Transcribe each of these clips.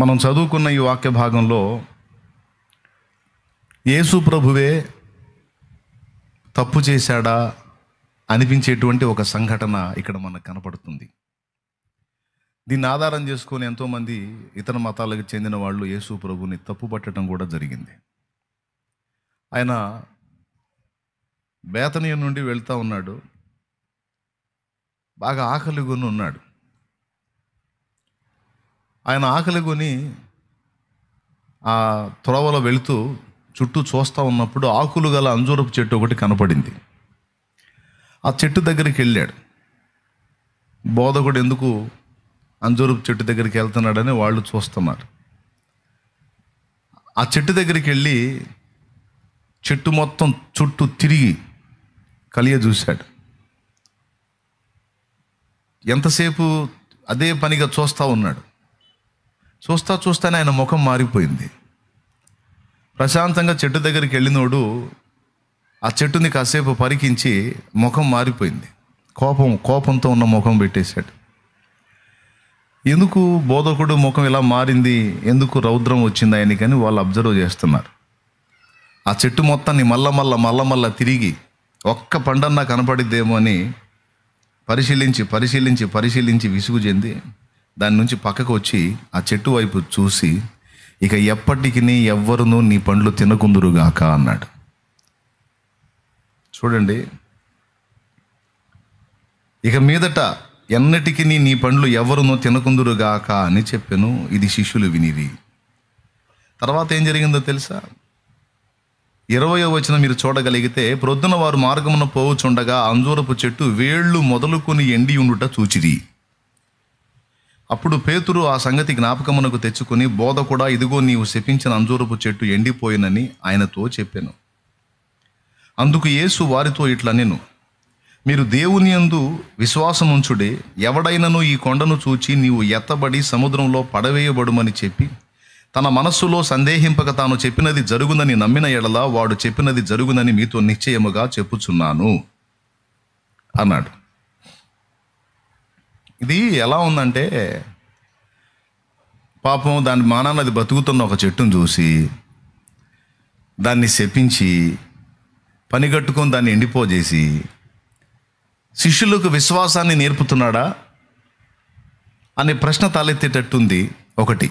మనం చదువుకున్న ఈ వాక్య భాగంలో యేసు ప్రభువే తప్పు చేశాడా అనిపించేటువంటి ఒక సంఘటన ఇక్కడ మనకు కనపడుతుంది. దీన్ని ఆధారం చేసుకొని ఎంతోమంది ఇతర మతాలకు చెందిన వాళ్ళు యేసు ప్రభుని తప్పు పట్టడం కూడా జరిగింది. ఆయన బేతనీయ నుండి వెళ్తూ ఉన్నాడు, బాగా ఆకలిగొని ఉన్నాడు. ఆయన ఆకలిగొని ఆ త్రోవలో వెళుతూ చుట్టూ చూస్తూ ఉన్నప్పుడు ఆకులు గల అంజూరపు చెట్టు ఒకటి కనపడింది. ఆ చెట్టు దగ్గరికి వెళ్ళాడు. బోధకుడు ఎందుకు అంజూరపు చెట్టు దగ్గరికి వెళ్తున్నాడని వాళ్ళు చూస్తున్నారు. ఆ చెట్టు దగ్గరికి వెళ్ళి చెట్టు మొత్తం చుట్టూ తిరిగి కలియ చూశాడు. ఎంతసేపు అదే పనిగా చూస్తూ ఉన్నాడు. చూస్తానే ఆయన ముఖం మారిపోయింది. ప్రశాంతంగా చెట్టు దగ్గరికి వెళ్ళినోడు ఆ చెట్టుని కాసేపు పరికించి ముఖం మారిపోయింది. కోపంతో ఉన్న ముఖం పెట్టేశాడు. ఎందుకు బోధకుడు ముఖం ఇలా మారింది, ఎందుకు రౌద్రం వచ్చింది ఆయనకని వాళ్ళు అబ్జర్వ్ చేస్తున్నారు. ఆ చెట్టు మొత్తాన్ని మళ్ళా తిరిగి ఒక్క పండన్నా కనపడిద్దేమో అని పరిశీలించి విసుగు చెంది దాని నుంచి పక్కకు వచ్చి ఆ చెట్టు వైపు చూసి, ఇక ఎప్పటికీ ఎవ్వరునూ నీ పండ్లు తినకుందురుగాక అన్నాడు. చూడండి, ఇక మీదట ఎన్నటికీ నీ పండ్లు ఎవరునూ తినకుందురుగాక అని చెప్పాను. ఇది శిష్యులు వినిరి. తర్వాత ఏం జరిగిందో తెలుసా? 20వ వచనం మీరు చూడగలిగితే, ప్రొద్దున వారు మార్గమున పోవుచుండగా అంజూరపు చెట్టు వేళ్ళు మొదలుకొని ఎండి ఉండుట చూచిరి. అప్పుడు పేతురు ఆ సంగతి జ్ఞాపకమునకు తెచ్చుకొని, బోధకుడా, ఇదిగో నీవు శపించిన అంజూరపు చెట్టు ఎండిపోయినని ఆయనతో చెప్పాను. అందుకు యేసు వారితో ఇట్లనెను, మీరు దేవుని యందు విశ్వాసముంచుడే. ఎవడైనను ఈ కొండను చూచి నీవు ఎత్తబడి సముద్రంలో పడవేయబడుమని చెప్పి తన మనస్సులో సందేహింపక తాను చెప్పినది జరుగునని నమ్మిన ఎడల వాడు చెప్పినది జరుగునని మీతో నిశ్చయముగా చెప్పుచున్నాను అన్నాడు. ఇది ఎలా ఉందంటే, పాపం దాని మానాన్నది బతుకుతున్న ఒక చెట్టును చూసి దాన్ని శపించి పనిగట్టుకొని దాన్ని ఎండిపోజేసి శిష్యులకు విశ్వాసాన్ని నేర్పుతున్నాడా అనే ప్రశ్న తలెత్తేటట్టుంది ఒకటి.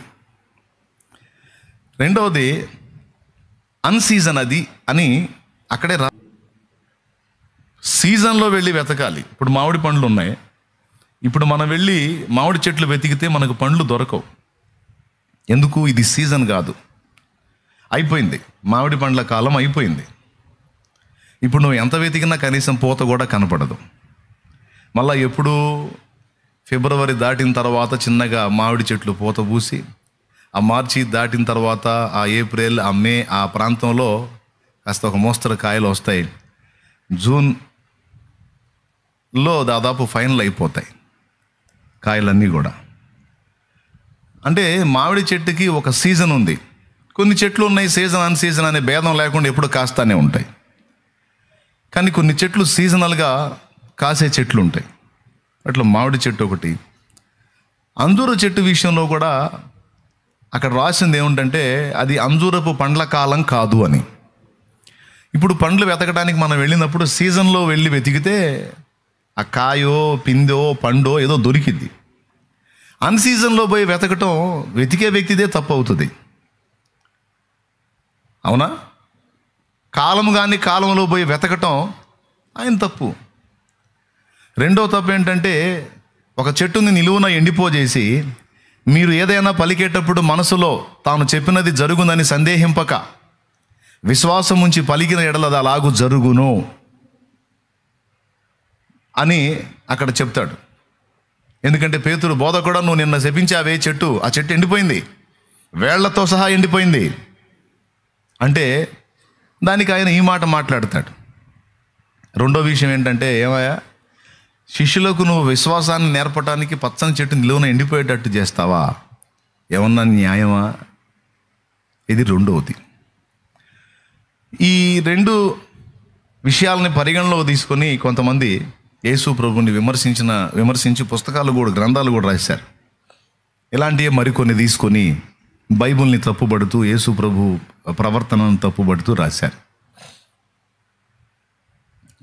రెండవది, అన్సీజన్ అది అని అక్కడే సీజన్లో వెళ్ళి వెతకాలి. ఇప్పుడు మామిడి పండ్లు ఉన్నాయి. ఇప్పుడు మనం వెళ్ళి మామిడి చెట్లు వెతికితే మనకు పండ్లు దొరకవు. ఎందుకు? ఇది సీజన్ కాదు, అయిపోయింది. మామిడి పండ్ల కాలం అయిపోయింది. ఇప్పుడు నువ్వు ఎంత వెతికినా కనీసం పూత కూడా కనపడదు. మళ్ళీ ఎప్పుడు ఫిబ్రవరి దాటిన తర్వాత చిన్నగా మామిడి చెట్లు పూత పూసి, ఆ మార్చి దాటిన తర్వాత ఆ ఏప్రిల్, ఆ మే, ఆ ప్రాంతంలో కాస్త ఒక మోస్తరు కాయలు వస్తాయి. జూన్లో దాదాపు ఫైనల్ అయిపోతాయి కాయలన్నీ కూడా. అంటే మామిడి చెట్టుకి ఒక సీజన్ ఉంది. కొన్ని చెట్లు ఉన్నాయి సీజన్ అన్ సీజన్ అనే భేదం లేకుండా ఎప్పుడు కాస్తానే ఉంటాయి. కానీ కొన్ని చెట్లు సీజనల్గా కాసే చెట్లు ఉంటాయి. అట్లా మామిడి చెట్టు ఒకటి. అంజూర చెట్టు విషయంలో కూడా అక్కడ రాసింది ఏమిటంటే, అది అంజూరపు పండ్ల కాలం కాదు అని. ఇప్పుడు పండ్లు వెతకడానికి మనం వెళ్ళినప్పుడు సీజన్లో వెళ్ళి వెతికితే ఆ కాయో పిందో పండో ఏదో దొరికింది. అన్సీజన్లో పోయి వెతకటం వెతికే వ్యక్తిదే తప్పు అవుతుంది. అవునా? కాలంలో పోయి వెతకటం ఆయన తప్పు. రెండో తప్పు ఏంటంటే, ఒక చెట్టుని నిలువున ఎండిపోజేసి మీరు ఏదైనా పలికేటప్పుడు మనసులో తాను చెప్పినది జరుగునని సందేహింపక విశ్వాసం ఉంచి పలికిన ఎడలది అలాగూ జరుగును అని అక్కడ చెప్తాడు. ఎందుకంటే పేతురు, బోధకుడా, నువ్వు నిన్న శపించావే చెట్టు, ఆ చెట్టు ఎండిపోయింది, వేళ్లతో సహా ఎండిపోయింది అంటే దానికి ఆయన ఈ మాట మాట్లాడతాడు. రెండో విషయం ఏంటంటే, ఏమయ్యా, శిష్యులకు నువ్వు విశ్వాసాన్ని నేర్పడానికి పచ్చని చెట్టు నిలువున ఎండిపోయేటట్టు చేస్తావా? ఏమన్నా న్యాయమా? ఇది రెండవది. ఈ రెండు విషయాలని పరిగణలోకి తీసుకొని కొంతమంది యేసు ప్రభుని విమర్శించి పుస్తకాలు కూడా, గ్రంథాలు కూడా రాశారు. ఇలాంటివి మరికొన్ని తీసుకొని బైబిల్ని తప్పుబడుతూ యేసు ప్రభు ప్రవర్తనను తప్పుబడుతూ రాశారు.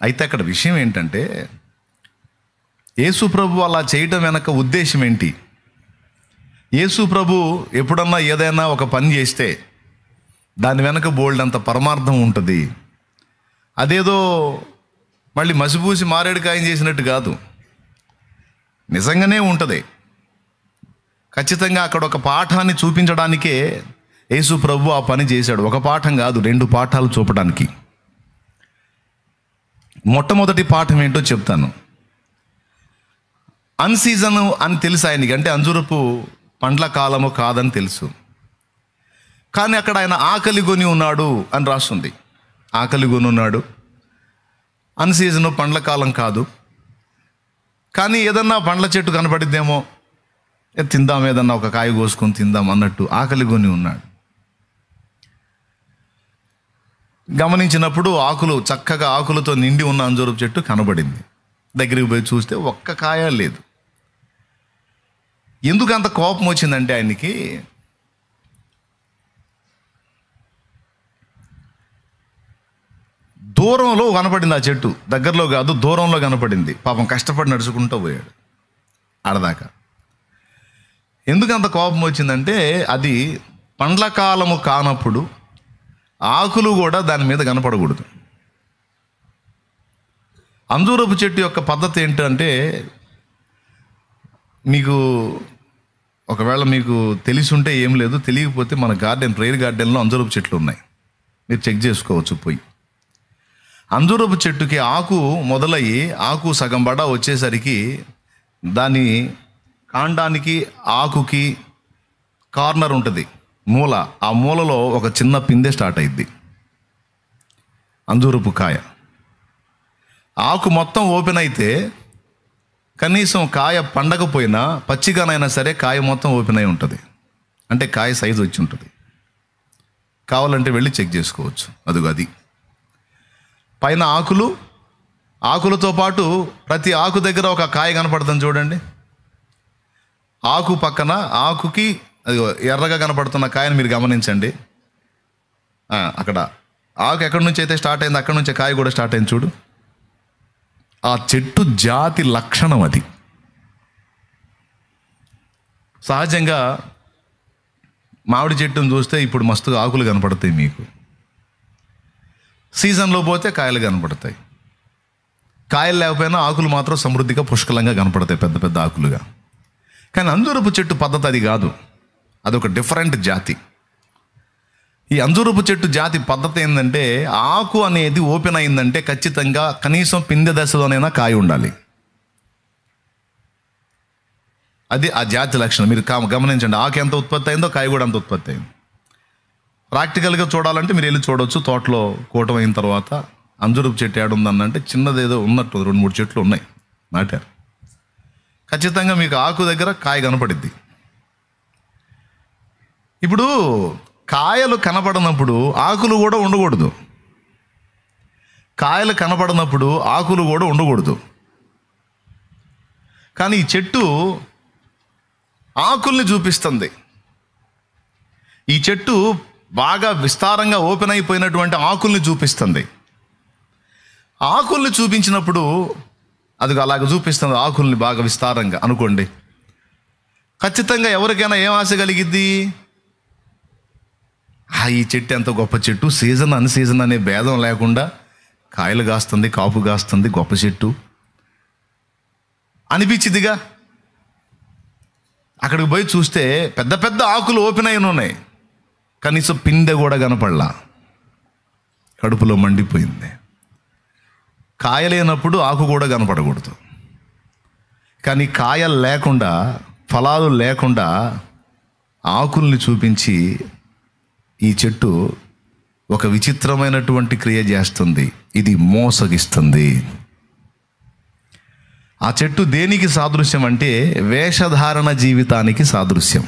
అయితే అక్కడ విషయం ఏంటంటే, యేసు ప్రభు అలా చేయడం వెనక ఉద్దేశం ఏంటి? యేసు ప్రభు ఎప్పుడన్నా ఏదైనా ఒక పని చేస్తే దాని వెనక బోల్డ్ అంత పరమార్థం ఉంటుంది. అదేదో మళ్ళీ మసిపూసి మారేడుకాయం చేసినట్టు కాదు, నిజంగానే ఉంటుంది. ఖచ్చితంగా అక్కడ ఒక పాఠాన్ని చూపించడానికే యేసు ప్రభు ఆ పని చేశాడు. ఒక పాఠం కాదు, 2 పాఠాలు చూపడానికి. మొట్టమొదటి పాఠం ఏంటో చెప్తాను. అన్సీజన్ అని తెలుసు ఆయనకి, అంటే అంజూరపు పండ్ల కాలము కాదని తెలుసు. కానీ అక్కడ ఆయన ఆకలి కొని ఉన్నాడు అని రాస్తుంది. ఆకలి కొని ఉన్నాడు, అన్సీజన్ పండ్ల కాలం కాదు. కానీ ఏదన్నా పండ్ల చెట్టు కనపడిద్దేమో, తిందాం, ఏదన్నా ఒక కాయ కోసుకొని తిందాం అన్నట్టు ఆకలి కొని ఉన్నాడు. గమనించినప్పుడు ఆకులు, చక్కగా ఆకులతో నిండి ఉన్న అంజూరపు చెట్టు కనబడింది. దగ్గరికి పోయి చూస్తే ఒక్క కాయ లేదు. ఎందుకు అంత కోపం వచ్చిందంటే ఆయనకి, దూరంలో కనపడింది ఆ చెట్టు, దగ్గరలో కాదు దూరంలో కనపడింది. పాపం కష్టపడి నడుచుకుంటూ పోయాడు ఆడదాకా. ఎందుకు అంత కోపం వచ్చిందంటే, అది పండ్ల కాలము కానప్పుడు ఆకులు కూడా దాని మీద కనపడకూడదు. అంజూరపు చెట్టు యొక్క పద్ధతి ఏంటంటే, మీకు ఒకవేళ మీకు తెలిసి ఉంటే ఏం లేదు, తెలియకపోతే మన ప్రేయర్ గార్డెన్లో అంజూరపు చెట్లు ఉన్నాయి, మీరు చెక్ చేసుకోవచ్చు పోయి. అంజూరపు చెట్టుకి ఆకు మొదలయ్యి ఆకు సగం బడా వచ్చేసరికి దాని కాండానికి ఆకుకి కార్నర్ ఉంటుంది, మూల. ఆ మూలలో ఒక చిన్న పిందె స్టార్ట్ అయింది, అంజూరపు కాయ. ఆకు మొత్తం ఓపెన్ అయితే కనీసం కాయ పండకపోయినా, పచ్చిగానైనా సరే కాయ మొత్తం ఓపెన్ అయి ఉంటుంది. అంటే కాయ సైజు వచ్చి ఉంటుంది. కావాలంటే వెళ్ళి చెక్ చేసుకోవచ్చు. అది పైన ఆకులతో పాటు ప్రతి ఆకు దగ్గర ఒక కాయ కనపడుతుంది చూడండి. ఆకు పక్కన ఆకుకి అది ఎర్రగా కనపడుతున్న కాయను మీరు గమనించండి. అక్కడ ఆకు ఎక్కడి నుంచి అయితే స్టార్ట్ అయింది, అక్కడి నుంచి కాయ కూడా స్టార్ట్ అయింది చూడు. ఆ చెట్టు జాతి లక్షణం అది. సహజంగా మామిడి చెట్టును చూస్తే ఇప్పుడు మస్తుగా ఆకులు కనపడతాయి మీకు. సీజన్లో పోతే కాయలు కనపడతాయి. కాయలు లేకపోయినా ఆకులు మాత్రం సమృద్ధిగా పుష్కలంగా కనపడతాయి, పెద్ద పెద్ద ఆకులుగా. కానీ అంజూరపు చెట్టు పద్ధతి అది కాదు, అదొక డిఫరెంట్ జాతి. ఈ అంజూరపు చెట్టు జాతి పద్ధతి ఏంటంటే, ఆకు అనేది ఓపెన్ అయిందంటే ఖచ్చితంగా కనీసం పిందె దశలోనైనా కాయ ఉండాలి. అది ఆ జాతి లక్షణం. మీరు గమనించండి, ఆకు ఎంత ఉత్పత్తి అయిందో కాయ కూడా అంత ఉత్పత్తి అయింది. ప్రాక్టికల్గా చూడాలంటే మీరు వెళ్ళి చూడవచ్చు. తోటలో కూటం అయిన తర్వాత అంజూరపు చెట్టు ఏడుందనంటే చిన్నదేదో ఉన్నట్టు 2-3 చెట్లు ఉన్నాయి, నాటారు. ఖచ్చితంగా మీకు ఆకు దగ్గర కాయ కనపడిద్ది. ఇప్పుడు కాయలు కనపడినప్పుడు ఆకులు కూడా ఉండకూడదు. కాయలు కనపడినప్పుడు ఆకులు కూడా ఉండకూడదు. కానీ ఈ చెట్టు ఆకుల్ని చూపిస్తుంది. ఈ చెట్టు బాగా విస్తారంగా ఓపెన్ అయిపోయినటువంటి ఆకుల్ని చూపిస్తుంది. ఆకుల్ని చూపించినప్పుడు అది అలాగ చూపిస్తుంది, ఆకుల్ని బాగా విస్తారంగా అనుకోండి. ఖచ్చితంగా ఎవరికైనా ఏం ఆశ కలిగిద్ది? ఈ చెట్టు ఎంత గొప్ప చెట్టు, సీజన్ అన్ సీజన్ అనే భేదం లేకుండా కాయలు కాస్తుంది, కాపు కాస్తుంది, గొప్ప చెట్టు అనిపించిదిగా. అక్కడికి పోయి చూస్తే పెద్ద పెద్ద ఆకులు ఓపెన్ అయిన ఉన్నాయి, కనీసం పిందె కూడా కనపడలా. కడుపులో మండిపోయింది. కాయలేనప్పుడు ఆకు కూడా కనపడకూడదు. కానీ కాయలు లేకుండా, ఫలాలు లేకుండా ఆకుల్ని చూపించి ఈ చెట్టు ఒక విచిత్రమైనటువంటి క్రియ చేస్తుంది. ఇది మోసగిస్తుంది. ఆ చెట్టు దేనికి సాదృశ్యం అంటే వేషధారణ జీవితానికి సాదృశ్యం.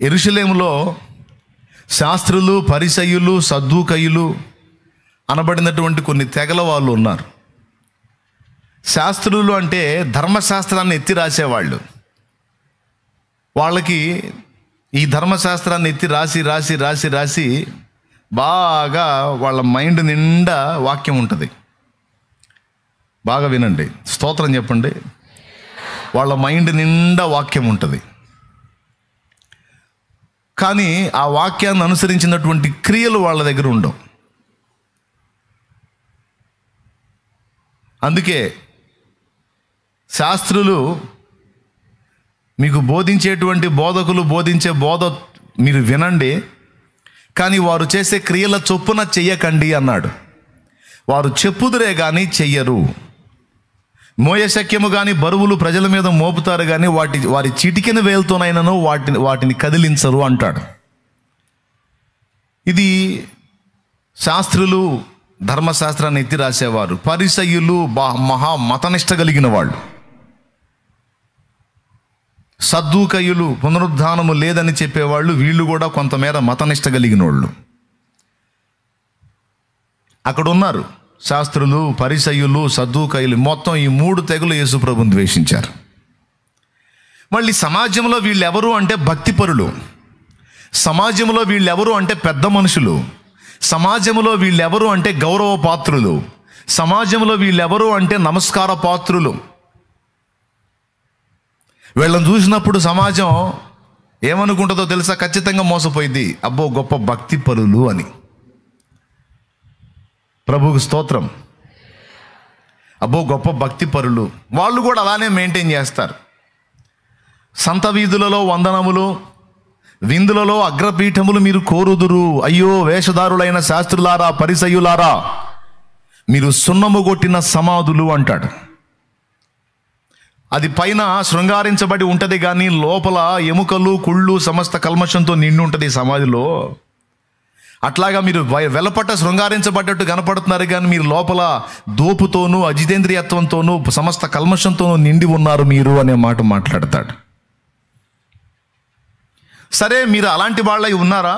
యెరూషలేములో శాస్త్రులు, పరిసయ్యులు, సద్దూకయ్యులు అనబడినటువంటి కొన్ని తెగల వాళ్ళు ఉన్నారు. శాస్త్రులు అంటే ధర్మశాస్త్రాన్ని ఎత్తి రాసేవాళ్ళు. వాళ్ళకి ఈ ధర్మశాస్త్రాన్ని ఎత్తి రాసి రాసి రాసి రాసి బాగా వాళ్ళ మైండ్ నిండా వాక్యం ఉంటుంది. బాగా వినండి, స్తోత్రం చెప్పండి. వాళ్ళ మైండ్ నిండా వాక్యం ఉంటుంది, కానీ ఆ వాక్యాన్ని అనుసరించినటువంటి క్రియలు వాళ్ళ దగ్గర ఉండవు. అందుకే శాస్త్రులు మీకు బోధించేటువంటి బోధకులు బోధించే బోధ మీరు వినండి, కానీ వారు చేసే క్రియల చొప్పున చెయ్యకండి అన్నాడు. వారు చెప్పుదురే కానీ చెయ్యరు. మోయశక్యము కానీ బరువులు ప్రజల మీద మోపుతారు కానీ వారి చిటికెన వేలుతోనైనాను వాటిని కదిలించరు అంటాడు. ఇది శాస్త్రులు, ధర్మశాస్త్రాన్ని ఎత్తి రాసేవారు. పరిసయ్యులు మహా మతనిష్ట కలిగిన వాళ్ళు. సద్దూకయ్యులు పునరుద్ధానము లేదని చెప్పేవాళ్ళు, వీళ్ళు కూడా కొంతమేర మతనిష్ట కలిగిన వాళ్ళు అక్కడ ఉన్నారు. శాస్త్రులు, పరిసయ్యులు, సద్దూకయ్యులు, మొత్తం ఈ 3 తెగలు యేసుప్రభుని ద్వేషించారు. మళ్ళీ సమాజంలో వీళ్ళెవరు అంటే భక్తిపరులు, సమాజంలో వీళ్ళెవరు అంటే పెద్ద మనుషులు, సమాజంలో వీళ్ళెవరు అంటే గౌరవ పాత్రులు, సమాజంలో వీళ్ళెవరు అంటే నమస్కార పాత్రులు. వీళ్ళని చూసినప్పుడు సమాజం ఏమనుకుంటుందో తెలుసా? ఖచ్చితంగా మోసపోయింది, అబ్బో గొప్ప భక్తిపరులు అని. ప్రభువుకు స్తోత్రం. అబ్బో గొప్ప భక్తిపరులు. వాళ్ళు కూడా అలానే మెయింటైన్ చేస్తారు. సంత వీధులలో వందనములు, విందులలో అగ్రపీఠములు మీరు కోరుదురు. అయ్యో వేషధారులైన శాస్త్రులారా, పరిసయ్యులారా, మీరు సున్నము కొట్టిన సమాధులు అంటాడు. అది పైన శృంగారించబడి ఉంటుంది, కానీ లోపల ఎముకలు, కుళ్ళు, సమస్త కల్మషంతో నిండి ఉంటుంది సమాధిలో. అట్లాగా మీరు వెలపట్ట శృంగారించబడ్డట్టు కనపడుతున్నారు, కానీ మీరు లోపల దోపుతోనూ అజితేంద్రియత్వంతోనూ సమస్త కల్మషంతోనూ నిండి ఉన్నారు మీరు అనే మాట మాట్లాడతాడు. సరే, మీరు అలాంటి వాళ్ళై ఉన్నారా?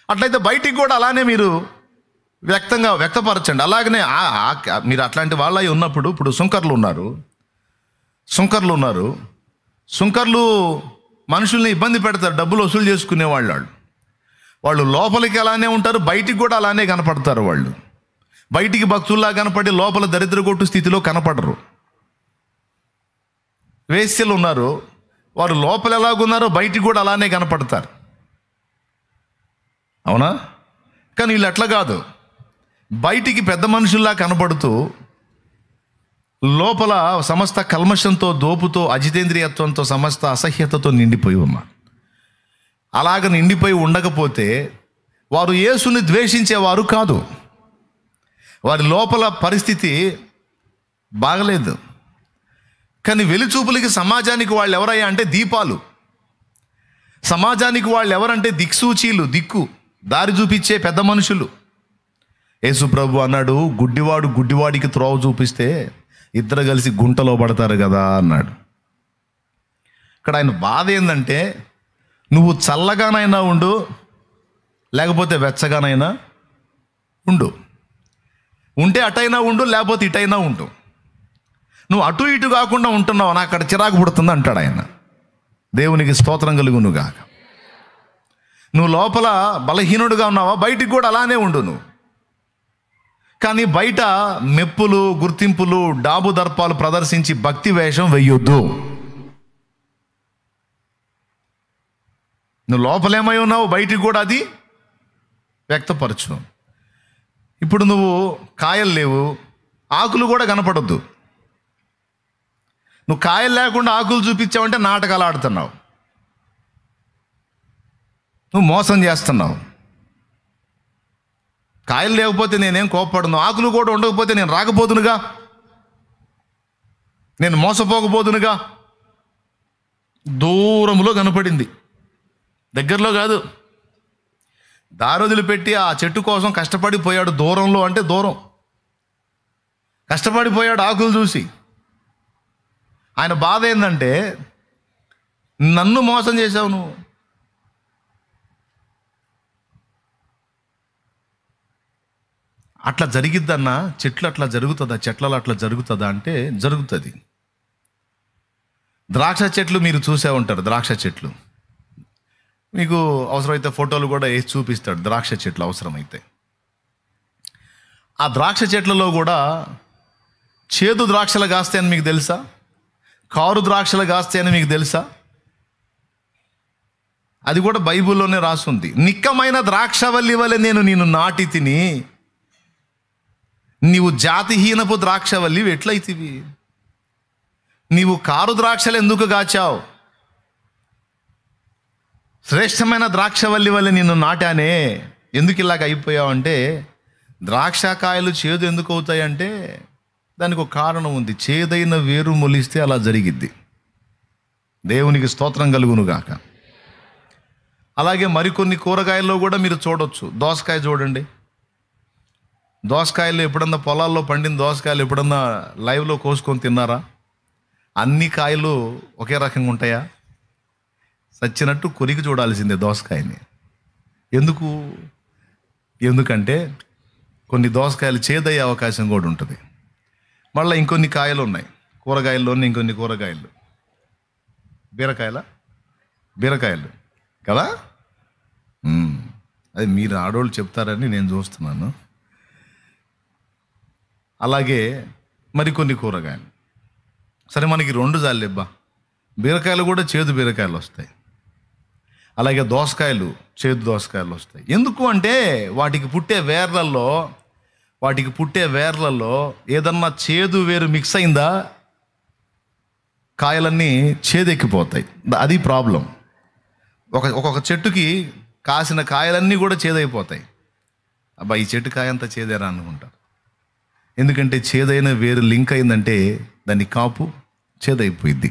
అట్లయితే బయటికి కూడా అలానే మీరు వ్యక్తపరచండి. అలాగనే మీరు అట్లాంటి వాళ్ళై ఉన్నప్పుడు, ఇప్పుడు సుంకర్లు ఉన్నారు, సుంకర్లు మనుషుల్ని ఇబ్బంది పెడతారు, డబ్బులు వసూలు చేసుకునే వాళ్ళు లోపలికి అలానే ఉంటారు, బయటికి కూడా అలానే కనపడతారు. వాళ్ళు బయటికి భక్తుల్లా కనపడి లోపల దరిద్రగొట్టు స్థితిలో కనపడరు. వేశ్యలు ఉన్నారు, వారు లోపల ఎలాగున్నారో బయటికి కూడా అలానే కనపడతారు. అవునా? కానీ వీళ్ళు అట్లా కాదు, బయటికి పెద్ద మనుషుల్లా కనపడుతూ లోపల సమస్త కల్మషంతో, దోపుతో, అజితేంద్రియత్వంతో, సమస్త అసహ్యతతో నిండిపోయి ఉన్నారు. అలాగ నిండిపోయి ఉండకపోతే వారు యేసుని ద్వేషించేవారు కాదు. వారి లోపల పరిస్థితి బాగలేదు. కానీ వెలుచూపులకి సమాజానికి వాళ్ళు ఎవరయ్యా అంటే దీపాలు. సమాజానికి వాళ్ళు ఎవరంటే దిక్సూచీలు, దారి చూపించే పెద్ద మనుషులు. యేసు ప్రభు అన్నాడు, గుడ్డివాడికి త్రోవ చూపిస్తే ఇద్దరు కలిసి గుంటలో పడతారు కదా అన్నాడు. ఇక్కడ ఆయన బాధ ఏంటంటే, నువ్వు చల్లగానైనా ఉండు, లేకపోతే వెచ్చగానైనా ఉంటే అటైనా ఉండు, లేకపోతే ఇటైనా ఉండు. నువ్వు అటు ఇటు కాకుండా ఉంటున్నావు, నాకు అక్కడ చిరాకు పుడుతుంది అంటాడు ఆయన. దేవునికి స్తోత్రం కలుగును గాక. నువ్వు లోపల బలహీనుడుగా ఉన్నావా, బయటికి కూడా అలానే ఉండు నువ్వు. కానీ బయట మెప్పులు, గుర్తింపులు, డాబు దర్పాలు ప్రదర్శించి భక్తి వేషం వెయ్యొద్దు. నువ్వు లోపలేమై ఉన్నావు, బయటికి కూడా అది వ్యక్తపరచు. ఇప్పుడు నువ్వు కాయలు లేవు, ఆకులు కూడా కనపడొద్దు. నువ్వు కాయలు లేకుండా ఆకులు చూపించావంటే నాటకాలు ఆడుతున్నావు, నువ్వు మోసం చేస్తున్నావు. కాయలు లేకపోతే నేనేం కోప్పడను, ఆకులు కూడా ఉండకపోతే నేను రాకపోదునుగా, నేను మోసపోకపోదునుగా. దూరంలో కనపడింది, దగ్గరలో కాదు. దారొదిలి పెట్టి ఆ చెట్టు కోసం కష్టపడిపోయాడు, దూరంలో అంటే దూరం కష్టపడిపోయాడు ఆకులు చూసి. ఆయన బాధ ఏంటంటే, నన్ను మోసం చేశావు నువ్వు. అట్లా జరిగిద్దన్నా, చెట్లు అట్లా జరుగుతుందా, చెట్లలో అట్లా జరుగుతుందా అంటే జరుగుతుంది. ద్రాక్ష చెట్లు మీరు చూసే ఉంటారు. ద్రాక్ష చెట్లు మీకు అవసరమైతే ఫోటోలు కూడా వేసి చూపిస్తాడు. ద్రాక్ష చెట్లు అవసరమైతే. ఆ ద్రాక్ష చెట్లలో కూడా చేదు ద్రాక్షలు కాస్తాయని మీకు తెలుసా? కారు ద్రాక్షలు కాస్తాయని మీకు తెలుసా? అది కూడా బైబిల్లోనే రాసుంది. నిక్కమైన ద్రాక్షవల్లి వలె నేను నిన్ను నాటి తిని, నీవు జాతిహీనపు ద్రాక్షవల్లి ఎట్లయితివి? నీవు కారు ద్రాక్షలు ఎందుకు కాచావు? శ్రేష్టమైన ద్రాక్షవల్లి వల్ల నిన్ను నాటానే, ఎందుకు ఇలాగ అయిపోయావు అంటే, ద్రాక్షకాయలు చేదు ఎందుకు అవుతాయి అంటే దానికి ఒక కారణం ఉంది. చేదైన వేరు మొలిస్తే అలా జరిగిద్ది. దేవునికి స్తోత్రం కలుగునుగాక. అలాగే మరికొన్ని కూరగాయల్లో కూడా మీరు చూడొచ్చు. దోసకాయ చూడండి. దోసకాయలు ఎప్పుడన్నా పొలాల్లో పండిన దోసకాయలు ఎప్పుడన్నా లైవ్లో కోసుకొని తిన్నారా? అన్ని కాయలు ఒకే రకంగా ఉంటాయా? చచ్చినట్టు కొరికి చూడాల్సిందే దోసకాయని. ఎందుకంటే కొన్ని దోసకాయలు చేదయ్యే అవకాశం కూడా ఉంటుంది. మళ్ళీ ఇంకొన్ని కాయలు ఉన్నాయి కూరగాయల్లోనే. ఇంకొన్ని కూరగాయలు బీరకాయలు కదా. అది మీరు ఆడోళ్ళు చెప్తారని నేను చూస్తున్నాను. అలాగే మరికొన్ని కూరగాయలు. సరే, మనకి 2 జాలేబ్బా. బీరకాయలు కూడా చేదు బీరకాయలు వస్తాయి. అలాగే దోసకాయలు చేదు దోసకాయలు వస్తాయి. ఎందుకు అంటే వాటికి పుట్టే వేర్లలో ఏదన్నా చేదు వేరు మిక్స్ అయిందా కాయలన్నీ చేదెక్కిపోతాయి. అది ప్రాబ్లం. ఒక్కొక్క చెట్టుకి కాసిన కాయలన్నీ కూడా చేదైపోతాయి. అబ్బా, ఈ చెట్టు కాయ అంతా చేదేరా అనుకుంటారు. ఎందుకంటే చేదైన వేరు లింక్ అయిందంటే దాని కాపు చేదైపోయిద్ది.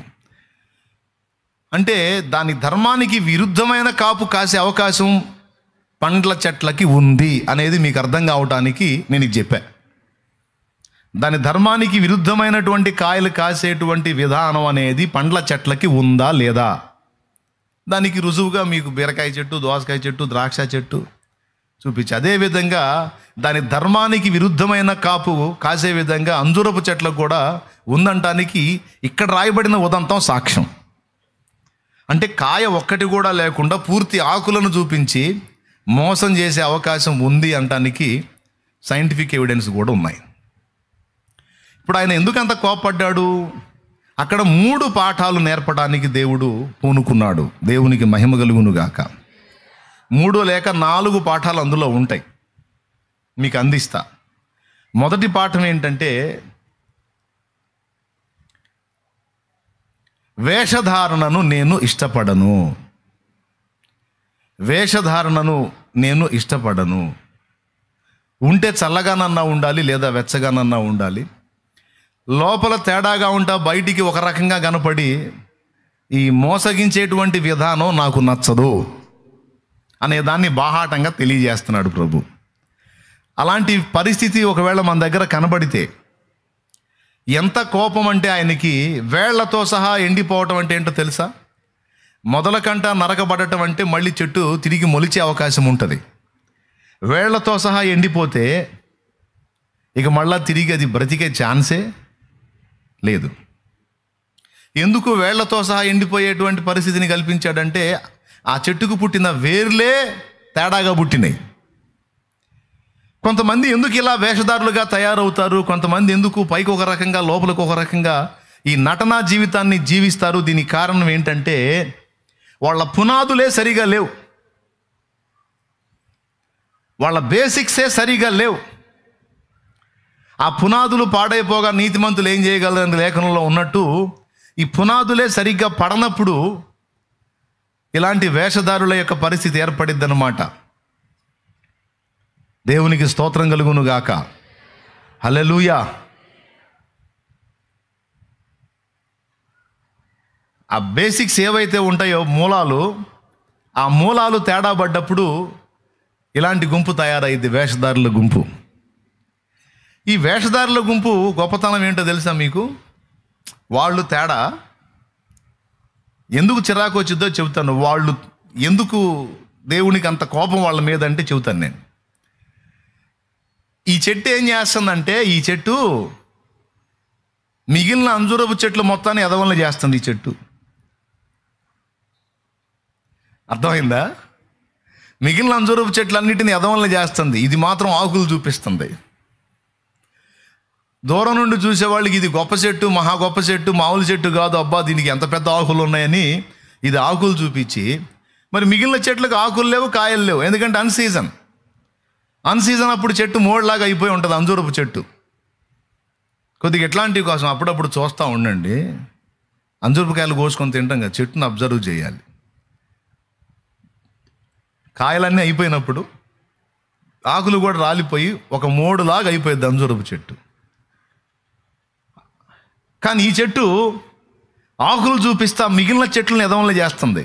అంటే దాని ధర్మానికి విరుద్ధమైన కాపు కాసే అవకాశం పండ్ల చెట్లకి ఉంది అనేది మీకు అర్థం కావటానికి నేను ఇది చెప్పా. దాని ధర్మానికి విరుద్ధమైనటువంటి కాయలు కాసేటువంటి విధానం అనేది పండ్ల చెట్లకి ఉందా లేదా? దానికి రుజువుగా మీకు బీరకాయ చెట్టు, దోసకాయ చెట్టు, ద్రాక్ష చెట్టు చూపించి, అదేవిధంగా దాని ధర్మానికి విరుద్ధమైన కాపు కాసే విధంగా అంజూరపు చెట్లకు కూడా ఉందంటానికి ఇక్కడ రాయబడిన ఉదంతం సాక్ష్యం. అంటే కాయ ఒక్కటి కూడా లేకుండా పూర్తి ఆకులను చూపించి మోసం చేసే అవకాశం ఉంది అంటానికి సైంటిఫిక్ ఎవిడెన్స్ కూడా ఉన్నాయి. ఇప్పుడు ఆయన ఎందుకు అంత కోపడ్డాడు? అక్కడ 3 పాఠాలు నేర్పడానికి దేవుడు పూనుకున్నాడు. దేవునికి మహిమ కలుగునుగాక. 3 లేక 4 పాఠాలు అందులో ఉంటాయి, మీకు అందిస్తా. మొదటి పాఠం ఏంటంటే, వేషధారణను నేను ఇష్టపడను. ఉంటే చల్లగానన్నా ఉండాలి, లేదా వెచ్చగానన్నా ఉండాలి. లోపల తేడాగా ఉంటా, బయటికి ఒక రకంగా కనపడి ఈ మోసగించేటువంటి విధానం నాకు నచ్చదు అనే దాన్ని బాహాటంగా తెలియజేస్తున్నాడు ప్రభు. అలాంటి పరిస్థితి ఒకవేళ మన దగ్గర కనబడితే ఎంత కోపం అంటే ఆయనకి, వేళ్లతో సహా ఎండిపోవటం అంటే ఏంటో తెలుసా? మొదల కంట నరకబడటం అంటే మళ్ళీ చెట్టు తిరిగి మొలిచే అవకాశం ఉంటుంది. వేళ్లతో సహా ఎండిపోతే ఇక మళ్ళా తిరిగి అది బ్రతికే ఛాన్సే లేదు. ఎందుకు వేళ్లతో సహా ఎండిపోయేటువంటి పరిస్థితిని కల్పించాడంటే, ఆ చెట్టుకు పుట్టిన వేర్లే తేడాగా పుట్టినాయి. కొంతమంది ఎందుకు ఇలా వేషధారులుగా తయారవుతారు? కొంతమంది ఎందుకు పైకి ఒక రకంగా లోపలికి ఒక రకంగా ఈ నటనా జీవితాన్ని జీవిస్తారు? దీనికి కారణం ఏంటంటే వాళ్ళ పునాదులే సరిగా లేవు, వాళ్ళ బేసిక్సే సరిగా లేవు. ఆ పునాదులు పాడైపోగా నీతిమంతులు ఏం చేయగలరని లేఖనంలో ఉన్నట్టు, ఈ పునాదులే సరిగ్గా పడనప్పుడు ఇలాంటి వేషధారుల యొక్క పరిస్థితి ఏర్పడిద్దన్నమాట. దేవునికి స్తోత్రం కలుగును గాక. హల్లెలూయా. ఆ బేసిక్స్ ఏవైతే ఉంటాయో మూలాలు, ఆ మూలాలు తేడా పడ్డప్పుడు ఇలాంటి గుంపు తయారైంది, వేషధారుల గుంపు. ఈ వేషధారుల గుంపు గొప్పతనం ఏంటో తెలుసా మీకు? వాళ్ళు తేడా ఎందుకు చిరాకు వచ్చిద్దో చెబుతాను. వాళ్ళు ఎందుకు దేవునికి అంత కోపం వాళ్ళ మీద అంటే చెబుతాను నేను. ఈ చెట్టు ఏం చేస్తుందంటే, ఈ చెట్టు మిగిలిన అంజూరపు చెట్లు మొత్తాన్ని ఎదవలను చేస్తుంది. ఈ చెట్టు అర్థమైందా? మిగిలిన అంజూరపు చెట్లన్నిటిని ఎదవల్ని చేస్తుంది, ఇది మాత్రం ఆకులు చూపిస్తుంది. దూరం నుండి చూసేవాళ్ళకి ఇది గొప్ప చెట్టు, మహా గొప్ప చెట్టు, మామూలు చెట్టు కాదు, అబ్బా దీనికి ఎంత పెద్ద ఆకులు ఉన్నాయని ఇది ఆకులు చూపించి, మరి మిగిలిన చెట్లకు ఆకులు లేవు, కాయలు లేవు. ఎందుకంటే అన్సీజన్ అప్పుడు చెట్టు మోడ్లాగా అయిపోయి ఉంటుంది అంజూరపు చెట్టు. కొద్దిగా ఎట్లాంటివి కోసం అప్పుడప్పుడు చూస్తూ ఉండండి. అంజూరపు కాయలు కోసుకొని తింటాం కదా, చెట్టును అబ్జర్వ్ చేయాలి. కాయలన్నీ అయిపోయినప్పుడు ఆకులు కూడా రాలిపోయి ఒక మోడులాగా అయిపోయింది అంజూరపు చెట్టు. కానీ ఈ చెట్టు ఆకులు చూపిస్తా మిగిలిన చెట్లను ఎదవల్ని చేస్తుంది.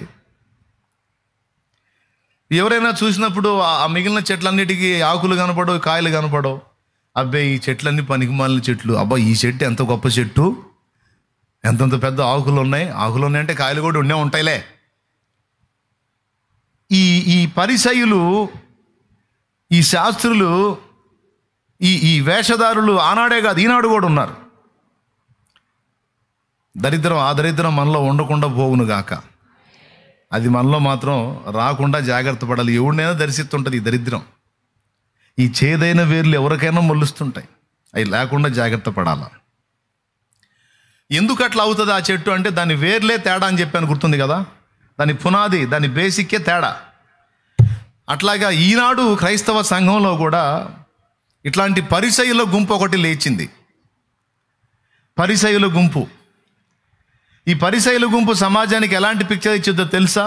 ఎవరైనా చూసినప్పుడు ఆ మిగిలిన చెట్లన్నిటికీ ఆకులు కనపడవు, కాయలు కనపడవు. అబ్బాయి ఈ చెట్లన్నీ పనికిమాలిన చెట్లు, అబ్బా ఈ చెట్టు ఎంత గొప్ప చెట్టు, ఎంతంత పెద్ద ఆకులు ఉన్నాయంటే కాయలు కూడా ఉండే ఉంటాయిలే. ఈ పరిసయ్యులు, ఈ శాస్త్రులు, ఈ వేషధారులు ఆనాడే కాదు ఈనాడు కూడా ఉన్నారు. ఆ దరిద్రం మనలో ఉండకుండా పోవును గాక. అది మనలో మాత్రం రాకుండా జాగ్రత్త పడాలి. ఎవడినైనా దర్శిస్తుంటుంది ఈ దరిద్రం. ఈ చేదైన వేర్లు ఎవరికైనా మొలుస్తుంటాయి, అవి లేకుండా జాగ్రత్త పడాలా. ఎందుకు అట్లా అవుతుంది ఆ చెట్టు అంటే దాని వేర్లే తేడా అని చెప్పాను, గుర్తుంది కదా. దాని పునాది, దాని బేసిక్కే తేడా. అట్లాగా ఈనాడు క్రైస్తవ సంఘంలో కూడా ఇట్లాంటి పరిసయ్యుల గుంపు ఒకటి లేచింది. పరిసయ్యుల గుంపు. ఈ పరిసయ్యుల గుంపు సమాజానికి ఎలాంటి పిక్చర్ ఇచ్చిందో తెలుసా?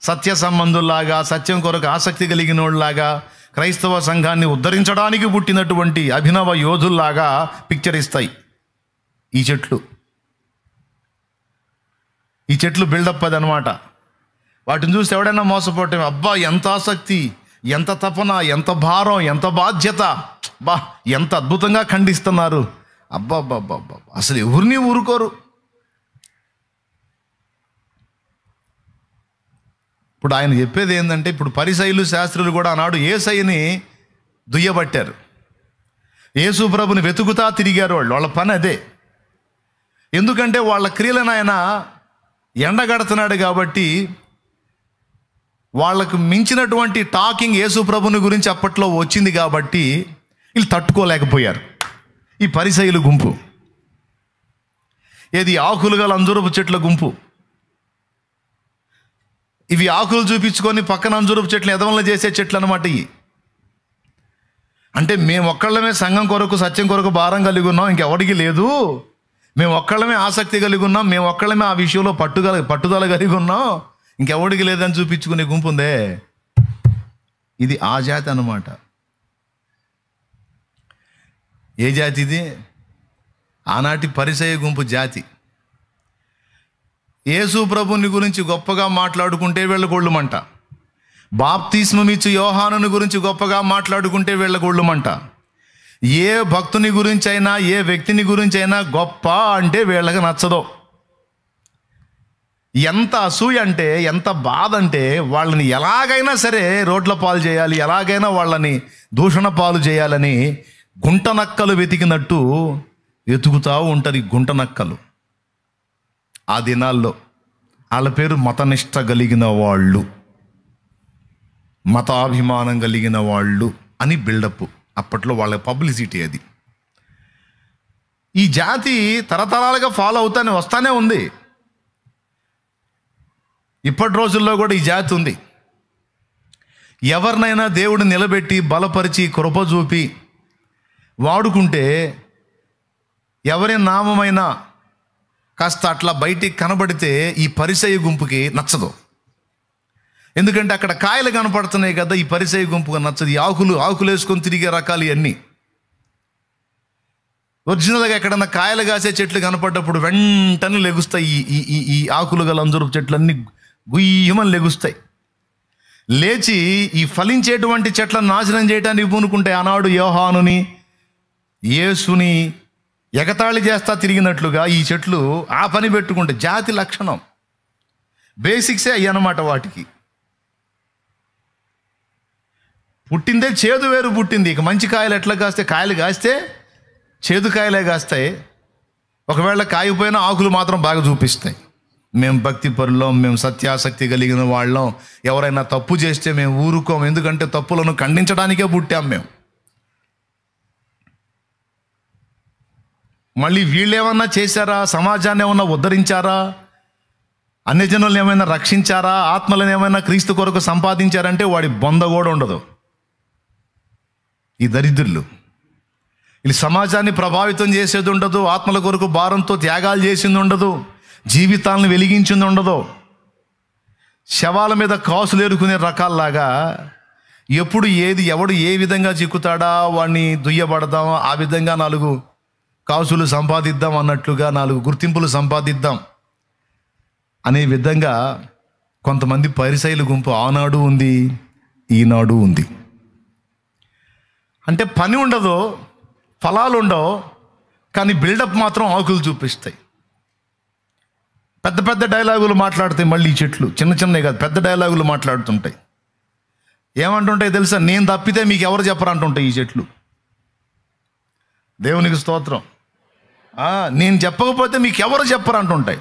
సత్య సంబంధుల్లాగా, సత్యం కొరకు ఆసక్తి కలిగిన వాళ్ళలాగా, క్రైస్తవ సంఘాన్ని ఉద్ధరించడానికి పుట్టినటువంటి అభినవ యోధుల్లాగా పిక్చర్ ఇస్తాయి ఈ చెట్లు బిల్డప్ అది అనమాట. వాటిని చూసి ఎవడైనా మోసపోవటం, అబ్బా ఎంత ఆసక్తి, ఎంత తపన, ఎంత భారం, ఎంత బాధ్యత, ఎంత అద్భుతంగా ఖండిస్తున్నారు, అబ్బా అసలు ఎవరిని ఊరుకోరు. ఇప్పుడు ఆయన చెప్పేది ఏంటంటే, ఇప్పుడు పరిసయ్యులు శాస్త్రులు కూడా ఆనాడు యేసయ్యని దుయ్యబట్టారు, యేసు ప్రభుని వెతుకుతా తిరిగారు. వాళ్ళ పని అదే. ఎందుకంటే వాళ్ళ క్రియలను ఆయన ఎండగడుతున్నాడు కాబట్టి, వాళ్ళకు మించినటువంటి టాకింగ్ యేసు ప్రభుని గురించి అప్పట్లో వచ్చింది కాబట్టి వీళ్ళు తట్టుకోలేకపోయారు. ఈ పరిసయ్యుల గుంపు ఏది ఆకులు గల అంజూరపు చెట్ల గుంపు. ఇవి ఆకులు చూపించుకొని పక్కన అంజూరపు చెట్లు ఎదవలను చేసే చెట్లు అనమాట ఇవి. అంటే మేము ఒక్కళ్ళమే సంఘం కొరకు, సత్యం కొరకు భారం కలిగి ఉన్నాం, ఇంకెవరికి లేదు. మేము ఒక్కళ్ళమే ఆసక్తి కలిగి ఉన్నాం, మేము ఒక్కళ్ళమే ఆ విషయంలో పట్టుదల కలిగి ఉన్నాం, ఇంకెవడికి లేదని చూపించుకునే గుంపు ఉందే, ఇది ఆ జాతి అన్నమాట. ఏ జాతి ఇది? ఆనాటి పరిసయ్య గుంపు జాతి. యేసు ప్రభుని గురించి గొప్పగా మాట్లాడుకుంటే వీళ్ళకొళ్ళుమంట, బాప్తిస్మమిచ్చు యోహానుని గురించి గొప్పగా మాట్లాడుకుంటే వీళ్ళకొళ్ళుమంట, ఏ భక్తుని గురించి అయినా, ఏ వ్యక్తిని గురించి అయినా గొప్ప అంటే వీళ్ళకి నచ్చదు. ఎంత అసూయ అంటే, ఎంత బాధ అంటే, వాళ్ళని ఎలాగైనా సరే రోడ్ల పాలు చేయాలి, ఎలాగైనా వాళ్ళని దూషణ పాలు చేయాలని గుంట నక్కలు వెతికినట్టు వెతుకుతూ ఉంటారు. ఈ గుంట నక్కలు ఆ దినాల్లో వాళ్ళ పేరు మతనిష్ట కలిగిన వాళ్ళు, మతాభిమానం కలిగిన వాళ్ళు అని బిల్డప్. అప్పట్లో వాళ్ళ పబ్లిసిటీ అది. ఈ జాతి తరతరాలుగా ఫాలో వస్తానే ఉంది. ఇప్పటి రోజుల్లో కూడా ఈ జాతి ఉంది. ఎవరినైనా దేవుడు నిలబెట్టి బలపరిచి కృప చూపి వాడుకుంటే, ఎవరి నామమైనా కాస్త అట్లా బయటికి కనబడితే ఈ పరిసయ్య గుంపుకి నచ్చదు. ఎందుకంటే అక్కడ కాయలు కనపడుతున్నాయి కదా, ఈ పరిసయ్య గుంపుగా నచ్చదు. ఈ ఆకులు వేసుకొని తిరిగే రకాలు ఇవన్నీ. ఒరిజినల్గా ఎక్కడన్నా కాయలు కాసే చెట్లు కనపడ్డప్పుడు వెంటనే లెగుస్తాయి ఈ ఆకులు గల అంజూరపు చెట్లన్నీ గుయ్యమని లెగుస్తాయి. లేచి ఈ ఫలించేటువంటి చెట్లను నాశనం చేయడానికి పూనుకుంటే, ఆనాడు యోహానుని, యేసుని ఎగతాళి చేస్తా తిరిగినట్లుగా ఈ చెట్లు ఆ పని పెట్టుకుంటే, జాతి లక్షణం బేసిక్సే అయ్యి అన్నమాట. వాటికి పుట్టిందే చేదు వేరు పుట్టింది. ఇక మంచి కాయలు ఎట్లా కాయలు కాస్తే చేదు కాయలే కాస్తాయి. ఒకవేళ కాయపోయినా ఆకులు మాత్రం బాగా చూపిస్తాయి. మేము భక్తి పరులం, మేము సత్యాసక్తి కలిగిన వాళ్ళం, ఎవరైనా తప్పు చేస్తే మేము ఊరుకోం, ఎందుకంటే తప్పులను ఖండించడానికే పుట్టాం మేము. మళ్ళీ వీళ్ళు ఏమన్నా చేశారా? సమాజాన్ని ఏమన్నా ఉద్ధరించారా? అన్యజనులను ఏమైనా రక్షించారా? ఆత్మలను ఏమైనా క్రీస్తు కొరకు సంపాదించారంటే వాడి బొంద కూడా ఉండదు. ఈ దరిద్రులు వీళ్ళు సమాజాన్ని ప్రభావితం చేసేది ఉండదు, ఆత్మల కొరకు భారంతో త్యాగాలు చేసింది ఉండదు, జీవితాలను వెలిగించింది ఉండదు. శవాల మీద కాసులు ఏరుకునే రకాల్లాగా ఎప్పుడు ఎవడు ఏ విధంగా చిక్కుతాడా వాడిని దుయ్యబడదాం, ఆ విధంగా 4 కాసులు సంపాదిద్దాం అన్నట్లుగా 4 గుర్తింపులు సంపాదిద్దాం అనే విధంగా కొంతమంది పరిసయ్యుల గుంపు ఆనాడు ఉంది, ఈనాడు ఉంది. అంటే పని ఉండదు, ఫలాలు ఉండవు, కానీ బిల్డప్ మాత్రం ఆకులు చూపిస్తాయి. పెద్ద పెద్ద డైలాగులు మాట్లాడుతాయి. మళ్ళీ ఈ చెట్లు చిన్న చిన్నవి కాదు, పెద్ద డైలాగులు మాట్లాడుతుంటాయి. ఏమంటుంటాయి తెలుసా? నేను తప్పితే మీకు ఎవరు చెప్పరు అంటుంటాయి ఈ చెట్లు. దేవునికి స్తోత్రం. నేను చెప్పకపోతే మీకు ఎవరు చెప్పరు అంటుంటాయి.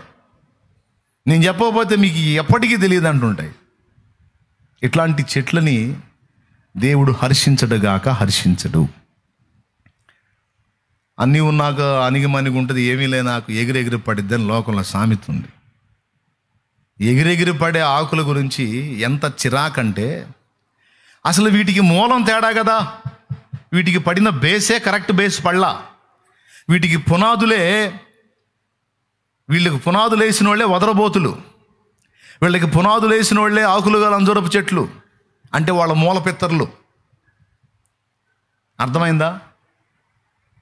నేను చెప్పకపోతే మీకు ఎప్పటికీ తెలియదు అంటుంటాయి. ఇట్లాంటి చెట్లని దేవుడు హర్షించడుగాక హర్షించడు. అన్నీ ఉన్నాక అణిగిమణిగి ఉంటుంది, ఏమీ లే నాకు ఎగిరెగిరి పడిద్దని లోకంలో సామెత ఉంది. ఎగిరెగిరి పడే ఆకుల గురించి ఎంత చిరాకంటే, అసలు వీటికి మూలం తేడా కదా. వీటికి పడిన బేసే కరెక్ట్ బేస్ పడలా. వీటికి వీళ్ళకి పునాదులు వేసిన వాళ్ళే వదరబోతులు, వీళ్ళకి పునాదులు వేసిన వాళ్ళే ఆకులు గల అంజూరపు చెట్లు. అంటే వాళ్ళ మూల పిత్తర్లు. అర్థమైందా?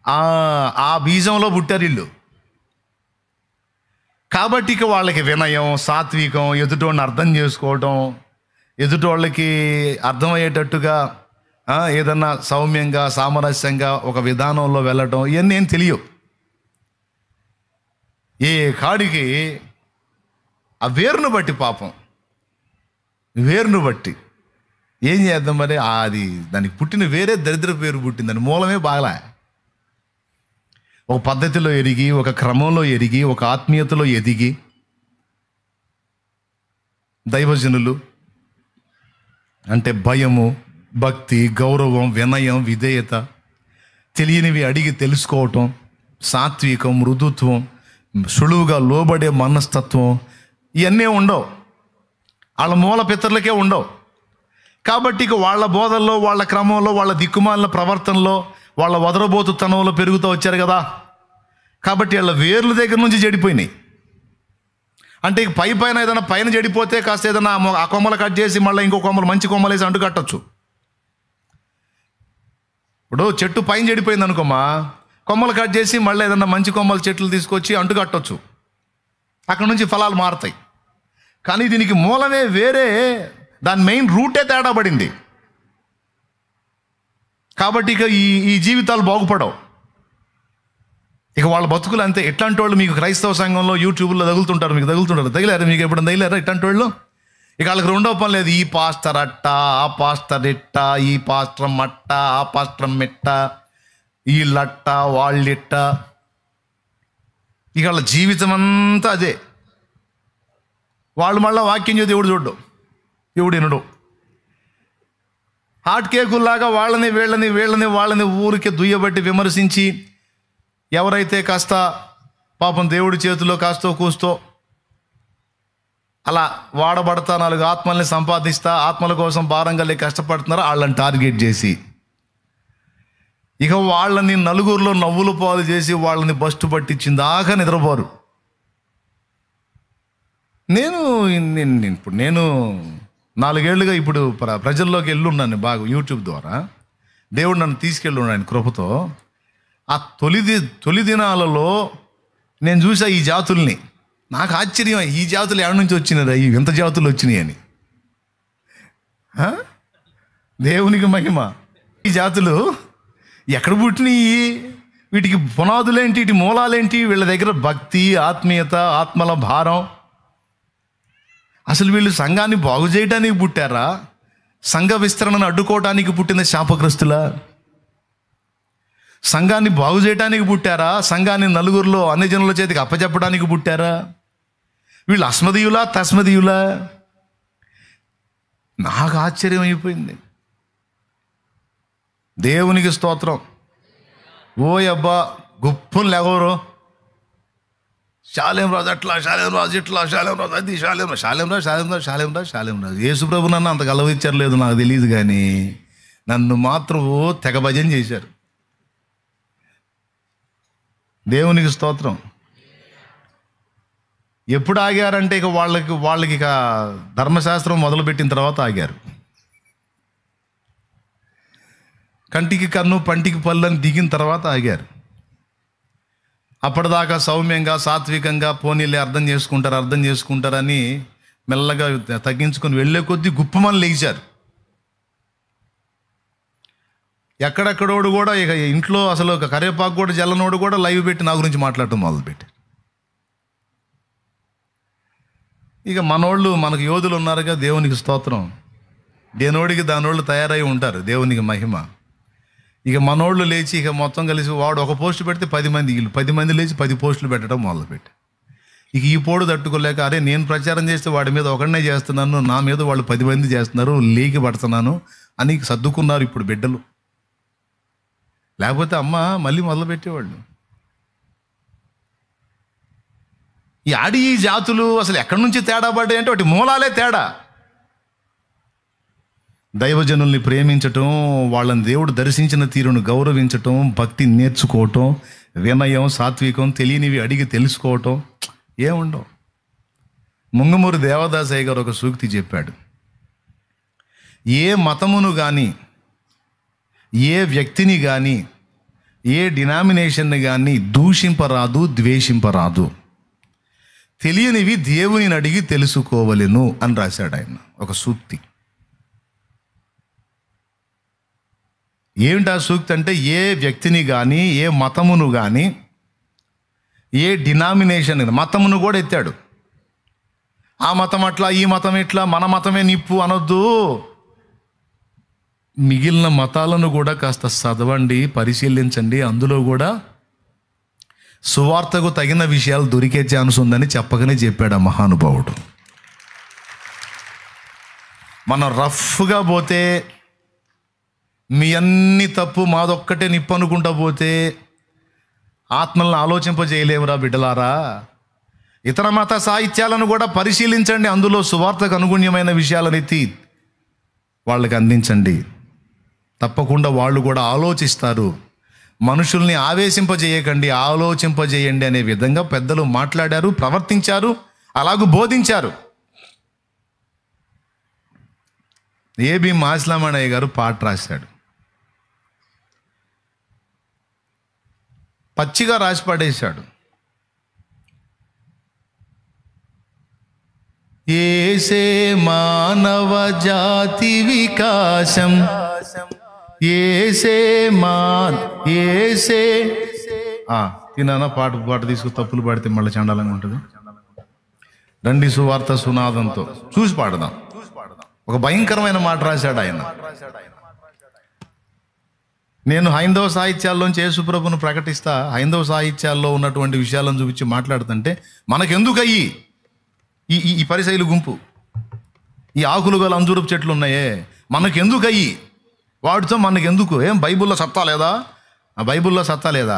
ఆ బీజంలో పుట్టారు వీళ్ళు. కాబట్టి ఇక వాళ్ళకి వినయం, సాత్వికం, ఎదుటోళ్ళని అర్థం చేసుకోవటం, ఎదుటోళ్ళకి అర్థమయ్యేటట్టుగా ఏదన్నా సౌమ్యంగా సామరస్యంగా ఒక విధానంలో వెళ్ళటం, ఇవన్నీ ఏం తెలియవు. ఏ కాడికి ఆ వేరును బట్టి, పాపం వేరును బట్టి ఏం చేద్దాం మరి, అది దానికి పుట్టిన వేరే దరిద్ర పేరు పుట్టిందని మూలమే బాగలా. ఒక పద్ధతిలో ఎరిగి, ఒక క్రమంలో ఎరిగి, ఒక ఆత్మీయతలో ఎదిగి దైవజనులు అంటే భయము, భక్తి, గౌరవం, వినయం, విధేయత, తెలియనివి అడిగి తెలుసుకోవటం, సాత్వికం, మృదుత్వం, సులువుగా లోబడే మనస్తత్వం, ఇవన్నీ ఉండవు. వాళ్ళ మూల పితరులకే ఉండవు. కాబట్టి ఇక వాళ్ళ బోధల్లో, వాళ్ళ క్రమంలో, వాళ్ళ దిక్కుమాలిన ప్రవర్తనలో, వాళ్ళ వదరబోతుతనంలో పెరుగుతూ వచ్చారు కదా. కాబట్టి వాళ్ళ వేర్ల దగ్గర నుంచి చెడిపోయినాయి. అంటే ఇక పైన ఏదైనా పైన చెడిపోతే కాస్త ఏదైనా ఆ కొమ్మలు కట్ చేసి మళ్ళీ ఇంకో కొమ్మలు, మంచి కొమ్మలు వేసి అంటు కట్టచ్చు. ఇప్పుడు చెట్టు పైన చెడిపోయింది అనుకోమా, కొమ్మలు కట్ చేసి మళ్ళీ ఏదైనా మంచి కొమ్మల చెట్లు తీసుకొచ్చి అంటు కట్టచ్చు. అక్కడ నుంచి ఫలాలు మారుతాయి. కానీ దీనికి మూలమే వేరే, దాని మెయిన్ రూటే తేడా పడింది. కాబట్టి ఇక ఈ జీవితాలు బాగుపడవు. ఇక వాళ్ళ బతుకులు అంతే. ఎట్లాంటి వాళ్ళు మీకు క్రైస్తవ సంఘంలో యూట్యూబ్లో తగులుతుంటారు. మీకు తగిలారు? మీకు ఎప్పుడైనా తగిలారా ఇట్లాంటి వాళ్ళు? ఇక వాళ్ళకి రెండో పని లేదు. ఈ పాస్టర్ అట్ట, ఆ పాస్టర్ ఇట్ట, ఈ పాస్టర్ మట్ట, ఆ పాస్టర్ మెట్ట, వీళ్ళట్ట, వాళ్ళిట్ట. ఇక వాళ్ళ జీవితం అంతా అదే. వాళ్ళు మళ్ళీ వాక్యం చదివి ఎవడు చూడ్డు, ఎవడు వినడు. హాట్ కేకుల్లాగా వాళ్ళని ఊరికే దుయ్యబట్టి విమర్శించి, ఎవరైతే కాస్త పాపం దేవుడి చేతిలో కాస్తో కూస్తో అలా వాడబడతా, 4 ఆత్మల్ని సంపాదిస్తా, ఆత్మల కోసం భారం కలిగి కష్టపడుతున్నారో వాళ్ళని టార్గెట్ చేసి, ఇక వాళ్ళని నలుగురిలో నవ్వులు పాలు చేసి వాళ్ళని బస్టు పట్టించింది దాకా నిద్రపోరు. నేను 4 ఏళ్ళుగా ఇప్పుడు ప్రజల్లోకి వెళ్ళున్నాను బాగా. యూట్యూబ్ ద్వారా దేవుడు నన్ను తీసుకెళ్ళి ఆయన కృపతో. ఆ తొలి దినాలలో నేను చూసా ఈ జాతుల్ని. నాకు ఆశ్చర్యం, ఈ జాతులు ఎక్కడి నుంచి వచ్చినారా, ఈ వింత జాతులు వచ్చినాయి అని. దేవునికి మహిమ. ఈ జాతులు ఎక్కడ పుట్టినాయి? వీటికి పునాదులేంటి, వీటి మూలాలేంటి? వీళ్ళ దగ్గర భక్తి, ఆత్మీయత, ఆత్మల భారం. అసలు వీళ్ళు సంఘాన్ని బాగు చేయడానికి పుట్టారా, సంఘ విస్తరణను అడ్డుకోవటానికి పుట్టిన శాపగ్రస్తులా? సంఘాన్ని బాగు చేయడానికి పుట్టారా, సంఘాన్ని నలుగురిలో అన్ని జనుల చేతికి అప్పచెప్పడానికి పుట్టారా? వీళ్ళు అస్మదీయులా తస్మదీయులా? నాకు ఆశ్చర్యం అయిపోయింది. దేవునికి స్తోత్రం. ఓయబ్బా, గుప్పులు లేవరు. శాలేం రాజు అట్లా, శాలేం రాజు ఇట్లా, శాలేం రాజు అది, శాలేం రాజు. యేసుప్రభు నన్ను అంత గలవిచ్చారు లేదు నాకు తెలియదు, కానీ నన్ను మాత్రం తెగ భజన చేశారు. దేవునికి స్తోత్రం. ఎప్పుడు ఆగారంటే ఇక వాళ్ళకి ఇక ధర్మశాస్త్రం మొదలుపెట్టిన తర్వాత ఆగారు. కంటికి కన్ను పంటికి పళ్ళు అని దిగిన తర్వాత ఆగారు. అప్పటిదాకా సౌమ్యంగా సాత్వికంగా పోనీలే అర్థం చేసుకుంటారని మెల్లగా తగ్గించుకొని వెళ్ళే కొద్దీ గుప్పమని లేచారు. ఎక్కడెక్కడోడు కూడా ఇక ఇంట్లో అసలు కరివేపాకు కూడా జల్లనోడు కూడా లైవ్ పెట్టి నా గురించి మాట్లాడటం మొదలుపెట్టి, ఇక మనోళ్ళు మనకు యోధులు ఉన్నారుగా, దేవునికి స్తోత్రం. దేనోడికి దానోళ్ళు తయారై ఉంటారు, దేవునికి మహిమ. ఇక మనోళ్ళు లేచి ఇక మొత్తం కలిసి వాడు ఒక పోస్ట్ పెడితే 10 మంది, వీళ్ళు 10 మంది లేచి 10 పోస్టులు పెట్టడం మొదలుపెట్టి, ఇక ఈ పోడు తట్టుకోలేక, అరే నేను ప్రచారం చేస్తే వాడి మీద ఒకడనే చేస్తున్నాను, నా మీద వాళ్ళు 10 మంది చేస్తున్నారు, లేకి పడుతున్నాను అని సర్దుకున్నారు ఇప్పుడు బిడ్డలు. లేకపోతే అమ్మ మళ్ళీ మొదలు పెట్టేవాళ్ళు. ఈ జాతులు అసలు ఎక్కడి నుంచి తేడా పడ్డాయి అంటే వాటి మూలాలే తేడా. దైవజనుల్ని ప్రేమించటం, వాళ్ళని దేవుడు దర్శించిన తీరును గౌరవించటం, భక్తి నేర్చుకోవటం, వినయం, సాత్వికం, తెలియనివి అడిగి తెలుసుకోవటం ఏముండవు. ముంగమూరు దేవదాసయ్య గారు ఒక సూక్తి చెప్పాడు. ఏ మతమును కానీ, ఏ వ్యక్తిని కానీ, ఏ డినామినేషన్ని కానీ దూషింపరాదు, ద్వేషింపరాదు. తెలియనివి దేవునిని అడిగి తెలుసుకోవలెను అని రాశాడు ఆయన ఒక సూక్తి. ఏమిటి ఆ సూక్తి అంటే, ఏ వ్యక్తిని కానీ, ఏ మతమును కానీ, ఏ డినామినేషన్, మతమును కూడా ఎత్తాడు. ఆ మతం అట్లా, ఈ మతం ఇట్లా, మన మతమే నిప్పు అనొద్దు. మిగిలిన మతాలను కూడా కాస్త చదవండి, పరిశీలించండి. అందులో కూడా సువార్తకు తగిన విషయాలు దొరికే ఛాన్స్ ఉందని చెప్పకనే చెప్పాడు ఆ మహానుభావుడు. మనం రఫ్గా పోతే, మీ అన్ని తప్పు మాదొక్కటే నిప్పు అనుకుంటా పోతే ఆత్మలను ఆలోచింపజేయలేమురా బిడ్డలారా. ఇతర మత సాహిత్యాలను కూడా పరిశీలించండి, అందులో సువార్తకు అనుగుణ్యమైన విషయాలను ఎత్తి వాళ్ళకి అందించండి. తప్పకుండా వాళ్ళు కూడా ఆలోచిస్తారు. మనుషుల్ని ఆవేశింపజేయకండి, ఆలోచింపజేయండి అనే విధంగా పెద్దలు మాట్లాడారు, ప్రవర్తించారు, అలాగూ బోధించారు. ఏబి మాస్లామణయ్య గారు పాట రాశాడు, పచ్చిగా రాసి పడేశాడు. ఏసే మానవ జాతి వికాసం, ఏసే తిన్నా పాట తీసుకు తప్పులు పాడితే మళ్ళీ చండాలంగా ఉంటుంది. రండి సువార్త సునాదంతో చూసి పాడదాం. ఒక భయంకరమైన మాట రాశాడు ఆయన. నేను హైందవ సాహిత్యాల్లోంచి యేసుప్రభును ప్రకటిస్తా, హైందవ సాహిత్యాల్లో ఉన్నటువంటి విషయాలను చూపించి మాట్లాడుతుంటే మనకెందుకు అయ్యి ఈ పరిశైలు గుంపు, ఈ ఆకులు గల అంజూరపు చెట్లు ఉన్నాయే, మనకెందుకు అయ్యి, వాటితో మనకెందుకు? ఏం బైబిల్లో సత్తా లేదా? బైబిల్లో సత్తా లేదా?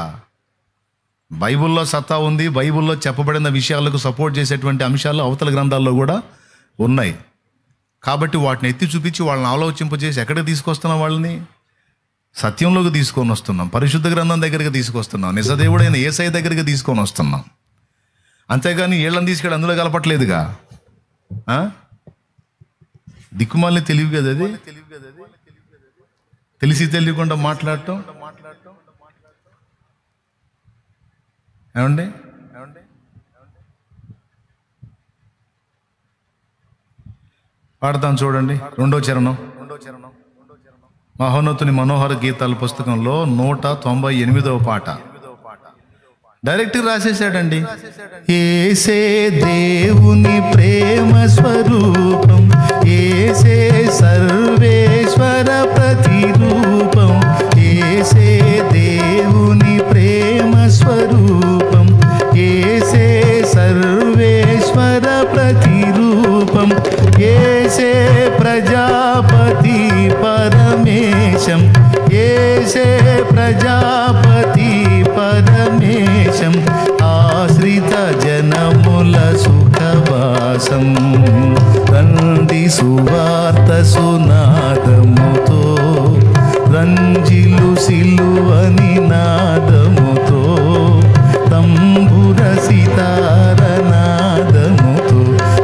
బైబిల్లో సత్తా ఉంది. బైబిల్లో చెప్పబడిన విషయాలకు సపోర్ట్ చేసేటువంటి అంశాలు అవతల గ్రంథాల్లో కూడా ఉన్నాయి. కాబట్టి వాటిని ఎత్తి చూపించి వాళ్ళని ఆలోచింపజేసి ఎక్కడికి తీసుకొస్తున్నాం? వాళ్ళని సత్యంలోకి తీసుకొని వస్తున్నాం, పరిశుద్ధ గ్రంథం దగ్గరికి తీసుకొస్తున్నాం, నిజదేవుడైన యేసయ్య దగ్గరికి తీసుకొని వస్తున్నాం. అంతేగాని వీళ్ళని తీసుకెళ్ళి అందులో కలపట్లేదుగా. దిక్కుమాలని తెలివి కదా అది, తెలిసి తెలియకుండా మాట్లాడటం. ఏమండి పాడతాం చూడండి. 2వ చరణం మహోన్నతుని మనోహర గీతాల పుస్తకంలో 198వ పాట డైరెక్ట్ రాసేసాడండి. ఏసే దేవుని ప్రేమ స్వరూపం, ఏసే సర్వేశ్వర ప్రతిరూపం, ఏసే దేవుని ప్రేమ స్వరూపం, ఏసే సర్వేశ్వర దేశం ఏసే ప్రజాపతి పరమేశం ఆశ్రిత జనముల సుఖవాసం రండి సువార్త సునాదముతో రంజిలు సిలువని నాదముతో తంబుర సితార నాదముతో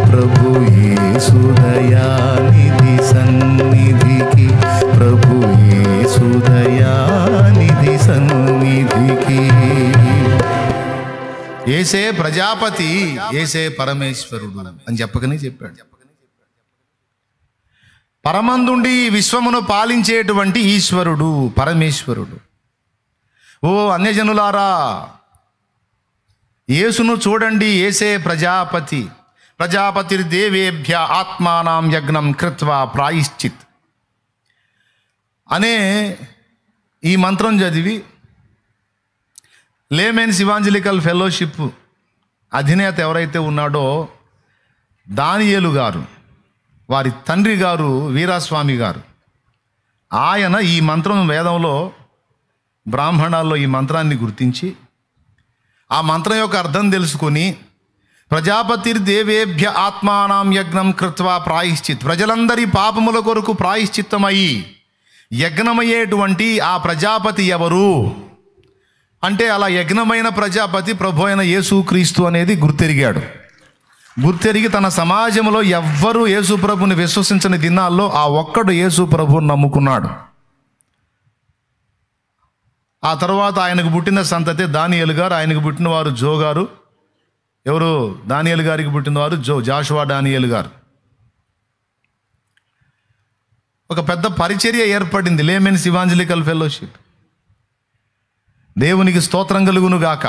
ప్రభు యేసు దయానిధి సన్నిధికి ప్రభు యేసు దయానిధి సన్నిధికి. ఏసే ప్రజాపతి ఏసే పరమేశ్వరుడు అని చెప్పకనే చెప్పాడు. పరమందుండి ఈ విశ్వమును పాలించేటువంటి ఈశ్వరుడు పరమేశ్వరుడు. ఓ అన్యజనులారా, యేసును చూడండి. ఏసే ప్రజాపతి. ప్రజాపతిర్దేవేభ్య ఆత్మానాం యజ్ఞం కృత్వా ప్రాయశ్చిత్ అనే ఈ మంత్రం చదివి లేమెన్స్ ఇవాంజలికల్ ఫెలోషిప్ అధినేత ఎవరైతే ఉన్నాడో దానియేలు గారు, వారి తండ్రి గారు వీరాస్వామి గారు, ఆయన ఈ మంత్రం వేదంలో బ్రాహ్మణాల్లో ఈ మంత్రాన్ని గుర్తించి ఆ మంత్రం యొక్క అర్థం తెలుసుకొని ప్రజాపతిర్దేవేభ్య ఆత్మానాం యజ్ఞం కృత్వా ప్రాయశ్చిత్, ప్రజలందరి పాపముల కొరకు ప్రాయశ్చిత్తమై యజ్ఞమయ్యేటువంటి ఆ ప్రజాపతి ఎవరు అంటే అలా యజ్ఞమైన ప్రజాపతి ప్రభు అయిన యేసుక్రీస్తు అనేది గుర్తెరిగాడు. గుర్తెరిగి తన సమాజంలో ఎవ్వరూ యేసు ప్రభుని విశ్వసించని దినాల్లో ఆ ఒక్కడు యేసు ప్రభుని నమ్ముకున్నాడు. ఆ తర్వాత ఆయనకు పుట్టిన సంతతి దానియేలు గారు, ఆయనకు పుట్టిన వారు జో గారు. ఎవరు? దానియేలు గారికి పుట్టిన వారు జాషువా దానియేలు గారు. ఒక పెద్ద పరిచర్య ఏర్పడింది, లేమెన్స్ ఇవాంజలికల్ ఫెలోషిప్. దేవునికి స్తోత్రం కలుగును గాక.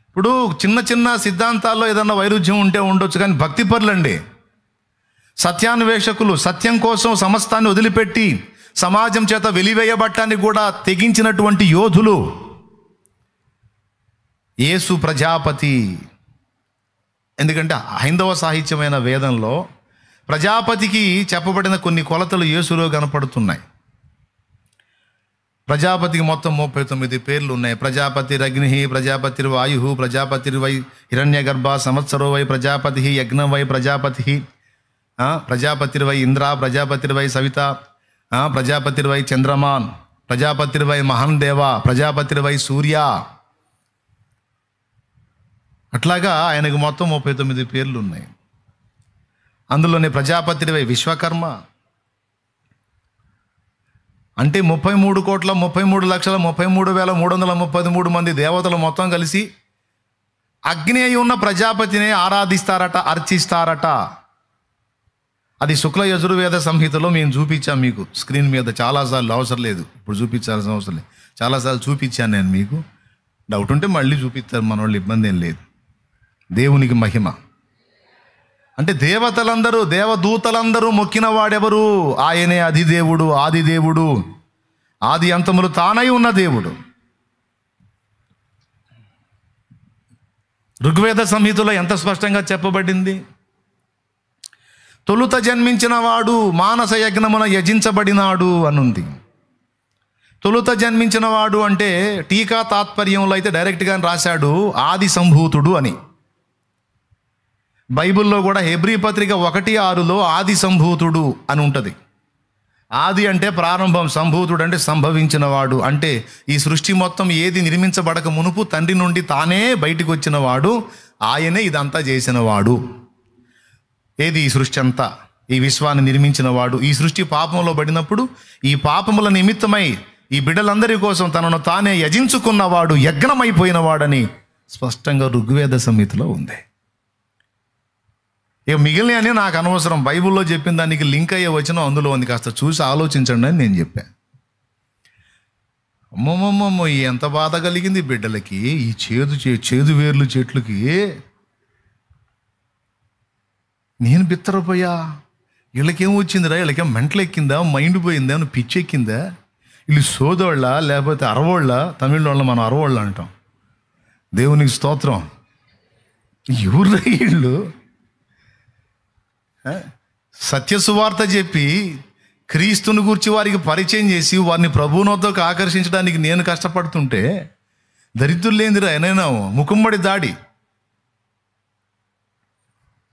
ఇప్పుడు చిన్న చిన్న సిద్ధాంతాల్లో ఏదన్నా వైరుధ్యం ఉంటే ఉండొచ్చు, కానీ భక్తి పరులండి, సత్యాన్వేషకులు, సత్యం కోసం సమస్తాన్ని వదిలిపెట్టి సమాజం చేత వెలివేయబట్టాన్ని కూడా తెగించినటువంటి యోధులు. యేసు ప్రజాపతి. ఎందుకంటే హైందవ సాహిత్యమైన వేదంలో ప్రజాపతికి చెప్పబడిన కొన్ని కొలతలు యేసులో కనపడుతున్నాయి. ప్రజాపతికి మొత్తం 39 పేర్లు ఉన్నాయి. ప్రజాపతిరగ్ని, ప్రజాపతిర్వాయు, ప్రజాపతిర్వై హిరణ్యగర్భ, సంవత్సరో వై ప్రజాపతి, యజ్ఞం వై ప్రజాపతి, ప్రజాపతిర్వై ఇంద్ర, ప్రజాపతిర్వై సవిత, ప్రజాపతిర్వై చంద్రమాన్, ప్రజాపతిర్వై మహాన్ దేవ, ప్రజాపతిర్వై సూర్య. అట్లాగా ఆయనకు మొత్తం 39 పేర్లు ఉన్నాయి. అందులోనే ప్రజాపతిర్వై విశ్వకర్మ అంటే 33,33,33,333 మంది దేవతలు మొత్తం కలిసి అగ్ని అయి ఉన్న ప్రజాపతిని ఆరాధిస్తారట, అర్చిస్తారట. అది శుక్ల యజుర్వేద సంహితలో మేము చూపించాం మీకు స్క్రీన్ మీద చాలాసార్లు. అవసరం లేదు ఇప్పుడు చూపించాల్సిన అవసరం లేదు, చాలాసార్లు చూపించాను నేను మీకు. డౌట్ ఉంటే మళ్ళీ చూపిస్తారు, మన వాళ్ళు ఇబ్బంది ఏం లేదు. దేవునికి మహిమ. అంటే దేవతలందరూ, దేవదూతలందరూ మొక్కిన వాడెవరు? ఆయనే అధిదేవుడు, ఆదిదేవుడు, ఆది అంతములు తానై ఉన్న దేవుడు. ఋగ్వేద సంహితలో ఎంత స్పష్టంగా చెప్పబడింది. తొలుత జన్మించిన వాడు మానస యజ్ఞమున యజించబడినాడు అనుంది. తొలుత జన్మించిన వాడు అంటే టీకా తాత్పర్యంలో అయితే డైరెక్ట్గా రాశాడు ఆది సంభూతుడు అని. బైబిల్లో కూడా హెబ్రీ పత్రిక 1:6లో ఆది సంభూతుడు అని ఉంటుంది. ఆది అంటే ప్రారంభం, సంభూతుడు అంటే సంభవించిన వాడు. అంటే ఈ సృష్టి మొత్తం ఏది నిర్మించబడక మునుపు తండ్రి నుండి తానే బయటికి వచ్చిన వాడు, ఆయనే ఇదంతా చేసిన వాడు. ఏది? ఈ సృష్టి అంతా, ఈ విశ్వాన్ని నిర్మించిన వాడు. ఈ సృష్టి పాపంలో పడినప్పుడు ఈ పాపముల నిమిత్తమై ఈ బిడ్డలందరి కోసం తనను తానే యజించుకున్నవాడు, యజ్ఞమైపోయిన వాడని స్పష్టంగా ఋగ్వేద సంహితలో ఉంది. ఇక మిగిలిన అని నాకు అనవసరం, బైబిల్లో చెప్పిన దానికి లింక్ అయ్యే వచనం అందులో ఉంది, కాస్త చూసి ఆలోచించండి అని నేను చెప్పాను. అమ్మమ్మమ్మమ్మో, ఎంత బాధ కలిగింది బిడ్డలకి, ఈ చేదు వేర్లు చెట్లకి. నేను బిత్తరపోయా, వీళ్ళకేం వచ్చిందిరా, వీళ్ళకేం మెంటలు ఎక్కిందా, మైండ్ పోయిందా, పిచ్చి ఎక్కిందా, వీళ్ళు సోదోళ్ళ లేకపోతే అరవోళ్ళ? తమిళ వాళ్ళ మనం అరవోళ్ళ అంటాం. దేవునికి స్తోత్రం. ఎవరు వీళ్ళు? సత్య సువార్త చెప్పి క్రీస్తుని గూర్చి వారికి పరిచయం చేసి వారిని ప్రభువునొద్దకు ఆకర్షించడానికి నేను కష్టపడుతుంటే దరిద్రులేందిరా ఏనైనా ముఖమ్మడి దాడి.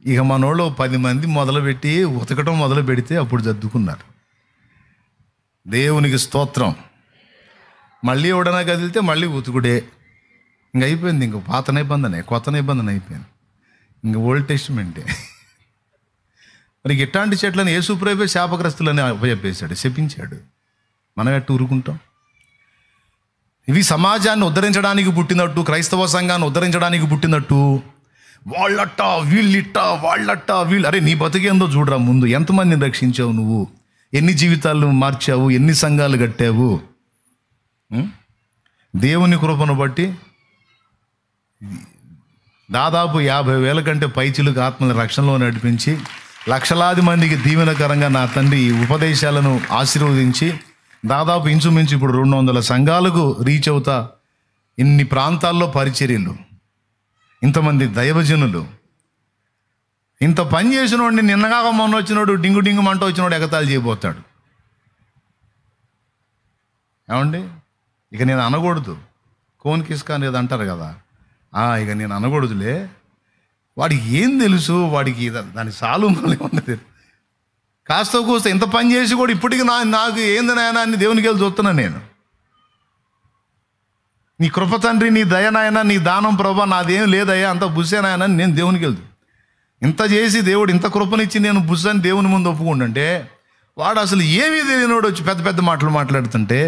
ఇక మనోళ్ళు 10 మంది మొదలుపెట్టి ఉతకటం మొదలు పెడితే అప్పుడు సర్దుకున్నారు. దేవునికి స్తోత్రం. మళ్ళీ ఎవడన్నా కదిలితే మళ్ళీ ఉతుకుడే. ఇంక అయిపోయింది. ఇంక పాత నిబంధన కొత్త నిబంధన అయిపోయింది. ఇంక ఓల్డ్ టెస్టిమెంటే. మరి ఇట్లాంటి చెట్లను యేసుప్రభువే శాపగ్రస్తులని అప్పచెప్పేశాడు, శపించాడు. మనం ఎట్టు ఊరుకుంటాం? ఇవి సమాజాన్ని ఉద్ధరించడానికి పుట్టినట్టు, క్రైస్తవ సంఘాన్ని ఉద్ధరించడానికి పుట్టినట్టు వాళ్ళట్ట వీళ్ళిట్ట వాళ్ళట్ట వీళ్ళు. అరే నీ బతికేందో చూడరా ముందు. ఎంతమందిని రక్షించావు నువ్వు? ఎన్ని జీవితాలు మార్చావు? ఎన్ని సంఘాలు కట్టావు? దేవుని కృపను బట్టి దాదాపు 50,000 కంటే పైచిలుకు ఆత్మల రక్షణలో నడిపించి లక్షలాది మందికి దీవెనకరంగా నా తండ్రి ఉపదేశాలను ఆశీర్వదించి దాదాపు ఇంచుమించు ఇప్పుడు 200 సంఘాలకు రీచ్ అవుతా, ఇన్ని ప్రాంతాల్లో పరిచర్యలు, ఇంతమంది దైవజనులు, ఇంత పని చేసిన వాడిని నిన్నగా మొన్న వచ్చినోడు డింగు డింగు మంట వచ్చినోడు ఎగతాళి చేయబోతాడు. ఏమండి? ఇక నేను అనకూడదు, కోన్ కిస్కా అనేది అంటారు కదా, ఇక నేను అనకూడదులే. వాడికి ఏం తెలుసు? వాడికి దాని సాలు మళ్ళీ ఉన్నది. కాస్త కూస్త ఇంత పని చేసి కూడా ఇప్పటికీ నాకు ఏంది నాయన అని దేవునికి వెళ్ళి చూస్తున్నాను నేను. నీ కృప తండ్రి, నీ దయ నాయన, నీ దానం ప్రభా, నాదేం లేదయ్యా, అంత బుస్సేనాయన అని నేను దేవునికి వెళ్దు. ఇంత చేసి దేవుడు ఇంత కృపనిచ్చి నేను బుస్సని దేవుని ముందు ఒప్పుకుంటుంటే వాడు అసలు ఏమీ తెలియనోడు వచ్చి పెద్ద పెద్ద మాటలు మాట్లాడుతుంటే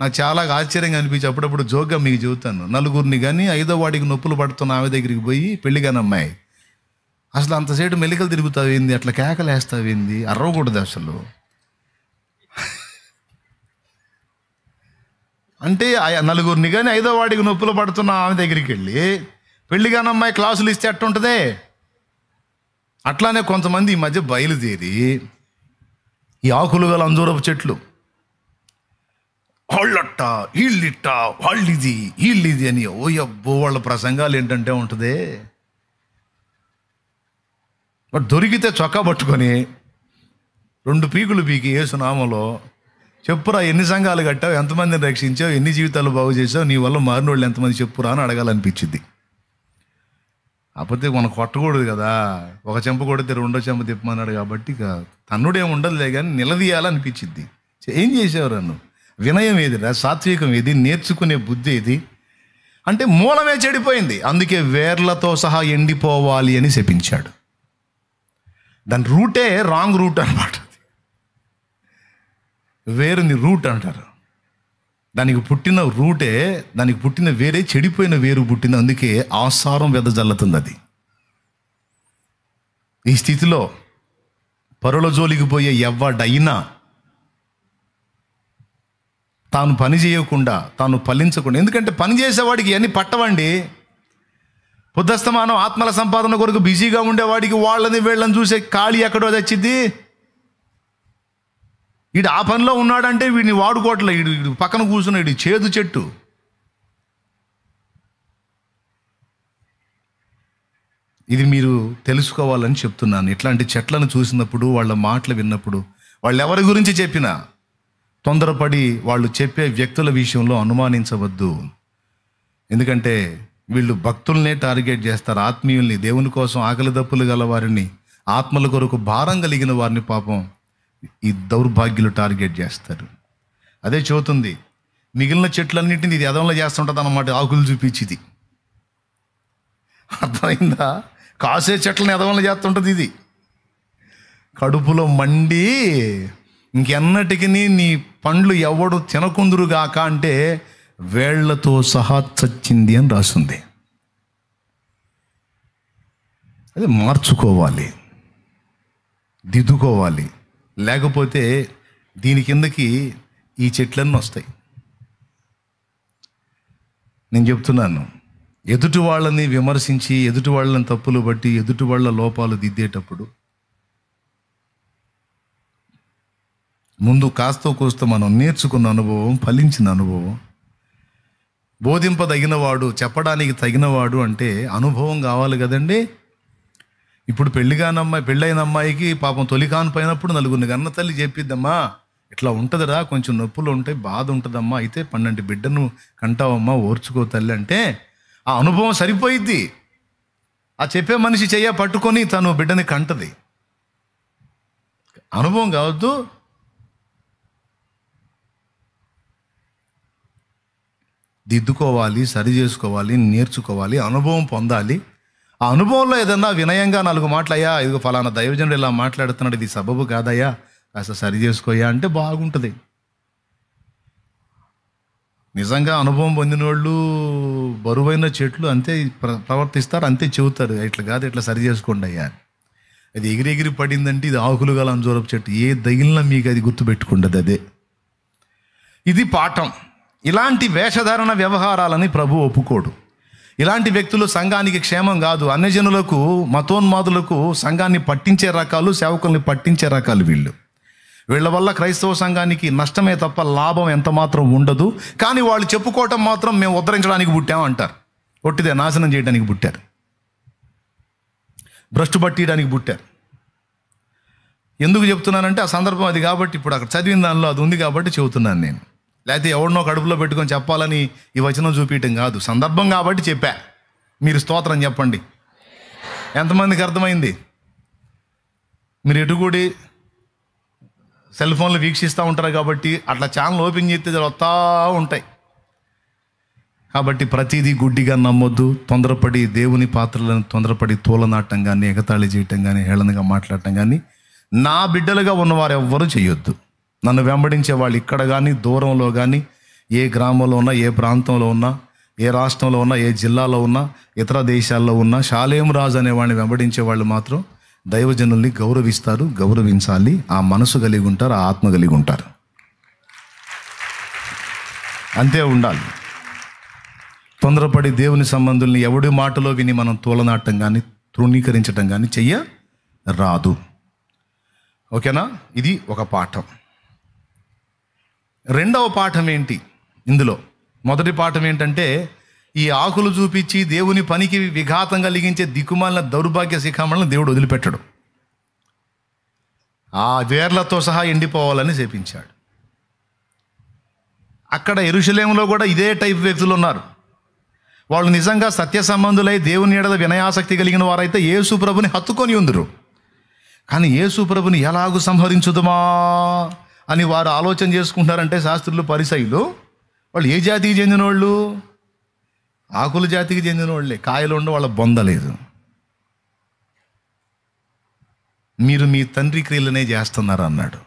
నాకు చాలా ఆశ్చర్యంగా అనిపించి అప్పుడప్పుడు జోక్గా మీకు చెబుతాను. నలుగురిని కానీ 5వ వాడికి నొప్పులు పడుతున్న ఆమె దగ్గరికి పోయి పెళ్ళిగాని అమ్మాయి, అసలు అంతసేటు మెలికలు తిరుగుతావేంది, అట్లా కేకలేస్తావేంది, అరవకూడదు అసలు అంటే. నలుగురిని కానీ 5వ వాడికి నొప్పులు పడుతున్న ఆమె దగ్గరికి వెళ్ళి పెళ్ళిగాని అమ్మాయి క్లాసులు ఇస్తే అట్టుంటుందే. అట్లానే కొంతమంది ఈ మధ్య బయలుదేరి ఈ ఆకులు గల అంజూరపు చెట్లు వాళ్ళట్ట వీళ్ళిట్ట వాళ్ళిది వీళ్ళిది అని ఓయబ్బో వాళ్ళ ప్రసంగాలు ఏంటంటే ఉంటుంది. బట్ దొరికితే చొక్కా పట్టుకొని 2 పీకులు పీకి యేసునామలో చెప్పురా, ఎన్ని సంఘాలు కట్టావు, ఎంతమందిని రక్షించావు, ఎన్ని జీవితాలు బాగు చేసావు, నీ వల్ల మారిన వాళ్ళు ఎంతమంది చెప్పురా అని అడగాలనిపించింది. కాకపోతే మనం కొట్టకూడదు కదా, ఒక చెంప కొడితే 2వ చెంప తిప్పమన్నాడు కాబట్టి ఇక తన్నుడేం ఉండదులే కానీ నిలదీయాలనిపించింది. ఏం చేసేవారు నన్ను? వినయం ఏదిరా, సాత్వికం ఏది, నేర్చుకునే బుద్ధి ఏది అంటే మూలమే చెడిపోయింది. అందుకే వేర్లతో సహా ఎండిపోవాలి అని శపించాడు. దాని రూటే రాంగ్ రూట్ అనమాట. వేరుని రూట్ అంటారు. దానికి పుట్టిన రూటే, దానికి పుట్టిన వేరే చెడిపోయిన వేరు పుట్టింది. అందుకే ఆసారం వెదజల్లుతుంది అది. ఈ స్థితిలో పరుల జోలికి పోయే ఎవ్వడైనా తాను పని చేయకుండా, తాను ఫలించకుండా, ఎందుకంటే పని చేసేవాడికి అన్నీ పట్టవండి. పొద్దస్తమానం ఆత్మల సంపాదన కొరకు బిజీగా ఉండేవాడికి వాళ్ళని వీళ్ళని చూసే ఖాళీ ఎక్కడో తెచ్చిద్ది. వీడు ఆ పనిలో ఉన్నాడంటే వీడిని వాడుకోవట్లే, వీడు పక్కన కూర్చున్నాడు చేదు చెట్టు. ఇది మీరు తెలుసుకోవాలని చెప్తున్నాను. ఇట్లాంటి చెట్లను చూసినప్పుడు, వాళ్ళ మాటలు విన్నప్పుడు, వాళ్ళు ఎవరి గురించి చెప్పినా తొందరపడి వాళ్ళు చెప్పే వ్యక్తుల విషయంలో అనుమానించవద్దు. ఎందుకంటే వీళ్ళు భక్తుల్నే టార్గెట్ చేస్తారు, ఆత్మీయుల్ని, దేవుని కోసం ఆకలి దప్పులు గల వారిని, ఆత్మల కొరకు భారం కలిగిన వారిని పాపం ఈ దౌర్భాగ్యులు టార్గెట్ చేస్తారు. అదే చూస్తుంది మిగిలిన చెట్లన్నింటినీ ఇది ఎదవలో చేస్తుంటుంది అన్నమాట, ఆకులు చూపించింది. అర్థమైందా? కాసే చెట్లను ఎదవలో చేస్తుంటుంది ఇది. కడుపులో మండి ఇంకెన్నటికి నీ పండ్లు ఎవడు తినకుందురుగాక అంటే వేళ్లతో సహా చచ్చింది అని రాసింది. అది మార్చుకోవాలి, దిద్దుకోవాలి. లేకపోతే దీని కిందకి ఈ చెట్లన్నీ వస్తాయి. నేను చెప్తున్నాను, ఎదుటి వాళ్ళని విమర్శించి, ఎదుటి వాళ్ళని తప్పులు బట్టి, ఎదుటి వాళ్ళ లోపాలు దిద్దేటప్పుడు ముందు కాస్తో కోస్తో మనం నేర్చుకున్న అనుభవం, ఫలించిన అనుభవం, బోధింపదగినవాడు, చెప్పడానికి తగినవాడు అంటే అనుభవం కావాలి కదండి. ఇప్పుడు పెళ్ళైన అమ్మాయికి పాపం తొలికాను పోయినప్పుడు 4 గన్న తల్లి చెప్పిద్దమ్మా, ఇట్లా ఉంటుందిరా, కొంచెం నొప్పులు ఉంటాయి, బాధ ఉంటుందమ్మా, అయితే 12 బిడ్డను కంటావమ్మా, ఓర్చుకో తల్లి అంటే ఆ అనుభవం సరిపోయిద్ది. ఆ చెప్పే మనిషి చెయ్య పట్టుకొని తను బిడ్డని కంటది. అనుభవం కావద్దు. దిద్దుకోవాలి, సరి చేసుకోవాలి, నేర్చుకోవాలి, అనుభవం పొందాలి. ఆ అనుభవంలో ఏదన్నా వినయంగా 4 మాటలు, అయ్యా ఇదిగో ఫలానా దైవజనుడు ఇలా మాట్లాడుతున్నాడు, ఇది సబబు కాదయ్యా, కాస్త సరి చేసుకోయా అంటే బాగుంటుంది. నిజంగా అనుభవం పొందిన వాళ్ళు బరువైన చెట్లు అంతే ప్రవర్తిస్తారు, అంతే చెబుతారు, ఇట్లా కాదు ఇట్లా సరి చేసుకోండి అయ్యా. అది ఎగిరెగిరి పడిందంటే ఇది ఆకులు గల అంజూరపు చెట్టు, ఏ దగిలినా మీకు అది గుర్తుపెట్టుకుంటుంది. అదే ఇది పాఠం. ఇలాంటి వేషధారణ వ్యవహారాలని ప్రభు ఒప్పుకోడు. ఇలాంటి వ్యక్తులు సంఘానికి క్షేమం కాదు. అన్యజనులకు, మతోన్మాదులకు సంఘాన్ని పట్టించే రకాలు, సేవకుల్ని పట్టించే రకాలు వీళ్ళు. వీళ్ళ వల్ల క్రైస్తవ సంఘానికి నష్టమే తప్ప లాభం ఎంత మాత్రం ఉండదు. కానీ వాళ్ళు చెప్పుకోవటం మాత్రం మేము ఉద్ధరించడానికి పుట్టామంటారు. ఒట్టిదే నాశనం చేయడానికి పుట్టారు, భ్రష్టు పట్టియడానికి పుట్టారు. ఎందుకు చెప్తున్నానంటే ఆ సందర్భం అది కాబట్టి, ఇప్పుడు అక్కడ చదివిన దానిలో అది ఉంది కాబట్టి చెబుతున్నాను నేను. లేకపోతే ఎవరినో కడుపులో పెట్టుకొని చెప్పాలని ఈ వచనం చూపించడం కాదు, సందర్భం కాబట్టి చెప్పా. మీరు స్తోత్రం చెప్పండి. ఎంతమందికి అర్థమైంది? మీరు ఎటుకూడి సెల్ ఫోన్లు వీక్షిస్తూ ఉంటారు కాబట్టి అట్లా ఛానల్ ఓపెన్ చేస్తే వస్తూ ఉంటాయి. కాబట్టి ప్రతిదీ గుడ్డిగా నమ్మొద్దు. తొందరపడి దేవుని పాత్రలను తొందరపడి తోలనాటం కానీ, ఎగతాళి చేయటం కానీ, హేళనగా మాట్లాడటం కానీ నా బిడ్డలుగా ఉన్నవారు ఎవ్వరూ చేయొద్దు. నన్ను వెంబడించే వాళ్ళు ఇక్కడ కానీ, దూరంలో కానీ, ఏ గ్రామంలో ఉన్నా, ఏ ప్రాంతంలో ఉన్నా, ఏ రాష్ట్రంలో ఉన్నా, ఏ జిల్లాలో ఉన్నా, ఇతర దేశాల్లో ఉన్నా, షాలేం రాజు అనేవాడిని వెంబడించే వాళ్ళు మాత్రం దైవజనుల్ని గౌరవిస్తారు, గౌరవించాలి. ఆ మనసు కలిగి ఉంటారు, ఆ ఆత్మ కలిగి ఉంటారు. అంతే ఉండాలి. తొందరపడి దేవుని సంబంధుల్ని ఎవడి మాటలో విని మనం తూలనాటం కానీ, తృణీకరించడం కానీ చెయ్య రాదు. ఓకేనా? ఇది ఒక పాఠం. రెండవ పాఠం ఏంటి ఇందులో? మొదటి పాఠం ఏంటంటే, ఈ ఆకులు చూపించి దేవుని పనికి విఘాతం కలిగించే దిక్కుమాలిన దౌర్భాగ్య శిఖామణులను దేవుడు వదిలిపెట్టడు. ఆ వేర్లతో సహా ఎండిపోవాలని శపించాడు. అక్కడ యెరూషలేములో కూడా ఇదే టైప్ వ్యక్తులు ఉన్నారు. వాళ్ళు నిజంగా సత్య సంబంధులై దేవుని ఎడల వినయాసక్తి కలిగిన వారైతే యేసు ప్రభుని హత్తుకొని ఉందరు. కానీ యేసు ప్రభుని ఎలాగూ సంహరించుదమా అని వారు ఆలోచన చేసుకుంటారంటే శాస్త్రులు, పరిసయ్యులు, వాళ్ళు ఏ జాతికి చెందిన వాళ్ళు? ఆకుల జాతికి చెందిన వాళ్ళే. కాయలు ఉండ వాళ్ళ బొందలేదు. మీరు మీ తండ్రి క్రియలనే చేస్తున్నారు అన్నాడు.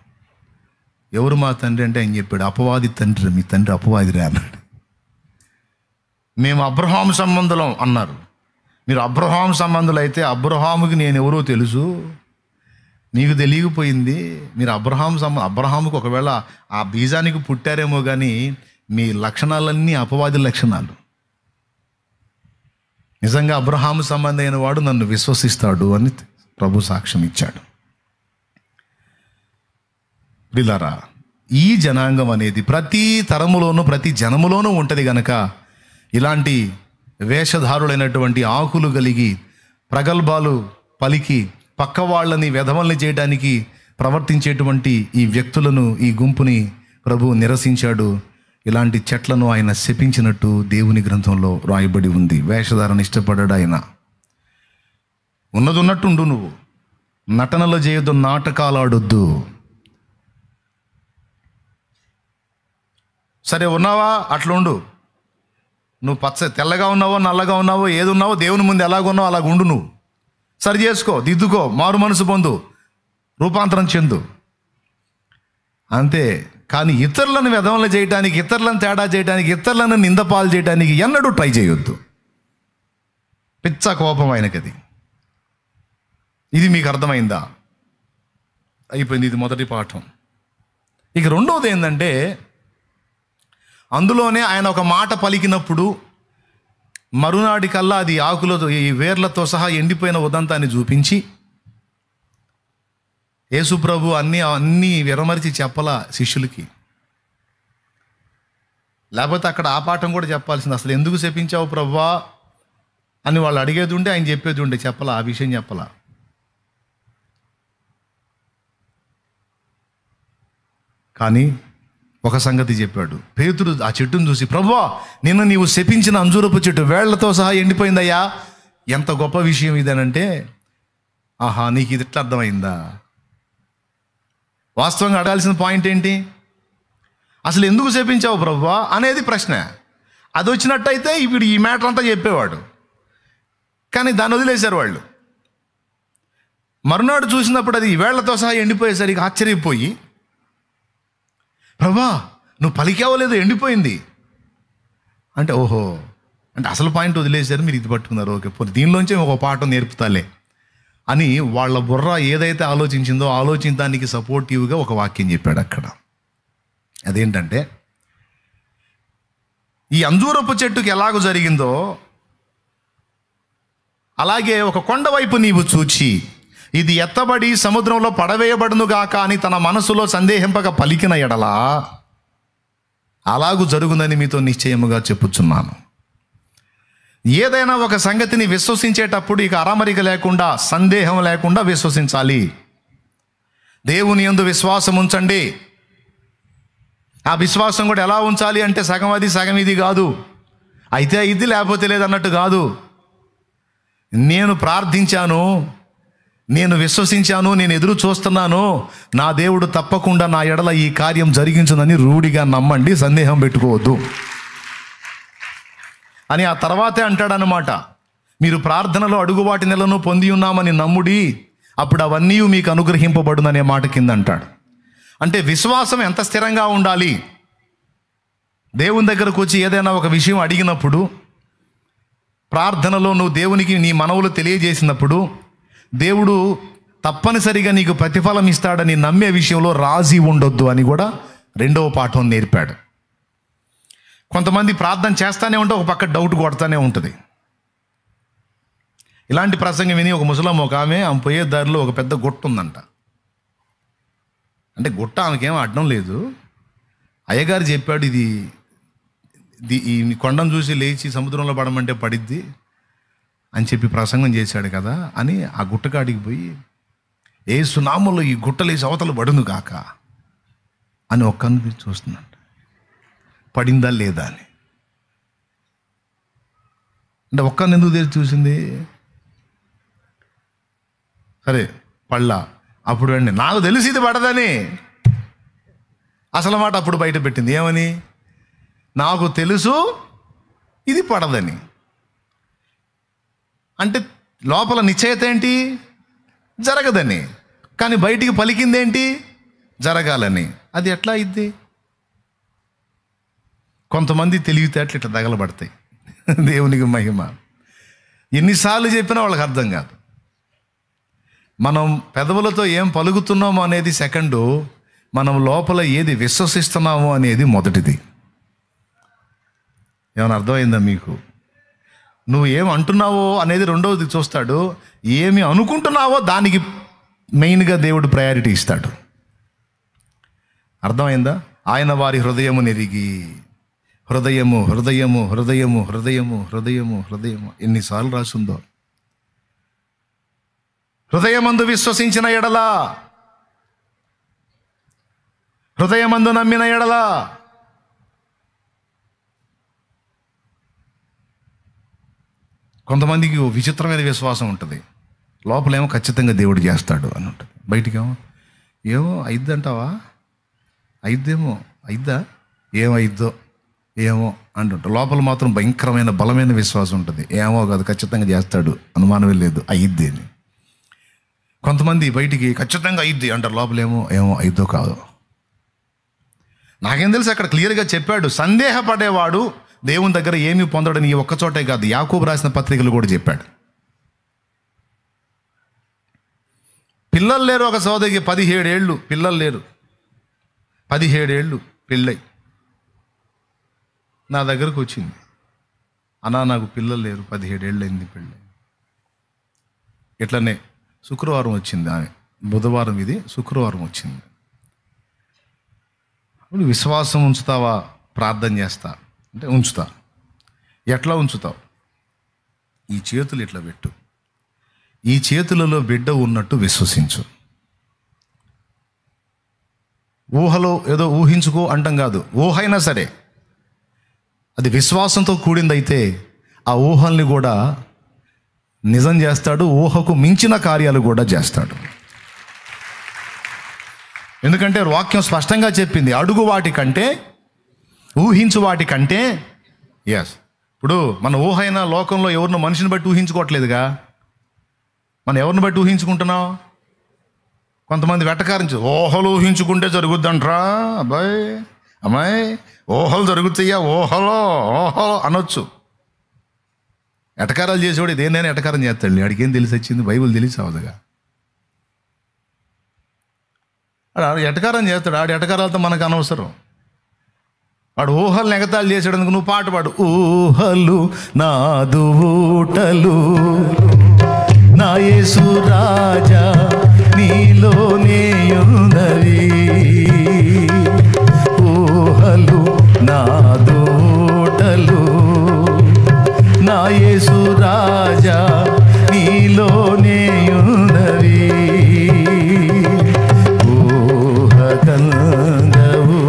ఎవరు మా తండ్రి అంటే ఆయన చెప్పాడు, అపవాది తండ్రి, మీ తండ్రి అపవాదిరే అన్నాడు. మేము అబ్రహాము సంబంధులం అన్నారు. మీరు అబ్రహాము సంబంధులు అయితే అబ్రహాముకి నేను ఎవరో తెలుసు, నీకు తెలియకపోయింది. మీరు అబ్రహాముకు ఒకవేళ ఆ బీజానికి పుట్టారేమో కానీ మీ లక్షణాలన్నీ అపవాది లక్షణాలు. నిజంగా అబ్రహాము సంబంధమైన వాడు నన్ను విశ్వసిస్తాడు అని ప్రభు సాక్ష్యం ఇచ్చాడు. ప్రియులారా, ఈ జనాంగం అనేది ప్రతి తరములోనూ, ప్రతి జనములోనూ ఉంటుంది గనక ఇలాంటి వేషధారులైనటువంటి ఆకులు కలిగి ప్రగల్భాలు పలికి పక్క వాళ్ళని వెధవల్ని చేయడానికి ప్రవర్తించేటువంటి ఈ వ్యక్తులను, ఈ గుంపుని ప్రభు నిరసించాడు. ఇలాంటి చెట్లను ఆయన శపించినట్టు దేవుని గ్రంథంలో రాయబడి ఉంది. వేషధారణ ఇష్టపడ్డాడు ఆయన. ఉన్నది ఉన్నట్టుండు, నువ్వు నటనలు చేయొద్దు, నాటకాలు ఆడొద్దు. సరే ఉన్నావా, అట్లుండు. నువ్వు తెల్లగా ఉన్నావో, నల్లగా ఉన్నావో, ఏది ఉన్నావో, దేవుని ముందు ఎలాగున్నావో అలాగ ఉండు. నువ్వు సరి చేసుకో, దిద్దుకో, మారు మనసు పొందు, రూపాంతరం చెందు, అంతే. కానీ ఇతరులను వెధవలు చేయడానికి, ఇతరులను తేడా చేయడానికి, ఇతరులను నిందపాలు చేయడానికి ఎన్నడూ ట్రై చేయొద్దు. పిచ్చ కోపం ఆయనకది. ఇది మీకు అర్థమైందా? అయిపోయింది. ఇది మొదటి పాఠం. ఇక రెండవది ఏంటంటే, అందులోనే ఆయన ఒక మాట పలికినప్పుడు మరునాటి కల్లా అది ఆకులతో, ఈ వేర్లతో సహా ఎండిపోయిన ఉదంతాన్ని చూపించి యేసు ప్రభు అన్నీ విరమరిచి చెప్పాల శిష్యులకి. లేకపోతే అక్కడ ఆ పాఠం కూడా చెప్పాల్సింది. అసలు ఎందుకు శపించావు ప్రభువా అని వాళ్ళు అడిగేది ఉండే, ఆయన చెప్పేది ఉండే. చెప్పాలా, ఆ విషయం చెప్పాలా. కానీ ఒక సంగతి చెప్పాడు. పేతురు ఆ చెట్టును చూసి, ప్రభువా, నిన్న నీవు శపించిన అంజూరపు చెట్టు వేళ్లతో సహా ఎండిపోయిందయ్యా. ఎంత గొప్ప విషయం ఇదేనంటే, ఆహా, నీకు ఇది ఎట్లా అర్థమైందా? వాస్తవంగా అడగాల్సిన పాయింట్ ఏంటి? అసలు ఎందుకు శపించావు ప్రభువా అనేది ప్రశ్న. అది వచ్చినట్టయితే ఇప్పుడు ఈ మ్యాటర్ అంతా చెప్పేవాడు. కానీ దాన్ని వదిలేశారు వాళ్ళు. మరునాడు చూసినప్పుడు అది వేళ్లతో సహా ఎండిపోయేసరికి ఆశ్చర్యపోయి, ప్రభువా, నువ్వు పలికేవలేదు, ఎండిపోయింది అంటే, ఓహో, అంటే అసలు పాయింట్ వదిలేశారు, మీరు ఇది పట్టుకున్నారు. ఓకే, పోనీ దీనిలోంచి ఒక పాఠం నేర్పుతాలే అని వాళ్ళ బుర్ర ఏదైతే ఆలోచించిందో ఆలోచించడానికి సపోర్టివ్గా ఒక వాక్యం చెప్పాడు అక్కడ. అదేంటంటే, ఈ అంజూరపు చెట్టుకి ఎలాగో జరిగిందో అలాగే ఒక కొండ వైపు నీవు చూచి, ఇది ఎత్తబడి సముద్రంలో పడవేయబడునుగాక అని తన మనసులో సందేహింపక పలికిన ఎడలా అలాగూ జరుగునని మీతో నిశ్చయముగా చెప్పుచున్నాను. ఏదైనా ఒక సంగతిని విశ్వసించేటప్పుడు ఇక అరమరిక లేకుండా, సందేహం లేకుండా విశ్వసించాలి. దేవుని యందు విశ్వాసం ఉంచండి. ఆ విశ్వాసం కూడా ఎలా ఉంచాలి అంటే, సగం అది సగం ఇది కాదు, అయితే ఇది లేకపోతే లేదన్నట్టు కాదు. నేను ప్రార్థించాను, నేను విశ్వసించాను, నేను ఎదురు చూస్తున్నాను, నా దేవుడు తప్పకుండా నా ఎడల ఈ కార్యం జరిగించునని రూఢిగా నమ్మండి, సందేహం పెట్టుకోవద్దు అని ఆ తర్వాతే అంటాడనమాట. మీరు ప్రార్థనలో అడుగువాటి నెలను పొంది ఉన్నామని నమ్ముడి, అప్పుడు అవన్నీ మీకు అనుగ్రహింపబడుననే మాట కింద అంటాడు. అంటే విశ్వాసం ఎంత స్థిరంగా ఉండాలి? దేవుని దగ్గరకు వచ్చి ఏదైనా ఒక విషయం అడిగినప్పుడు, ప్రార్థనలో నువ్వు దేవునికి నీ మనవులు తెలియజేసినప్పుడు, దేవుడు తప్పనిసరిగా నీకు ప్రతిఫలం ఇస్తాడని నమ్మే విషయంలో రాజీ ఉండొద్దు అని కూడా రెండవ పాఠం నేర్పాడు. కొంతమంది ప్రార్థన చేస్తానే ఉంటే ఒక పక్క డౌట్ కొడతానే ఉంటుంది. ఇలాంటి ప్రసంగం విని ఒక ముసలమ్మ, ఒక ఆమె పోయే దారిలో ఒక పెద్ద గుట్ట ఉందంట. అంటే గుట్ట ఆమెకేం అడ్డం లేదు, అయ్యగారు చెప్పాడు, ఇది ఈ కొండను చూసి లేచి సముద్రంలో పడమంటే పడిద్ది అని చెప్పి ప్రసంగం చేశాడు కదా అని ఆ గుట్టకాడికి పోయి, ఏ సునాములో ఈ గుట్టలేసి అవతల పడును కాక అని ఒక్క కన్ను చూస్తున్నాడు, పడిందా లేదా అని. అంటే ఒక్కరిని ఎందుకు తెరిచి చూసింది? సరే పళ్ళా, అప్పుడు అండి నాకు తెలిసి ఇది పడదని అసలు మాట అప్పుడు బయట పెట్టింది. ఏమని? నాకు తెలుసు ఇది పడదని. అంటే లోపల నిశ్చయత ఏంటి? జరగదని. కానీ బయటికి పలికిందేంటి? జరగాలని. అది ఎట్లా అయింది? కొంతమంది తెలివితేటలు ఇట్లా తగలబడతాయి. దేవునికి మహిమ. ఎన్నిసార్లు చెప్పినా వాళ్ళకి అర్థం కాదు. మనం పెదవులతో ఏం పలుకుతున్నామో అనేది సెకండు, మనం లోపల ఏది విశ్వసిస్తున్నామో అనేది మొదటిది. ఏమైనా అర్థమైందా మీకు? నువ్వు ఏం అంటున్నావో అనేది రెండవది చూస్తాడు, ఏమి అనుకుంటున్నావో దానికి మెయిన్గా దేవుడు ప్రయారిటీ ఇస్తాడు. అర్థమైందా? ఆయన వారి హృదయము నెరిగి, హృదయము హృదయము హృదయము హృదయము హృదయము హృదయము ఎన్నిసార్లు రాసిందో. హృదయమందు విశ్వసించిన ఎడల, హృదయమందు నమ్మిన ఎడల. కొంతమందికి విచిత్రమైన విశ్వాసం ఉంటుంది. లోపలేమో ఖచ్చితంగా దేవుడు చేస్తాడు అని ఉంటుంది, బయటికేమో ఏమో అయిద్ది అంటావా, అయిద్దేమో, అయిద్దా, ఏమైద్దో ఏమో అంటుంటారు. లోపల మాత్రం భయంకరమైన బలమైన విశ్వాసం ఉంటుంది. ఏమో కాదు, ఖచ్చితంగా చేస్తాడు, అనుమానమే లేదు, అయిద్ది అని. కొంతమంది బయటికి ఖచ్చితంగా అయిద్ది అంటారు, లోపలేమో ఏమో అయిద్దో కాదు. నాకేం తెలుసు, అక్కడ క్లియర్గా చెప్పాడు, సందేహపడేవాడు దేవుని దగ్గర ఏమీ పొందడని. ఈ ఒక్కచోటే కాదు, యాకోబు రాసిన పత్రికలు కూడా చెప్పాడు. పిల్లలు లేరు ఒక సోదరికి, 17 ఏళ్ళు పిల్లలు లేరు, 17 ఏళ్ళు పెళ్ళై నా దగ్గరకు వచ్చింది, అన్నా నాకు పిల్లలు లేరు, 17 ఏళ్ళు అయింది పెళ్ళి. ఇట్లనే శుక్రవారం వచ్చింది ఆమె, బుధవారం ఇది, శుక్రవారం వచ్చింది. అప్పుడు విశ్వాసం ఉంచుతావా, ప్రార్థన చేస్తా అంటే ఉంచుతా. ఎట్లా ఉంచుతావు? ఈ చేతులు ఇట్లా పెట్టు, ఈ చేతులలో బిడ్డ ఉన్నట్టు విశ్వసించు. ఊహలో ఏదో ఊహించుకో అంటాం కాదు. ఊహ అయినా సరే అది విశ్వాసంతో కూడిందైతే ఆ ఊహల్ని కూడా నిజం చేస్తాడు. ఊహకు మించిన కార్యాలు కూడా చేస్తాడు. ఎందుకంటే వాక్యం స్పష్టంగా చెప్పింది, అడుగు వాటి కంటే, ఊహించు వాటి కంటే. ఎస్, ఇప్పుడు మన ఊహ అయిన లోకంలో ఎవరినో మనిషిని బట్టి ఊహించుకోవట్లేదుగా. మనం ఎవరిని బట్టి ఊహించుకుంటున్నాం? కొంతమంది వెటకారించి ఊహలు ఊహించుకుంటే జరుగుద్దంట్రా. అబ్బాయి అమ్మాయి ఊహలు జరుగుతాయా, ఊహలో అనొచ్చు. ఎటకారాలు చేసేవాడు దేన్నైనా ఎటకారం చేస్తాడు. ఆడికి ఏం తెలిసి వచ్చింది? బైబిల్ తెలిసి అవదుగా. ఆడు ఎటకారం చేస్తాడు. ఆడు ఎటకారాలతో మనకు అనవసరం. వాడు ఊహలు ఎగతాళి చేసాడు. నువ్వు పాట పాడు. ఊహలు నాదు ఊటలు నా యేసు రాజా నీలోనే ఉన్నవి. ఊహలు నాదు ఊటలు నా యేసు రాజా నీలోనే ఉన్నవి. ఊహకందవు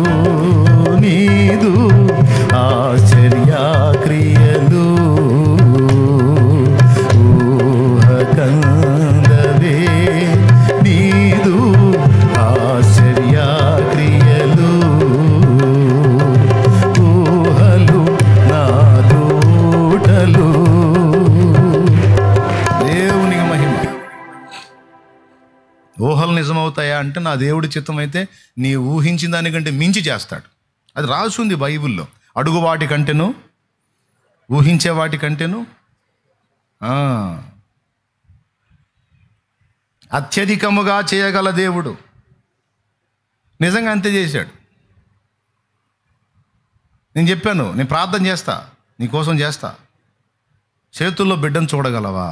నీదు ఆశ్చర్య క్రియలు. ఊహకందవే నీదు ఆశ్చర్య క్రియలు. ఊహలు నాదూటలు. దేవునికి మహిమ. ఊహలు నిజమవుతాయా అంటే నా దేవుడి చిత్తం అయితే నీ ఊహించిన దానికంటే మించి చేస్తాడు. అది రాసుంది బైబిల్లో. అడుగు వాటి కంటేను, ఊహించే వాటి కంటేను అత్యధికముగా చేయగల దేవుడు. నిజంగా అంతే చేశాడు. నేను చెప్పాను, నేను ప్రార్థన చేస్తా, నీకోసం చేస్తా. చేతుల్లో బిడ్డను చూడగలవా?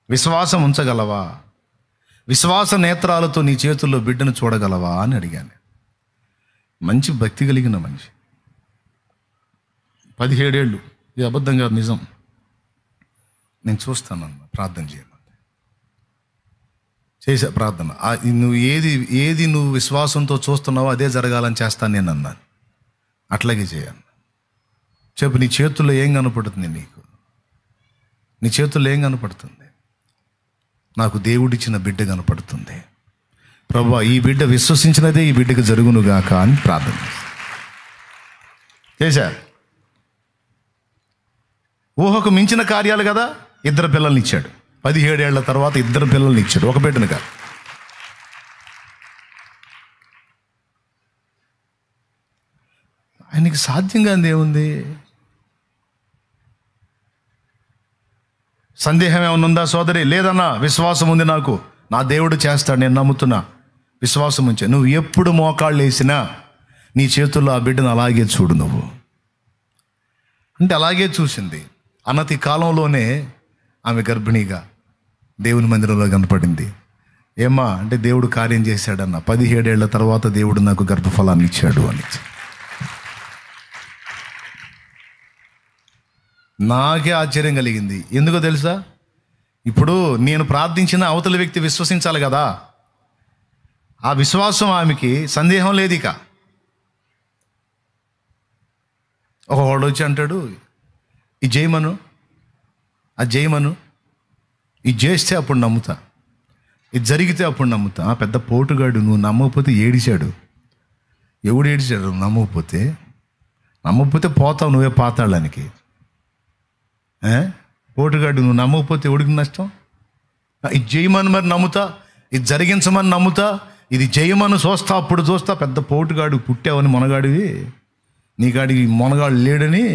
విశ్వాసం ఉంచగలవా? విశ్వాస నేత్రాలతో నీ చేతుల్లో బిడ్డను చూడగలవా అని అడిగాను. మంచి భక్తి కలిగిన మనిషి, 17 ఏళ్ళు. ఇది అబద్ధం కాదు, నిజం. నేను చూస్తానన్న ప్రార్థన చేయమని చేసా ప్రార్థన. నువ్వు ఏది నువ్వు విశ్వాసంతో చూస్తున్నావో అదే జరగాలని చేస్తాను నేను అన్నాను. అట్లాగే చేయాలి. చెప్పు, నీ చేతుల్లో ఏం కనపడుతుంది? నీ చేతుల్లో ఏం కనపడుతుంది? నాకు దేవుడిచ్చిన బిడ్డ కనపడుతుంది. ప్రభువా, ఈ బిడ్డ విశ్వసించినదే ఈ బిడ్డకు జరుగునుగాక అని ప్రార్థన చేశా. ఊహకు మించిన కార్యాలు కదా. 2 పిల్లల్ని ఇచ్చాడు. 17 ఏళ్ల తర్వాత 2 పిల్లల్ని ఇచ్చాడు, ఒక బిడ్డను కాదు. ఆయనకి సాధ్యంగా ఏముంది? సందేహం ఏమైనా ఉందా సోదరి? లేదన్నా, విశ్వాసం ఉంది నాకు. నా దేవుడు చేస్తాడు, నేను నమ్ముతున్నా. విశ్వాసం ఉంచే. నువ్వు ఎప్పుడు మోకాళ్ళు వేసినా నీ చేతుల్లో ఆ బిడ్డను అలాగే చూడు. నువ్వు అంటే అలాగే చూసింది. అనతి కాలంలోనే ఆమె గర్భిణిగా దేవుని మందిరంలో కనపడింది. ఏమ్మా అంటే దేవుడు కార్యం చేశాడన్న. 17 ఏళ్ల తర్వాత దేవుడు నాకు గర్భఫలాన్ని ఇచ్చాడు అని. నాకే ఆశ్చర్యం కలిగింది. ఎందుకో తెలుసా? ఇప్పుడు నేను ప్రార్థించిన అవతల వ్యక్తి విశ్వసించాలి కదా. ఆ విశ్వాసం ఆమెకి సందేహం లేదు. ఇక ఒకవాడు వచ్చి అంటాడు, ఇది చేయమను, అది చేయమను, ఇది చేస్తే అప్పుడు నమ్ముతా, ఇది జరిగితే అప్పుడు నమ్ముతా. పెద్ద పోటుగాడు. నువ్వు నమ్మకపోతే ఏడిచాడు. ఎవడు ఏడిచాడు? నమ్మకపోతే పోతావు నువ్వే పాతాళానికి. పోటుగాడు. నువ్వు నమ్మకపోతే ఎవడికి నష్టం? ఇది చేయమని మరి నమ్ముతా, ఇది జరిగించమని నమ్ముతా, ఇది చేయమని చూస్తా, అప్పుడు చూస్తా. పెద్ద పోటుగాడు పుట్టావని మొనగాడివి. నీకాడికి మొనగాడు లేడని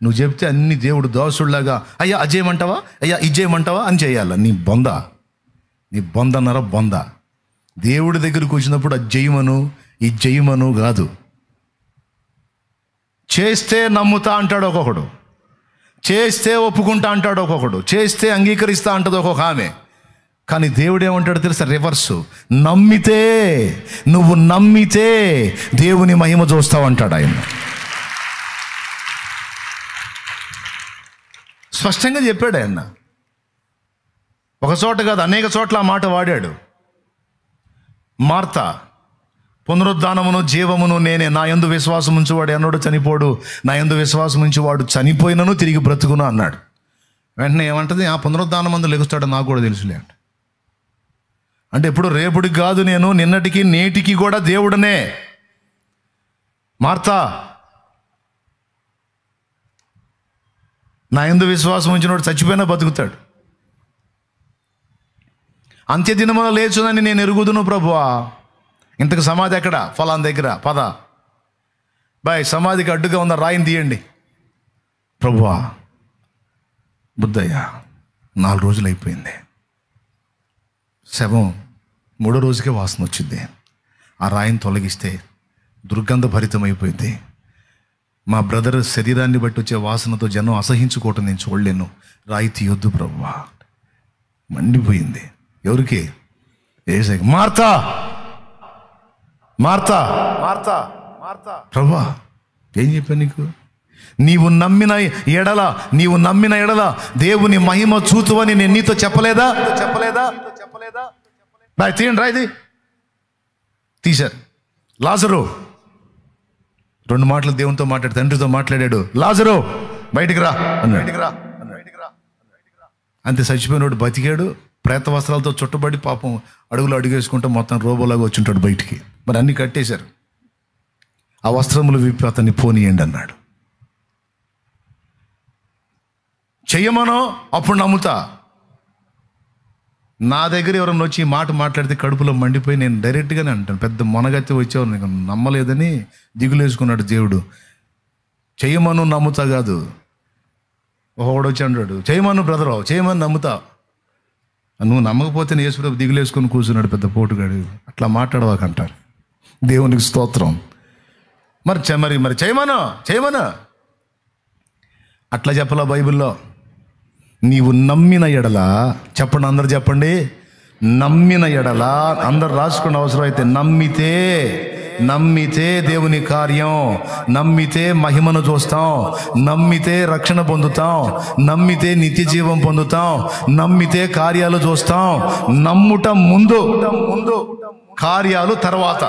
నువ్వు చెప్తే అన్ని దేవుడు దోసుళ్లాగా అయ్యా అది చేయమంటావా, అయ్యా ఇది చేయమంటావా అని చేయాలి. నీ బొందన్నర బొంద. దేవుడి దగ్గరికి వచ్చినప్పుడు అది చేయమను, ఇది చేయమను కాదు. చేస్తే నమ్ముతా అంటాడు ఒక్కొక్కడు, చేస్తే ఒప్పుకుంటా అంటాడు ఒక్కొక్కడు, చేస్తే అంగీకరిస్తా అంటది ఒక్కొక్క ఆమె. కానీ దేవుడు ఏమంటాడు తెలుసా? రివర్సు. నువ్వు నమ్మితే దేవుని మహిమ చూస్తావు అంటాడు ఆయన. స్పష్టంగా చెప్పాడు ఆయన. ఒక చోట కాదు, అనేక చోట్ల ఆ మాట వాడాడు. మార్త పునరుద్ధానమును జీవమును నేనే, నా యందు విశ్వాసం ఉంచువాడు ఎన్నడూ చనిపోడు, నా యందు విశ్వాసం ఉంచువాడు చనిపోయినను తిరిగి బ్రతుకును అన్నాడు. వెంటనే ఏమంటది, ఆ పునరుద్ధానమందు లెగుస్తాడు నాకు కూడా తెలుసులే అంట. అంటే ఎప్పుడు రేపుడికి కాదు, నేను నిన్నటికి నేటికి కూడా దేవుడనే. మార్తా, నా యందు విశ్వాసం ఉంచినోడు చచ్చిపోయినా బతుకుతాడు. అంత్యదినమున లేచునని నేను ఎరుగుదును ప్రభువా. ఇంతకు సమాధి ఎక్కడ? ఫలాన్ దగ్గర. పద బాయ్, సమాధికి అడ్డుగా ఉన్న రాయిని తీయండి. ప్రభువా, బుద్ధయ్య 4 రోజులు అయిపోయింది, శవం 3వ రోజుకే వాసన వచ్చింది, ఆ రాయిని తొలగిస్తే దుర్గంధ భరితమైపోయింది, మా బ్రదర్ శరీరాన్ని బట్టి వచ్చే వాసనతో జనం అసహించుకోవటం నేను చూడలేను, రాయి తీయొద్దు ప్రభువా. మండిపోయింది. ఎవరికి? యేసయ్యకి. మార్తా మార్తా మార్తా మార్తా, ప్రభువా ఏం చెప్పాను నీకు? నీవు నమ్మిన ఎడల దేవుని మహిమ చూతువని నేను నీతో చెప్పలేదా? తీయండి రాయిది. తీశారు. లాజరు 2 మాటలు దేవునితో మాట్లాడు, తండ్రితో మాట్లాడాడు. లాజరు బయటికి రా అన్నాడు. అంతే, చచ్చిపోయినోడు బతికాడు. ప్రేత వస్త్రాలతో చుట్టబడి పాపం అడుగులు అడుగేసుకుంటూ మొత్తం రోబోలాగా వచ్చుంటాడు బయటికి. మరి అన్నీ కట్టేశారు. ఆ వస్త్రములు విప్పి అతన్ని పోనీయండి అన్నాడు. చెయ్యమనో అప్పుడు నమ్ముతా. నా దగ్గర ఎవరన్నా వచ్చి ఈ మాట మాట్లాడితే కడుపులో మండిపోయి నేను డైరెక్ట్గానే అంటాను, పెద్ద మొనగత్తి వచ్చావు, నీకు నమ్మలేదని దిగులేసుకున్నాడు దేవుడు. చెయ్యమను నమ్ముతా కాదు. ఒకడు వచ్చి అంటాడు, చేయమను బ్రదరు, చేయమని నమ్ముతా. నువ్వు నమ్మకపోతే నేను యేసుప్రభు దిగులేసుకొని కూర్చున్నాడు పెద్ద పోటుగాడు. అట్లా మాట్లాడవాకంటారు. దేవునికి స్తోత్రం. మరి చేయమను అట్లా చెప్పలా బైబిల్లో. నీవు నమ్మిన ఎడల, చెప్పండి అందరు చెప్పండి, నమ్మిన ఎడల. అందరు రాసుకున్న అవసరం అయితే, నమ్మితే దేవుని కార్యం, నమ్మితే మహిమను చూస్తాం, నమ్మితే రక్షణ పొందుతాం, నమ్మితే నిత్య జీవం పొందుతాం, నమ్మితే కార్యాలు చూస్తాం. నమ్ముట ముందు, కార్యాలు తర్వాత.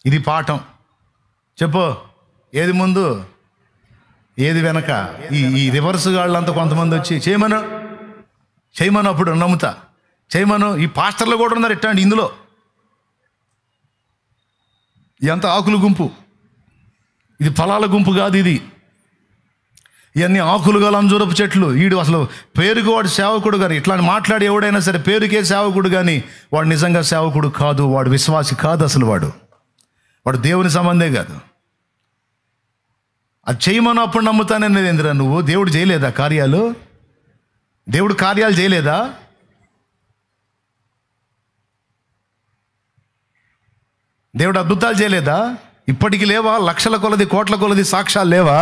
ఇది పాఠం. చెప్పు, ఏది ముందు ఏది వెనక? ఈ రివర్స్ గాళ్ళంతా కొంతమంది వచ్చి చేయమను అప్పుడు నమ్ముతా, చేయమను. ఈ పాస్టర్లు కూడా ఉన్నారు ఇట్లాంటి. ఇందులో ఎంత ఆకుల గుంపు, ఇది ఫలాల గుంపు కాదు. ఇది ఇవన్నీ ఆకులు గల అంజూరపు చెట్లు. వీడు అసలు పేరుకు వాడు సేవకుడు కానీ, ఇట్లా మాట్లాడి ఎవడైనా సరే పేరుకే సేవకుడు కానీ వాడు నిజంగా సేవకుడు కాదు, వాడు విశ్వాసి కాదు. అసలు వాడు దేవుని సంబంధే కాదు. అది చేయమను అప్పుడు నమ్ముతాననేది ఏందిరా నువ్వు? దేవుడు చేయలేదా కార్యాలు? దేవుడు కార్యాలు చేయలేదా? దేవుడు అద్భుతాలు చేయలేదా? ఇప్పటికి లేవా? లక్షల కొలది కోట్ల కొలది సాక్ష్యాలు లేవా?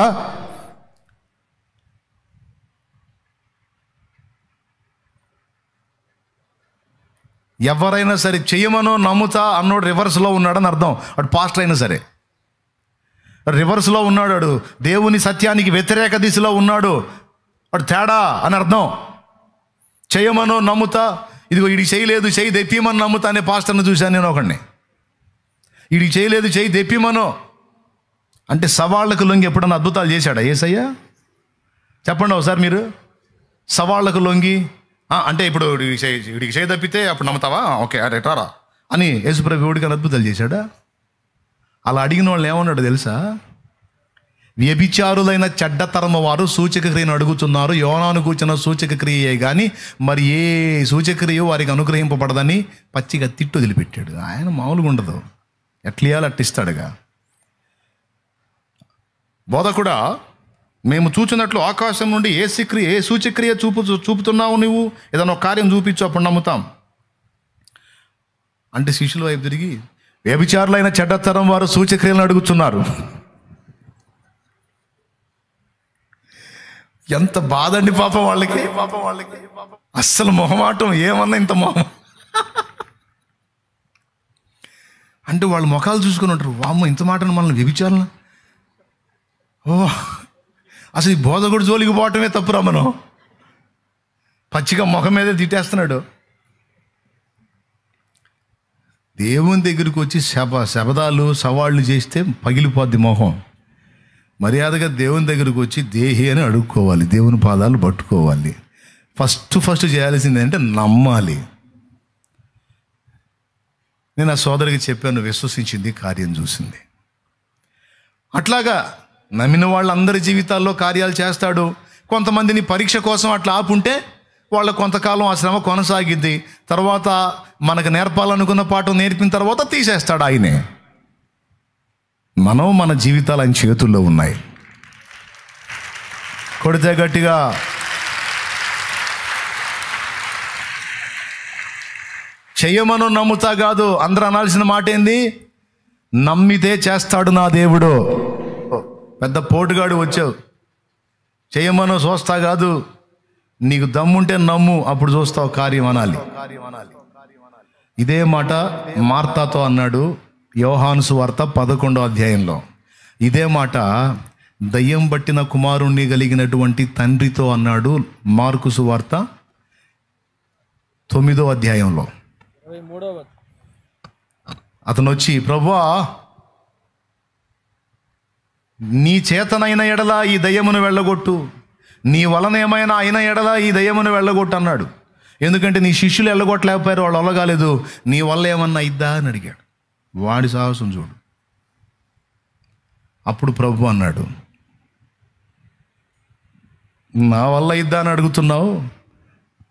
ఎవరైనా సరే చెయ్యమనో నమ్ముతా అన్నోడు రివర్స్లో ఉన్నాడని అర్థం. అటు పాస్టర్ అయినా సరే రివర్స్లో ఉన్నాడు, అడు దేవుని సత్యానికి వ్యతిరేక దిశలో ఉన్నాడు, అటు తేడా అని అర్థం. చెయ్యమనో నమ్ముతా, ఇదిగో వీడికి చేయలేదు, చెయ్యి తెప్పిమని నమ్ముతా అనే పాస్టర్ని చూశాను నేను ఒకడిని. వీడికి చేయలేదు, చెయ్యి తెప్పిమనో అంటే సవాళ్లకు లొంగి ఎప్పుడన్నా అద్భుతాలు చేశాడా యేసయ్య? చెప్పండి ఒకసారి మీరు. సవాళ్లకు లొంగి అంటే ఇప్పుడు వీడికి చేయి తప్పితే అప్పుడు నమ్ముతావా? ఓకే అరే రారా అని యేసుప్రభు వీడికి అద్భుతాలు చేశాడా? అలా అడిగిన వాళ్ళు ఏమన్నాడు తెలుసా? వ్యభిచారులైన చెడ్డతరము వారు సూచక క్రియను అడుగుతున్నారు, యోనాను కూర్చున్న సూచక క్రియే కానీ మరి ఏ సూచక్రియ వారికి అనుగ్రహింపబడదని పచ్చిగా తిట్టు వదిలిపెట్టాడు. ఆయన మామూలుగా ఉండదు, ఎట్లియాలి అట్టిస్తాడుగా. బోధకుడా, మేము చూచినట్లు ఆకాశం నుండి ఏ సూచక్రియ చూపుతున్నావు నువ్వు? ఏదైనా ఒక కార్యం చూపించు అప్పుడు నమ్ముతాం అంటే శిష్యుల వైపు తిరిగి, వ్యభిచారులైన చెడ్డతరం వారు సూచక్రియలను అడుగుతున్నారు. ఎంత బాధ అండి పాపం వాళ్ళకి. అస్సలు మొహమాటం ఏమన్నా ఇంత మొహం అంటే వాళ్ళు ముఖాలు చూసుకుని ఉంటారు. వామ్మ ఇంత మాటను మనల్ని వ్యభిచారులు. అసలు ఈ బోధకుడు జోలికి పోవటమే తప్పురా. మనం పచ్చిగా ముఖం మీదే తిట్టేస్తున్నాడు. దేవుని దగ్గరికి వచ్చి శబదాలు సవాళ్ళు చేస్తే పగిలిపోద్ది మొహం. మర్యాదగా దేవుని దగ్గరికి వచ్చి దేహి అని అడుక్కోవాలి, దేవుని పాదాలు పట్టుకోవాలి. ఫస్ట్ చేయాల్సింది అంటే నమ్మాలి. నేను ఆ సోదరికి చెప్పాను, విశ్వసించింది, కార్యం చూసింది. అట్లాగా నమ్మిన వాళ్ళందరి జీవితాల్లో కార్యాలు చేస్తాడు. కొంతమందిని పరీక్ష కోసం అట్లా ఆపుంటే వాళ్ళ కొంతకాలం ఆ శ్రమ కొనసాగిద్ది. తర్వాత మనకు నేర్పాలనుకున్న పాఠం నేర్పిన తర్వాత తీసేస్తాడు ఆయనే. మన జీవితాలు ఆయన చేతుల్లో ఉన్నాయి. కొడితే గట్టిగా చెయ్యమను నమ్ముతా కాదు. అందరూ అనాల్సిన మాట ఏంది? నమ్మితే చేస్తాడు నా దేవుడు. పెద్ద పోటుగాడు వచ్చావు, చెయ్యమను చూస్తా కాదు, నీకు దమ్ముంటే నమ్ము, అప్పుడు చూస్తావు కార్యం అనాలి. ఇదే మాట మార్తాతో అన్నాడు యోహాను సువార్త 11వ అధ్యాయంలో. ఇదే మాట దయ్యం పట్టిన కుమారుణ్ణి కలిగినటువంటి తండ్రితో అన్నాడు మార్కు సువార్త 9వ అధ్యాయంలో. అతను వచ్చి, ప్రభువా, నీ చేతనైన ఎడల ఈ దయ్యమును వెళ్ళగొట్టు, నీ వలన ఏమైనా అయిన ఎడల ఈ దయ్యమును వెళ్ళగొట్టు అన్నాడు. ఎందుకంటే నీ శిష్యులు వెళ్ళగొట్టలేకపోయారు, వాళ్ళు వెళ్ళగాలేదు, నీ వల్ల ఏమన్నా అయిద్దా అని అడిగాడు. వాడి సాహసం చూడు. అప్పుడు ప్రభు అన్నాడు, నా వల్ల ఇద్దా అని అడుగుతున్నావు,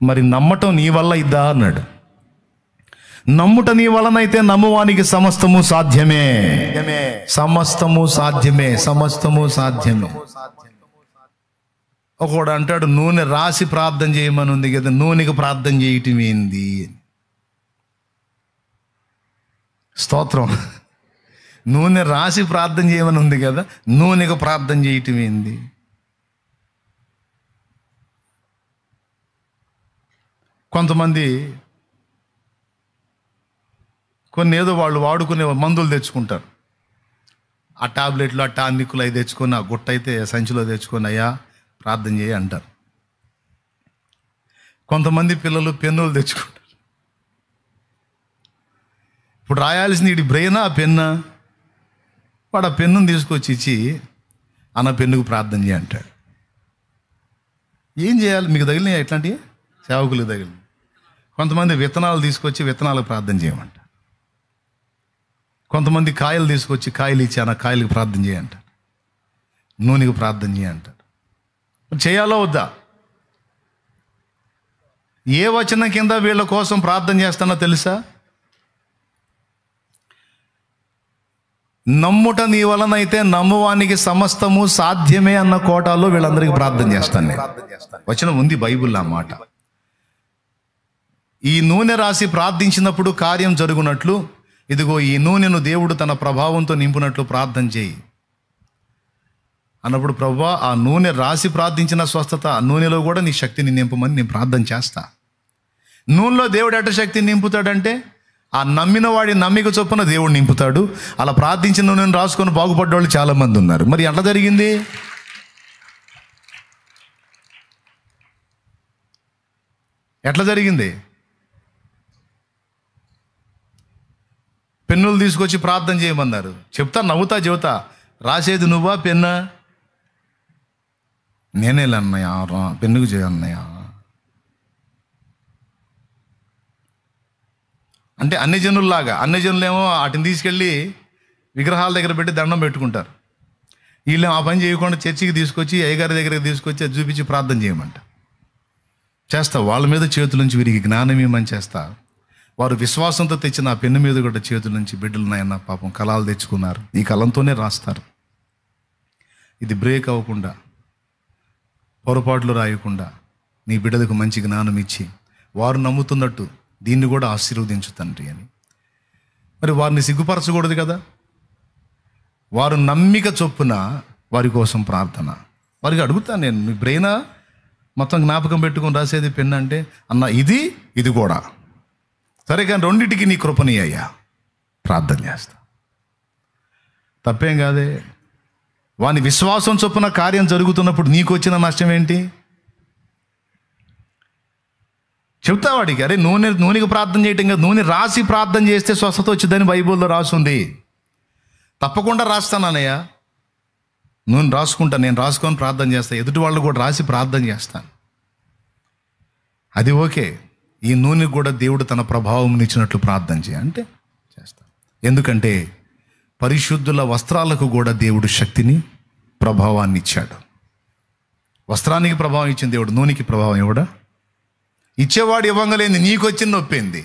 మరి నమ్మటం నీ వల్ల ఇద్దా అన్నాడు. నమ్ముట నీ వలనైతే నమ్మువానికి సమస్తము సాధ్యమే, సమస్తము సాధ్యమే, సమస్తము సాధ్యమే. ఒకడు అంటాడు, నూనె రాసి ప్రార్థన చేయమని ఉంది కదా, నూనెకి ప్రార్థన చేయటం ఏంది? స్తోత్రం. నూనె రాసి ప్రార్థన చేయమని ఉంది కదా, నూనెకి ప్రార్థన చేయటం ఏంది? కొంతమంది కొన్ని ఏదో వాళ్ళు వాడుకునే మందులు తెచ్చుకుంటారు. ఆ టాబ్లెట్లు, ఆ టానిక్లు అవి తెచ్చుకొని, ఆ గుట్ట అయితే సంచిలో తెచ్చుకొని, అయ్యా ప్రార్థన చేయి అంటారు. కొంతమంది పిల్లలు పెన్నులు తెచ్చుకుంటారు. ఇప్పుడు రాయాల్సింది ఇటు బ్రెయినా ఆ పెన్నా? వాడు ఆ పెన్నును తీసుకొచ్చి ఇచ్చి, అన్న పెన్నుకు ప్రార్థన చేయి అంటాడు. ఏం చేయాలి? మీకు తగిలినాయి ఎట్లాంటివి? సేవకులకు తగిలినాయి. కొంతమంది విత్తనాలు తీసుకొచ్చి విత్తనాలకు ప్రార్థన చేయమంట. కొంతమంది కాయలు తీసుకొచ్చి కాయలు ఇచ్చి అన్న కాయలకు ప్రార్థన చేయంటారు, నూనెకి ప్రార్థన చేయంటారు. చేయాలో వద్దా? ఏ వచనం కింద వీళ్ళ కోసం ప్రార్థన చేస్తానో తెలుసా? నమ్ముట నీ వలనైతే నమ్మువానికి సమస్తము సాధ్యమే అన్న కోటాలో వీళ్ళందరికీ ప్రార్థన చేస్తాను నేను. వచనం ఉంది బైబిల్లో ఆ మాట. ఈ నూనె రాసి ప్రార్థించినప్పుడు కార్యం జరుగునట్లు, ఇదిగో ఈ నూనెను దేవుడు తన ప్రభావంతో నింపునట్లు ప్రార్థన చేయి అన్నప్పుడు, ప్రభువా, ఆ నూనె రాసి ప్రార్థించిన స్వస్థత, ఆ నూనెలో కూడా నీ శక్తిని నింపమని నేను ప్రార్థన చేస్తా. నూనెలో దేవుడు ఎట్ట శక్తిని నింపుతాడంటే, ఆ నమ్మిన వాడి నమ్మిక చొప్పున దేవుడు నింపుతాడు. అలా ప్రార్థించిన నూనెను రాసుకొని బాగుపడ్డ వాళ్ళు చాలామంది ఉన్నారు. మరి ఎట్లా జరిగింది? ఎట్లా జరిగింది? పెన్నులు తీసుకొచ్చి ప్రార్థన చేయమన్నారు. చెప్తా, నవ్వుతా, చెబుతా, రాసేది నువ్వా పెన్నా? నేనేలే అన్నయ్య, పెన్నుకు చేయన్నయ్య అంటే అన్ని జనుల్లాగా. అన్ని జనులేమో వాటిని తీసుకెళ్ళి విగ్రహాల దగ్గర పెట్టి దండం పెట్టుకుంటారు. వీళ్ళేమో ఆ పని చేయకుండా చర్చికి తీసుకొచ్చి అయ్యగారి దగ్గరికి తీసుకొచ్చి అది చూపించి ప్రార్థన చేయమంట. చేస్తా, వాళ్ళ మీద చేతుల నుంచి వీరికి జ్ఞానం ఇవ్వమని చేస్తా. వారు విశ్వాసంతో తెచ్చిన ఆ పెన్ను మీద కూడా చేతుల నుంచి బిడ్డలు నాయన పాపం కళాలు తెచ్చుకున్నారు. ఈ కలంతోనే రాస్తారు. ఇది బ్రేక్ అవ్వకుండా, పొరపాట్లు రాయకుండా నీ బిడ్డలకు మంచి జ్ఞానం ఇచ్చి వారు నమ్ముతున్నట్టు దీన్ని కూడా ఆశీర్వదించు తండ్రి అని. మరి వారిని సిగ్గుపరచకూడదు కదా. వారు నమ్మిక చొప్పున వారి కోసం ప్రార్థన. వారికి అడుగుతాను నేను, మీ బ్రెయినా మొత్తం జ్ఞాపకం పెట్టుకొని రాసేది పెన్ అంటే, అన్న ఇది కూడా సరే, కానీ రెండింటికి నీ కృపని అయ్యా ప్రార్థన చేస్తా. తప్పేం కాదే. వాని విశ్వాసం చొప్పున కార్యం జరుగుతున్నప్పుడు నీకు వచ్చిన నష్టం ఏంటి? చెప్తా వాడికి, అరే నూనెకి ప్రార్థన చేయటం కదా, నూనె రాసి ప్రార్థన చేస్తే స్వస్థత వచ్చిందని బైబిల్లో రాసుంది. తప్పకుండా రాస్తానన్నయ్య, నూనె రాసుకుంటా, నేను రాసుకొని ప్రార్థన చేస్తాను, ఎదుటి వాళ్ళు కూడా రాసి ప్రార్థన చేస్తాను. అది ఓకే. ఈ నూనె కూడా దేవుడు తన ప్రభావం ఇచ్చినట్లు ప్రార్థన చేయంటే చేస్తాను. ఎందుకంటే పరిశుద్ధుల వస్త్రాలకు కూడా దేవుడు శక్తిని, ప్రభావాన్ని ఇచ్చాడు. వస్త్రానికి ప్రభావం ఇచ్చిన దేవుడు నూనెకి ప్రభావం ఇవ్వడా? ఇచ్చేవాడు ఇవ్వంగలేంది, నీకు వచ్చిన నొప్పింది.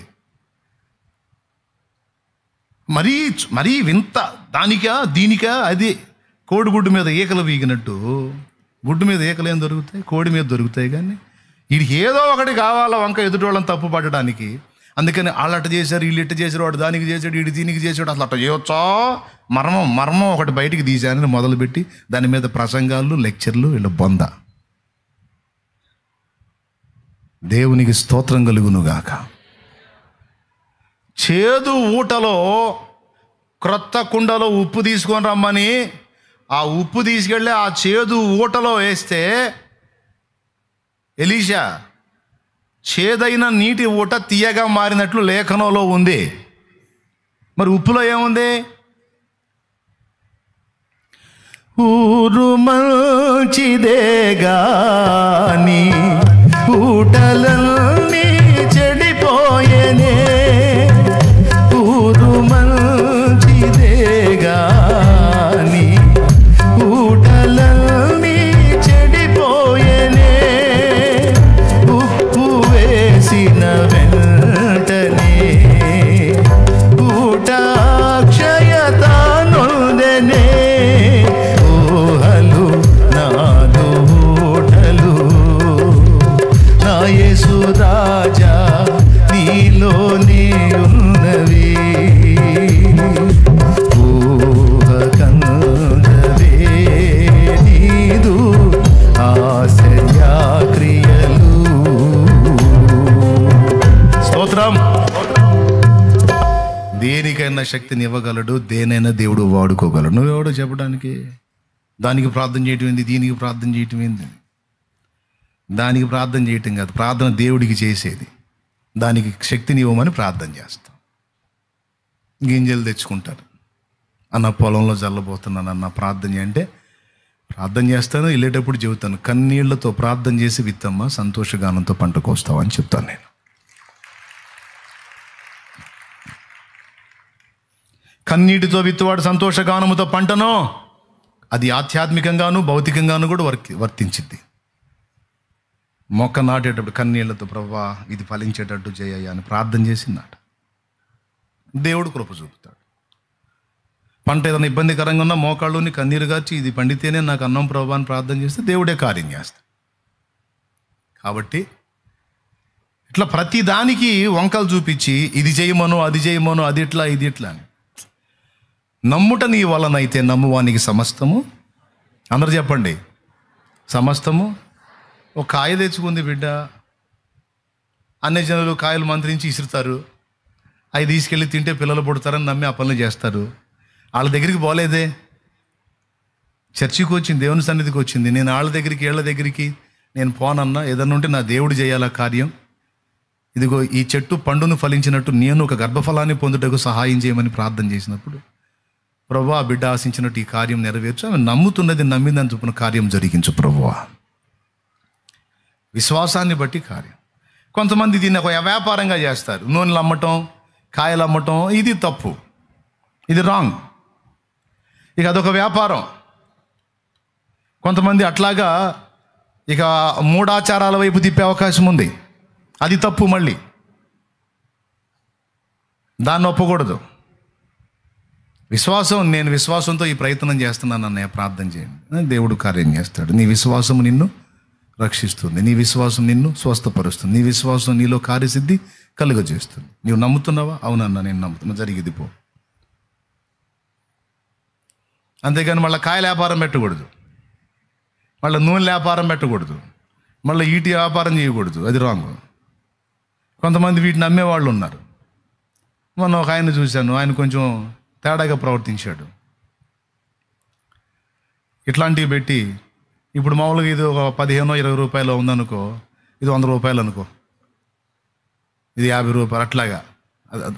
మరీ వింత, దానికా దీనికా అది. కోడిగుడ్డు మీద ఈకలు వీగినట్టు, గుడ్డు మీద ఈకలు ఏం దొరుకుతాయి, కోడి మీద దొరుకుతాయి. కానీ వీడికి ఏదో ఒకటి కావాలా వంక ఎదుటి వాళ్ళని తప్పు పట్టడానికి. అందుకని వాళ్ళు అట్ట చేశారు, వీళ్ళు ఇట్ట చేశారు, వాడు దానికి చేశాడు, వీడు దీనికి చేశాడు, అసలు అట్ట చేయవచ్చా, మర్మం ఒకటి బయటికి తీశానని మొదలుపెట్టి దాని మీద ప్రసంగాలు, లెక్చర్లు, వీళ్ళు బొంద. దేవునికి స్తోత్రం కలుగునుగాక. చేదు ఊటలో క్రొత్త కుండలో ఉప్పు తీసుకొని రమ్మని ఆ ఉప్పు తీసుకెళ్ళి ఆ చేదు ఊటలో వేస్తే ఎలీషా చేదైన నీటి ఊట తీయగా మారినట్లు లేఖనంలో ఉంది. మరి ఉప్పులో ఏముంది? ఊరు మంచిదే గాని ఊటలన్నీ చెడిపోయేనే, ఊరు మంచిదే గాని ఊటలన్నీ చెడిపోయేనే, ఉప్పు వేసిన వెంటనే ఊట క్షయత నొందెనే, ఊహలు నాదు ఊటలు నా యేసు రాజా నీలోనే ఉన్నవి, ఊహ కందవే నీదు ఆశయా క్రియలు. స్తోత్రం. దేనికైనా శక్తిని ఇవ్వగలడు, దేనైనా దేవుడు వాడుకోగలడు. నువ్వెవడో చెప్పడానికి? దానికి ప్రార్థన చేయటం ఏంది, దీనికి ప్రార్థన చేయటం ఏంది? దానికి ప్రార్థన చేయటం కాదు, ప్రార్థన దేవుడికి చేసేది. దానికి శక్తిని ఇవ్వమని ప్రార్థన చేస్తాం. గింజలు తెచ్చుకుంటారు, అన్న పొలంలో జల్లబోతున్నాను ప్రార్థన అంటే ప్రార్థన చేస్తాను. వెళ్ళేటప్పుడు చెబుతాను, కన్నీళ్లతో ప్రార్థన చేసి విత్తమ్మ సంతోషగానంతో పంట కోస్తావు అని చెప్తాను నేను. కన్నీటితో విత్తువాడు సంతోషగానముతో పంటను, అది ఆధ్యాత్మికంగాను భౌతికంగాను కూడా వర్తించింది. మొక్క నాటేటప్పుడు కన్నీళ్లతో ప్రభువా ఇది ఫలించేటట్టు చేయయ్యా అని ప్రార్థన చేసిందట. దేవుడు కృప చూపుతాడు. పంట ఏదైనా ఇబ్బందికరంగా ఉన్నా మోకాళ్ళుని కన్నీరు గార్చి ఇది పండితేనే నాకు అన్నం ప్రభువా అని ప్రార్థన చేస్తే దేవుడే కార్యం చేస్తాడు. కాబట్టి ఇట్లా ప్రతి దానికి వంకలు చూపించి ఇది చేయమను, అది చేయమను, అది ఇట్లా, ఇది ఇట్లా అని. నమ్ముట నీ వలనైతే నమ్మువానికి సమస్తము, అందరు చెప్పండి, సమస్తము. ఒక కాయ తెచ్చుకుంది బిడ్డ, అన్ని జనులు కాయలు మంత్రించి ఇసురుతారు, అవి తీసుకెళ్ళి తింటే పిల్లలు పుడతారని నమ్మి ఆ పనులు చేస్తారు. వాళ్ళ దగ్గరికి పోలేదే, చర్చికి వచ్చింది, దేవుని సన్నిధికి వచ్చింది. నేను వాళ్ళ దగ్గరికి వీళ్ళ దగ్గరికి నేను పోనన్నా, ఏదన్నా ఉంటే నా దేవుడు చేయాల కార్యం. ఇదిగో ఈ చెట్టు పండును ఫలించినట్టు నేను ఒక గర్భఫలాన్ని పొందుటకు సహాయం చేయమని ప్రార్థన చేసినప్పుడు, ప్రభువా బిడ్డ ఆశించినట్టు ఈ కార్యం నెరవేర్చు, ఆమె నమ్ముతున్నది నమ్మిందని చొప్పున కార్యం జరిగించు ప్రభువా. విశ్వాసాన్ని బట్టి కార్యం. కొంతమంది దీన్ని ఒక వ్యాపారంగా చేస్తారు, నూనెలు అమ్మటం, కాయలు అమ్మటం. ఇది తప్పు, ఇది రాంగ్. ఇక అదొక వ్యాపారం. కొంతమంది అట్లాగా ఇక మూఢాచారాల వైపు తిప్పే అవకాశం ఉంది, అది తప్పు. మళ్ళీ దాన్ని ఒప్పకూడదు. నేను విశ్వాసంతో ఈ ప్రయత్నం చేస్తున్నాను అన్నయ్య, ప్రార్థన చేయండి, దేవుడు కార్యం చేస్తాడు. నీ విశ్వాసం నిన్ను రక్షిస్తుంది, నీ విశ్వాసం నిన్ను స్వస్థపరుస్తుంది, నీ విశ్వాసం నీలో కార్యసిద్ధి కలుగజేస్తుంది. నీవు నమ్ముతున్నావా? అవునన్నా నేను నమ్ముతున్నా, జరిగింది పో. అంతేగాని మళ్ళీ కాయల వ్యాపారం పెట్టకూడదు, మళ్ళీ నూనె వ్యాపారం పెట్టకూడదు, మళ్ళీ ఈటి వ్యాపారం చేయకూడదు, అది రాంగ్. కొంతమంది వీటిని అమ్మేవాళ్ళు ఉన్నారు. మొన్న ఒక ఆయన చూశాను, ఆయన కొంచెం తేడాగా ప్రవర్తించాడు. ఇట్లాంటివి పెట్టి ఇప్పుడు మామూలుగా ఇది ఒక 15-20 రూపాయలు ఉందనుకో, ఇది 100 రూపాయలు అనుకో, ఇది 50 రూపాయలు, అట్లాగా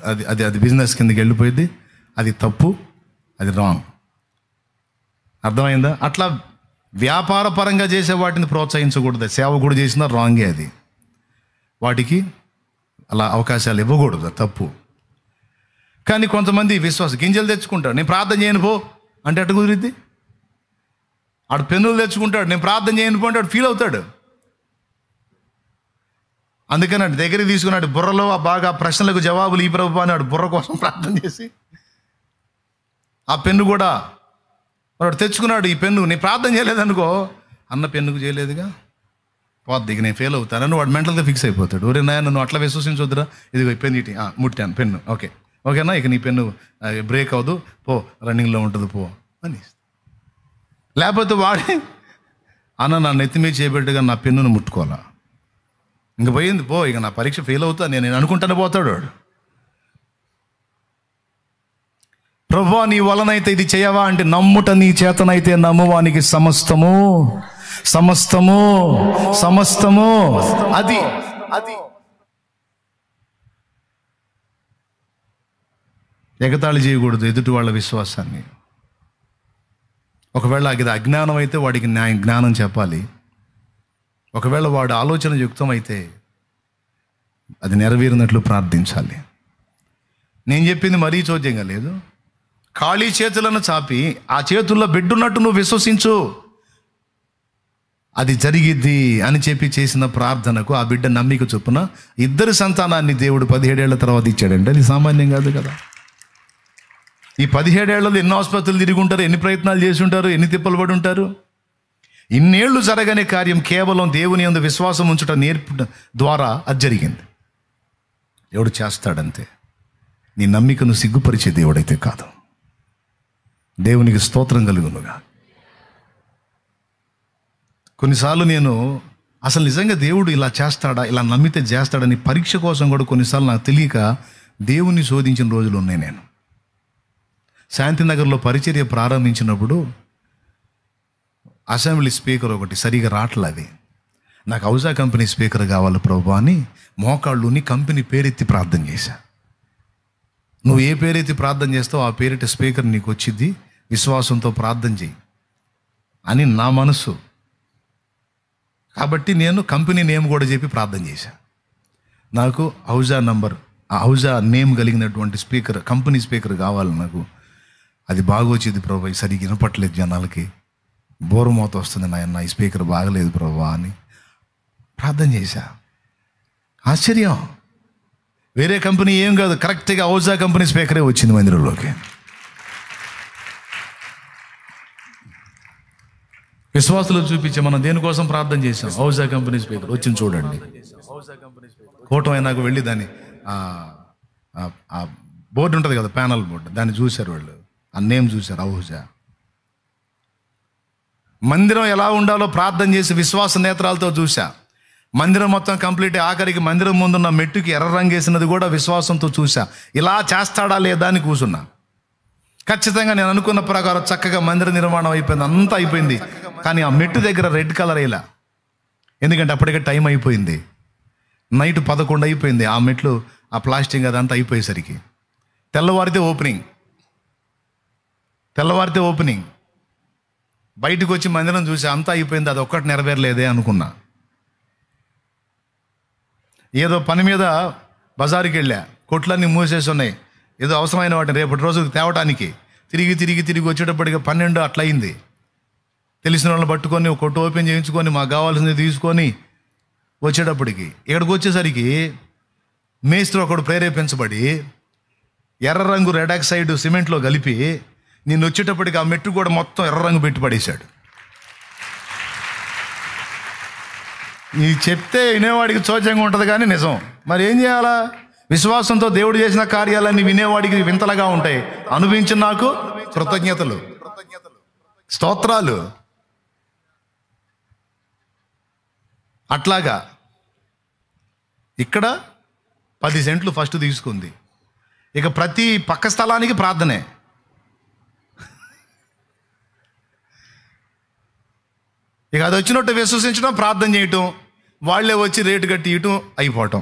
అది అది అది బిజినెస్ కిందకి వెళ్ళిపోయింది. అది తప్పు, అది రాంగ్. అర్థమైందా? అట్లా వ్యాపార పరంగా చేసే వాటిని ప్రోత్సహించకూడదు. సేవ కూడా చేసినా రాంగే. అది వాటికి అలా అవకాశాలు ఇవ్వకూడదు, తప్పు. కానీ కొంతమంది విశ్వాసం గింజలు తెచ్చుకుంటాడు, నేను ప్రార్థన చేయను పో అంటే అటు కుదిరిద్ది. ఆడు పెన్నులు తెచ్చుకుంటాడు, నేను ప్రార్థన చేయను పో అంటే ఆడు ఫీల్ అవుతాడు. అందుకని అటు దగ్గరికి తీసుకున్నాడు, బుర్రలో బాగా ప్రశ్నలకు జవాబులు ఈ ప్రభు అని ఆడు బుర్ర కోసం ప్రార్థన చేసి ఆ పెన్ను కూడా వాడు తెచ్చుకున్నాడు. ఈ పెన్ను నేను ప్రార్థన చేయలేదనుకో, అన్న పెన్నుకు చేయలేదుగా, పోద్ది, ఇక నేను ఫెయిల్ అవుతానని వాడు మెంటల్గా ఫిక్స్ అయిపోతాడు. ఒరే నాయన నువ్వు అట్లా విశ్వసించొద్దురా, ఇదిగో ఈ పెన్ను ఇటు ముట్టాను పెన్ను, ఓకేనా, ఇక నీ పెన్ను బ్రేక్ అవ్వదు, పో రన్నింగ్లో ఉంటుంది పో అని. లేకపోతే వాడే అన్న నా నెత్తి మీద చేయబెట్టుగా నా పెన్నును ముట్టుకోవాలా, ఇంక పోయింది పో, ఇక నా పరీక్ష ఫెయిల్ అవుతా నేను అనుకుంటానే పోతాడు వాడు. ప్రభువా నీ వలనైతే ఇది చేయవా అంటే, నమ్ముట నీ చేతనైతే నమ్మువానికి సమస్తము సమస్తము సమస్తము. అది అది ఎగతాళి చేయకూడదు ఎదుటి వాళ్ళ విశ్వాసాన్ని. ఒకవేళ అది అజ్ఞానం అయితే వాడికి జ్ఞానం చెప్పాలి. ఒకవేళ వాడు ఆలోచన యుక్తమైతే అది నెరవేరినట్లు ప్రార్థించాలి. నేను చెప్పింది మరీ చోద్యంగా లేదు. ఖాళీ చేతులను చాపి ఆ చేతుల్లో బిడ్డున్నట్టు నువ్వు విశ్వసించు, అది జరిగిద్ది అని చెప్పి చేసిన ప్రార్థనకు ఆ బిడ్డ నమ్మిక చొప్పున 2 సంతానాన్ని దేవుడు 17 ఏళ్ల తర్వాత ఇచ్చాడంటే అది సామాన్యం కాదు కదా. ఈ 17 ఏళ్లలో ఎన్నో ఆసుపత్రులు తిరిగి ఉంటారు, ఎన్ని ప్రయత్నాలు చేసి ఉంటారు, ఎన్ని తిప్పలు పడి ఉంటారు. ఇన్నేళ్లు జరగని కార్యం కేవలం దేవుని యందు విశ్వాసం ఉంచుట నేర్పడం ద్వారా అది జరిగింది. దేవుడు చేస్తాడంతే. నీ నమ్మికను సిగ్గుపరిచే దేవుడైతే కాదు. దేవునికి స్తోత్రం కలుగునుగా. కొన్నిసార్లు నేను అసలు నిజంగా దేవుడు ఇలా చేస్తాడా, ఇలా నమ్మితే చేస్తాడని పరీక్ష కోసం కూడా కొన్నిసార్లు నాకు తెలియక దేవుణ్ణి శోధించిన రోజులు ఉన్నాయి. నేను శాంతినగర్లో పరిచర్య ప్రారంభించినప్పుడు అసెంబ్లీ స్పీకర్ ఒకటి సరిగా రావట్లేదు. నాకు హౌజా కంపెనీ స్పీకర్ కావాలి ప్రభు అని మోకాళ్ళుని కంపెనీ పేరెత్తి ప్రార్థన చేశా. నువ్వు ఏ పేరెత్తి ప్రార్థన చేస్తావో ఆ పేరిట స్పీకర్ నీకు వచ్చింది, విశ్వాసంతో ప్రార్థన చేయి అని నా మనసు. కాబట్టి నేను కంపెనీ నేమ్ కూడా చెప్పి ప్రార్థన చేశాను. నాకు హౌజా నంబర్, ఆ హౌజా నేమ్ కలిగినటువంటి స్పీకర్, కంపెనీ స్పీకర్ కావాలి నాకు. అది బాగా వచ్చింది ప్రభు, సరిగ్గా వినపట్లేదు జనాలకి, బోరుమోత వస్తుంది నాయన, ఈ స్పీకర్ బాగలేదు ప్రభు అని ప్రార్థన చేశా. ఆశ్చర్యం, వేరే కంపెనీ ఏం కాదు, కరెక్ట్గా హౌజా కంపెనీ స్పీకరే వచ్చింది మందిరంలోకి. విశ్వాసులు చూపించే మనం దేనికోసం ప్రార్థన చేశాం, హౌజా కంపెనీ స్పీకర్ వచ్చింది చూడండి. కూటమి అయినాక వెళ్ళి దాన్ని బోర్డు ఉంటుంది కదా, ప్యానల్ బోర్డు, దాన్ని చూశారు వాళ్ళు, ఆ నేమ్ చూశారు, హౌజా. మందిరం ఎలా ఉండాలో ప్రార్థన చేసి విశ్వాస నేత్రాలతో చూశా. మందిరం మొత్తం కంప్లీట్, ఆఖరికి మందిరం ముందున్న మెట్టుకి ఎర్ర రంగేసినది కూడా విశ్వాసంతో చూశా. ఇలా చేస్తాడా లేదా అని కూర్చున్నా. ఖచ్చితంగా నేను అనుకున్న ప్రకారం చక్కగా మందిర నిర్మాణం అయిపోయింది, అంతా అయిపోయింది. కానీ ఆ మెట్టు దగ్గర రెడ్ కలర్ వేయలా, ఎందుకంటే అప్పటికే టైం అయిపోయింది, నైట్ 11 అయిపోయింది. ఆ మెట్లు, ఆ ప్లాస్టింగ్ అదంతా అయిపోయేసరికి తెల్లవారితే ఓపెనింగ్. బయటకు వచ్చి మందిరం చూసి అంతా అయిపోయింది, అది ఒక్కటి నెరవేరలేదే అనుకున్నా. ఏదో పని మీద బజారుకి వెళ్ళా, కొట్లన్నీ మూసేసి ఉన్నాయి, ఏదో అవసరమైన వాటిని రేపటి రోజుకి తేవటానికి తిరిగి వచ్చేటప్పటికి 12 అట్లా అయింది. తెలిసిన వాళ్ళని పట్టుకొని ఒక కొట్టు ఓపెన్ చేయించుకొని మాకు కావాల్సింది తీసుకొని వచ్చేటప్పటికి ఇక్కడికి వచ్చేసరికి మేస్త్రి ఒకడు ప్రేరేపించబడి ఎర్ర రంగు రెడ్ ఆక్సైడ్ సిమెంట్లో కలిపి నిన్ను వచ్చేటప్పటికి ఆ మెట్టు కూడా మొత్తం ఎర్ర రంగు పెట్టి పడేశాడు. ఈ చెప్తే వినేవాడికి చోద్యంగా ఉంటుంది కానీ నిజం. మరి ఏం చేయాలా? విశ్వాసంతో దేవుడు చేసిన కార్యాలన్నీ వినేవాడికి వింతలుగా ఉంటాయి. అనుభవించిన నాకు కృతజ్ఞతలు, స్తోత్రాలు. అట్లాగా ఇక్కడ 10 సెంట్లు ఫస్ట్ తీసుకుంది. ఇక ప్రతి పక్క స్థలానికి ప్రార్థనే. ఇక అది వచ్చినట్టు విశ్వసించడం, ప్రార్థన చేయటం, వాళ్ళే వచ్చి రేటు కట్టి ఇయటం, అయిపోవటం.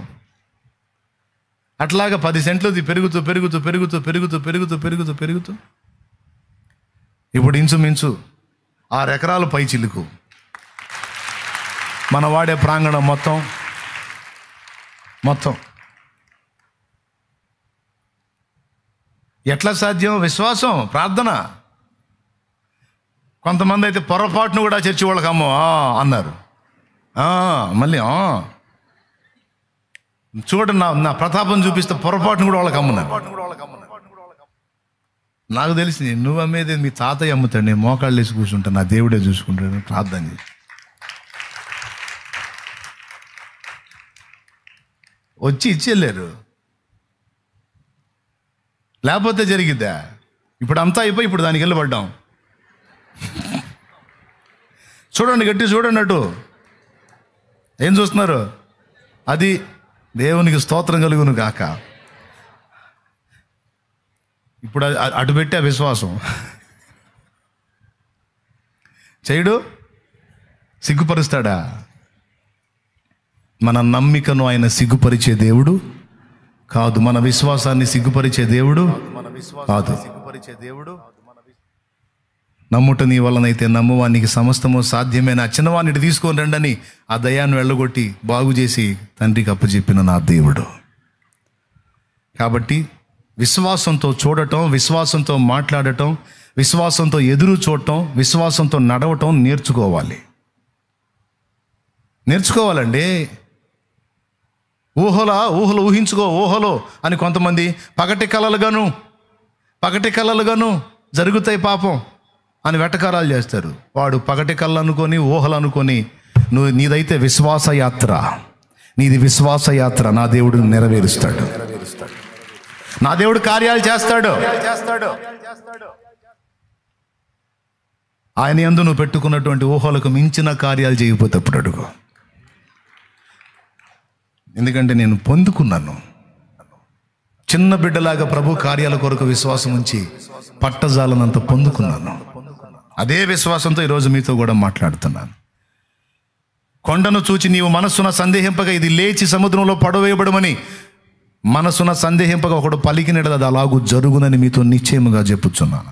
అట్లాగా 10 సెంట్లు పెరుగుతూ పెరుగుతూ పెరుగుతూ పెరుగుతూ పెరుగుతూ పెరుగుతూ పెరుగుతూ ఇప్పుడు ఇంచుమించు 6 ఎకరాలు పై చిలుకు మన వాడే ప్రాంగణం మొత్తం ఎట్లా సాధ్యం? విశ్వాసం, ప్రార్థన. కొంతమంది అయితే పొరపాటును కూడా చర్చి వాళ్ళకి అమ్మో అన్నారు. మళ్ళీ చూడండి, నా ప్రతాపం చూపిస్తే పొరపాటును కూడా వాళ్ళకి అమ్మున్నారు. నాకు తెలిసింది, నువ్వు అమ్మేది మీ తాతయ్య అమ్ముతాడు, నేను మోకాళ్ళు వేసి కూర్చుంటాను, నా దేవుడే చూసుకుంటాడు, ప్రార్థన చేసి వచ్చి ఇచ్చేళ్ళారు. లేకపోతే జరిగిద్దా? ఇప్పుడు అంతా అయిపోయి ఇప్పుడు దానికి వెళ్ళబడ్డాం. చూడండి, గట్టి చూడండి, అటు ఏం చూస్తున్నారు? అది దేవునికి స్తోత్రం కలుగును గాక. ఇప్పుడు అటు పెట్టే విశ్వాసం చేయడు, సిగ్గుపరుస్తాడా? మన నమ్మికను ఆయన సిగ్గుపరిచే దేవుడు కాదు. మన విశ్వాసాన్ని సిగ్గుపరిచే దేవుడు కాదు. నమ్ముట నీ వలనైతే నమ్మువానికి సమస్తము సాధ్యమైన చిన్నవాడిని తీసుకొని రండని ఆ దయాన్ని వెళ్ళగొట్టి బాగు చేసి తండ్రికి అప్పచెప్పిన నా దేవుడు. కాబట్టి విశ్వాసంతో చూడటం, విశ్వాసంతో మాట్లాడటం, విశ్వాసంతో ఎదురు చూడటం, విశ్వాసంతో నడవటం నేర్చుకోవాలండి. ఊహలు ఊహించుకో, ఊహలో అని కొంతమంది పగటి కలలుగాను జరుగుతాయి పాపం అని వెటకారాలు చేస్తారు. వాడు పగటి కళ్ళు అనుకొని, ఊహలు అనుకొని, నీదైతే నీది విశ్వాస యాత్ర. నా దేవుడు నెరవేరుస్తాడు, నా దేవుడు కార్యాలు చేస్తాడు. ఆయన యందు నువ్వు పెట్టుకున్నటువంటి ఊహలకు మించిన కార్యాలు చేయకపోతే అప్పుడు అడుగు. ఎందుకంటే నేను పొందుకున్నాను. చిన్న బిడ్డలాగా ప్రభు కార్యాల కొరకు విశ్వాసం ఉంచి పట్టజాలనంత పొందుకున్నాను. అదే విశ్వాసంతో ఈరోజు మీతో కూడా మాట్లాడుతున్నాను. కొండను చూచి నీవు మనస్సున సందేహింపగా ఇది లేచి సముద్రంలో పడవేయబడమని మనసున సందేహింపగా ఒకడు పలికినది అది అలాగూ జరుగునని మీతో నిశ్చయముగా చెప్పుచున్నాను.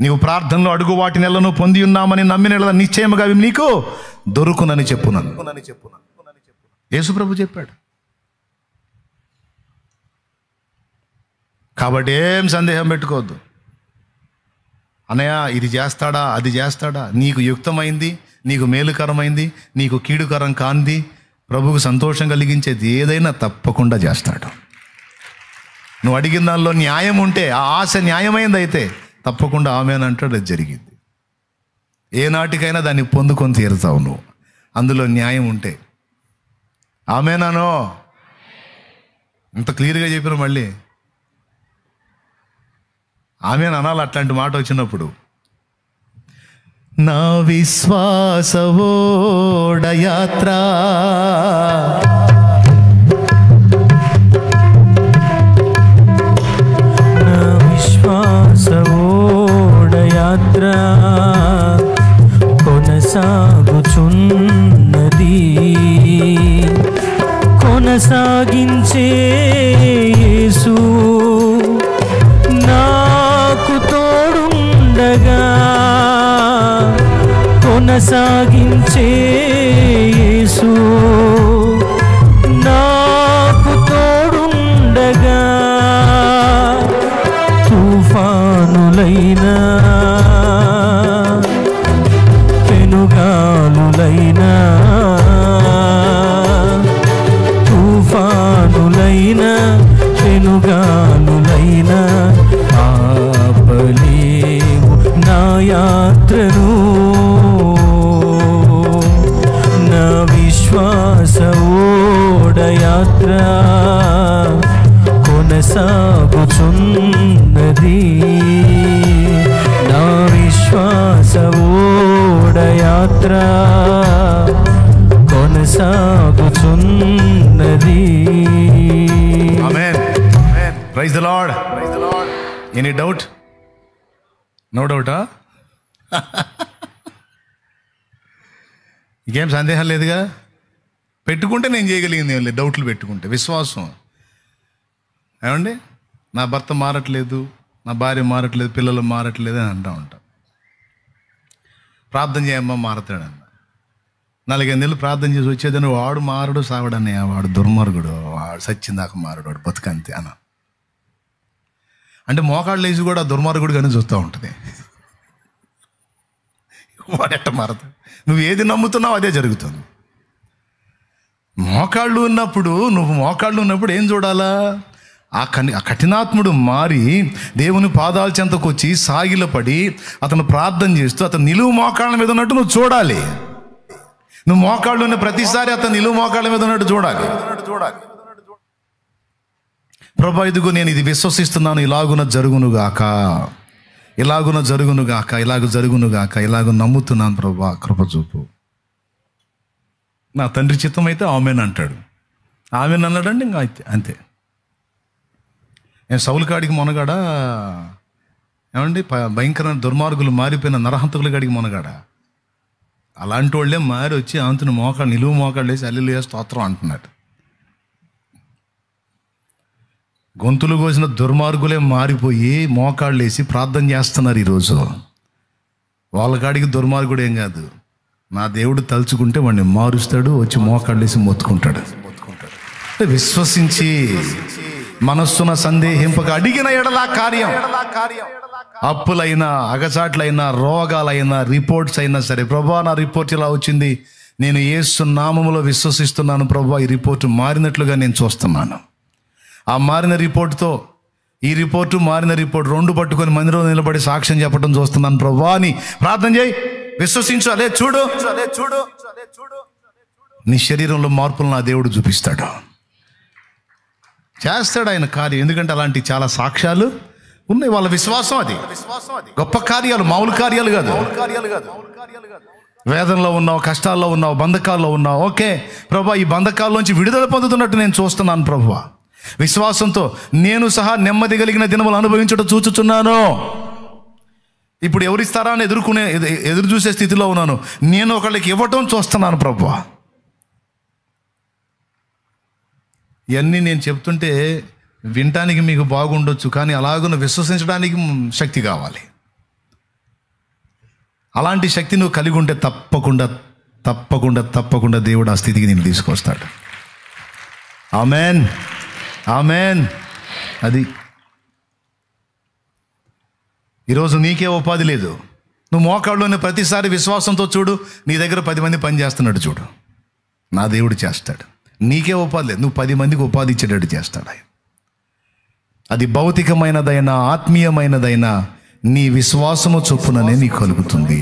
నీవు ప్రార్థనలో అడుగు వాటి నెలను పొంది ఉన్నామని నమ్మిన నిశ్చయముగా అవి నీకు దొరుకునని చెప్పున్నాను. యేసుప్రభు చెప్పాడు. కాబట్టి ఏం సందేహం పెట్టుకోవద్దు. అన్నయ్య ఇది చేస్తాడా, అది చేస్తాడా, నీకు యుక్తమైంది, నీకు మేలుకరమైంది, నీకు కీడుకరం కాంది, ప్రభువుకు సంతోషం కలిగించేది ఏదైనా తప్పకుండా చేస్తాడు. నువ్వు అడిగిన దానిలో న్యాయం ఉంటే, ఆ ఆశ న్యాయమైంది అయితే తప్పకుండా ఆమెనంటాడు. అది జరిగింది. ఏనాటికైనా దాన్ని పొందుకొని తీరుతావు నువ్వు, అందులో న్యాయం ఉంటే. ఆమెనానో ఇంత క్లియర్గా చెప్పిన మళ్ళీ ఆమెను అనాలి. అట్లాంటి మాట వచ్చినప్పుడు నా విశ్వాసవోడ యాత్ర కొనసాగుచున్నది, కొనసాగించే యేసు నాకు తోడుండగా, కొనసాగించే యేసు నాకు తోడుండగా, తుఫానులైనా పెనుగాలులైనా, తుఫానులైనా పెనుగాలులైనా ఆపలేవు నా యాత్రను. నా విశ్వాస ఓడ యాత్ర కొనసాగుచున్నది. నా విశ్వాస ఓడ యాత్ర కొనసాగుచున్నది. ఆమేన్. Praise the Lord. Any doubt? No డౌటా? ఇంకేం సందేహం లేదుగా. పెట్టుకుంటే నేను చేయగలిగింది ఏం లేదు. డౌట్లు పెట్టుకుంటే విశ్వాసం ఏమండి, నా భర్త మారట్లేదు, నా భార్య మారట్లేదు, పిల్లలు మారట్లేదు అని అంటూ ఉంటాం. ప్రార్థన చేయమ్మా మారతాడన్న. 4-5 నెలలు ప్రార్థన చేసి వచ్చేదని వాడు మారడు సావడని, వాడు దుర్మార్గుడు, వాడు సచ్చిందాక మారడు, వాడు బతుకంతే అన్న. అంటే మోకాళ్ళు వేసి కూడా దుర్మార్గుడు కానీ చూస్తూ ఉంటుంది. వాడెట్ట మారతాడు? నువ్వు ఏది నమ్ముతున్నావు అదే జరుగుతుంది. మోకాళ్ళు ఉన్నప్పుడు ఏం చూడాలా? ఆ కఠినాత్ముడు మారి దేవుని పాదాల చెంతకు వచ్చి సాగిలపడి అతను ప్రార్థన చేస్తూ అతను నిలువు మోకాళ్ళ మీద ఉన్నట్టు నువ్వు చూడాలి. నువ్వు మోకాళ్ళు ఉన్న ప్రతిసారి అతను నిలువు మోకాళ్ళ మీద ఉన్నట్టు చూడాలి. ప్రభా, ఇదిగో నేను ఇది విశ్వసిస్తున్నాను, ఇలాగున జరుగునుగాక, ఇలాగ నమ్ముతున్నాను ప్రభా, కృప చూపు. నా తండ్రి చిత్తం అయితే ఆమెన్ అంటాడు. ఆమెన్ అన్నాడండి, ఇంకా అంతే. నేను సౌలు కాడికి మొనగాడా ఏమండి, భయంకరమైన దుర్మార్గులు మారిపోయిన నరహంతకుల కాడికి మొనగాడా? అలాంటి వాళ్ళే మారి వచ్చి అంతుని నిలువు మోకాళ్ళు వేసి హల్లెలూయా స్తోత్రం అంటున్నాడు. గొంతులు కోసిన దుర్మార్గులే మారిపోయి మోకాళ్ళు వేసి ప్రార్థన చేస్తున్నారు ఈరోజు. వాళ్ళ కాడికి దుర్మార్గుడు ఏం కాదు, నా దేవుడు తలుచుకుంటే వాడిని మారుస్తాడు, వచ్చి మోకాళ్ళు వేసి మొత్తుకుంటాడు. విశ్వసించి మనస్సున సందేహింపక అడిగిన ఎడలా కార్యం, అప్పులైనా, అగచాట్లైనా, రోగాలైనా, రిపోర్ట్స్ అయినా సరే, ప్రభా నా రిపోర్ట్ ఇలా వచ్చింది, నేను యేసు నామములో విశ్వసిస్తున్నాను ప్రభా, ఈ రిపోర్టు మారినట్లుగా నేను చూస్తున్నాను. ఆ మారిన రిపోర్టుతో ఈ రిపోర్టు, మారిన రిపోర్ట్ రెండు పట్టుకొని మందిరంలో నిలబడి సాక్ష్యం చెప్పడం చూస్తున్నాను ప్రభా అని ప్రార్థన చేయి. విశ్వసించు. అదే చూడు, నీ శరీరంలో మార్పులు నా దేవుడు చూపిస్తాడు, చేస్తాడు ఆయన కార్యం. ఎందుకంటే అలాంటి చాలా సాక్ష్యాలు ఉన్నాయి. వాళ్ళ విశ్వాసం అది గొప్ప కార్యాలు, మామూలు కార్యాలు కాదు. వేదనలో ఉన్నావు, కష్టాల్లో ఉన్నావు, బంధకాల్లో ఉన్నావు. ఓకే ప్రభా, ఈ బంధకాల్లోంచి విడుదల పొందుతున్నట్టు నేను చూస్తున్నాను ప్రభువా. విశ్వాసంతో నేను సహా నెమ్మది కలిగిన దినములు అనుభవించడం చూచుచున్నాను. ఇప్పుడు ఎవరిస్తారా అని ఎదురు చూసే స్థితిలో ఉన్నాను. నేను ఒకళ్ళకి ఇవ్వటం చూస్తున్నాను ప్రభువా. ఇవన్నీ నేను చెప్తుంటే వినటానికి మీకు బాగుండొచ్చు, కానీ అలాగున్న విశ్వసించడానికి శక్తి కావాలి. అలాంటి శక్తి నువ్వు కలిగి ఉంటే తప్పకుండా తప్పకుండా తప్పకుండా దేవుడు ఆ స్థితికి నేను తీసుకొస్తాడు. Amen, amen. అది ఈరోజు నీకే ఉపాధి లేదు. నువ్వు మోకాళ్ళలోనే ప్రతిసారి విశ్వాసంతో చూడు, నీ దగ్గర 10 మంది పని చేస్తున్నాడు చూడు, నా దేవుడు చేస్తాడు. నీకే ఉపాధి లేదు, నువ్వు 10 మందికి ఉపాధి ఇచ్చేటట్టు చేస్తాడు ఆయన. అది భౌతికమైనదైనా ఆత్మీయమైనదైనా నీ విశ్వాసము చొప్పుననే నీకు కలుగుతుంది.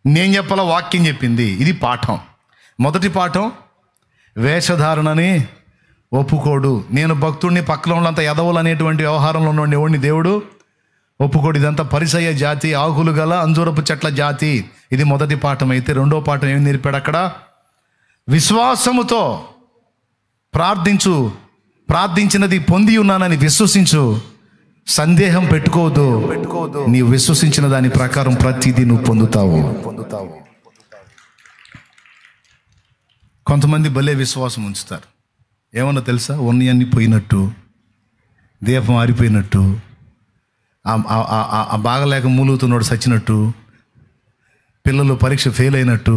నేను చెప్పాల, వాక్యం చెప్పింది. ఇది పాఠం. మొదటి పాఠం, వేషధారణని ఒప్పుకోడు. నేను భక్తుడిని, పక్కన వాళ్ళంతా ఎదవలు అనేటువంటి వ్యవహారంలో ఉండేవాడిని దేవుడు ఒప్పుకోడు. ఇదంతా పరిసయ్య జాతి, ఆకులు గల అంజూరపు చెట్ల జాతి. ఇది మొదటి పాఠం. అయితే రెండో పాఠం ఏమి నేర్పాడు అక్కడ? విశ్వాసముతో ప్రార్థించు, ప్రార్థించినది పొంది ఉన్నానని విశ్వసించు, సందేహం పెట్టుకోవద్దు. నీవు విశ్వసించిన దాని ప్రకారం ప్రతిదీ నువ్వు పొందుతావు. కొంతమంది భలే విశ్వాసం ఉంచుతారు. ఏమన్నా తెలుసా? ఉన్నయన్నీ పోయినట్టు, దీపం ఆరిపోయినట్టు, ఆ బాగలేక మూలుగుతున్నాడు చచ్చినట్టు, పిల్లలు పరీక్ష ఫెయిల్ అయినట్టు,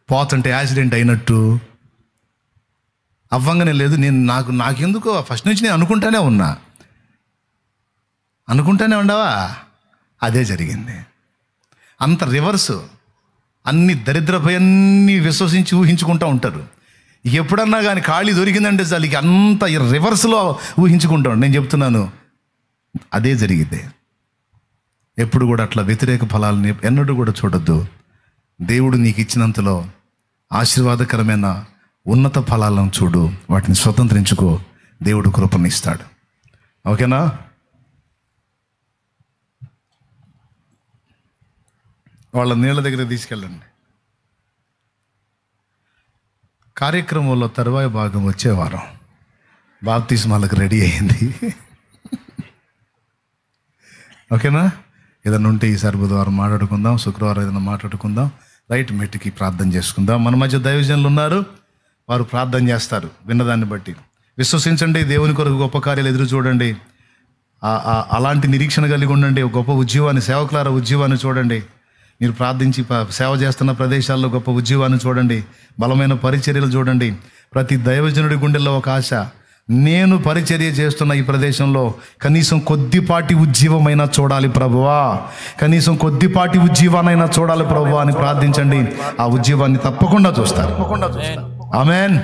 పోతుంటే యాక్సిడెంట్ అయినట్టు. అవ్వంగానే లేదు. నాకెందుకో ఫస్ట్ నుంచి నేను అనుకుంటానే ఉండవా? అదే జరిగింది. అంత రివర్సు. అన్ని దరిద్రపై అన్నీ విశ్వసించి ఊహించుకుంటూ ఉంటారు. ఎప్పుడన్నా కానీ ఖాళీ దొరికిందంటే చాలు అంత రివర్స్లో ఊహించుకుంటాం. నేను చెప్తున్నాను, అదే జరిగింది. ఎప్పుడు కూడా అట్లా వ్యతిరేక ఫలాలని ఎన్నడూ కూడా చూడొద్దు. దేవుడు నీకు ఇచ్చినంతలో ఆశీర్వాదకరమైన ఉన్నత ఫలాలను చూడు, వాటిని స్వతంత్రించుకో. దేవుడు కృపనిస్తాడు. ఓకేనా? వాళ్ళ నీళ్ళ దగ్గర తీసుకెళ్ళండి. కార్యక్రమంలో తరువాయి భాగం వచ్చే వారం బాప్తిస్మాలకు రెడీ అయింది. ఓకేనా? ఏదైనా ఉంటే ఈసారి బుధవారం మాట్లాడుకుందాం, శుక్రవారం ఏదైనా మాట్లాడుకుందాం. రైట్, మెట్టుకి ప్రార్థన చేసుకుందాం. మన మధ్య దైవజనులు ఉన్నారు, వారు ప్రార్థన చేస్తారు విన్నదాన్ని బట్టి. విశ్వసించండి, దేవుని కొరకు గొప్ప కార్యాలు ఎదురు చూడండి. అలాంటి నిరీక్షణ కలిగి ఉండండి. ఒక గొప్ప ఉద్యోగాన్ని, సేవకులార ఉద్యోగాన్ని చూడండి. మీరు ప్రార్థించి సేవ చేస్తున్న ప్రదేశాల్లో గొప్ప ఉద్యోగాన్ని చూడండి. బలమైన పరిచర్యలు చూడండి. ప్రతి దైవజనుడి గుండెల్లో ఒక ఆశ, నేను పరిచర్య చేస్తున్న ఈ ప్రదేశంలో కనీసం కొద్దిపాటి ఉజ్జీవమైనా చూడాలి ప్రభువా, కనీసం కొద్దిపాటి ఉజ్జీవానైనా చూడాలి ప్రభువా అని ప్రార్థించండి. ఆ ఉజ్జీవాన్ని తప్పకుండా చూస్తారు. ఆమేన్.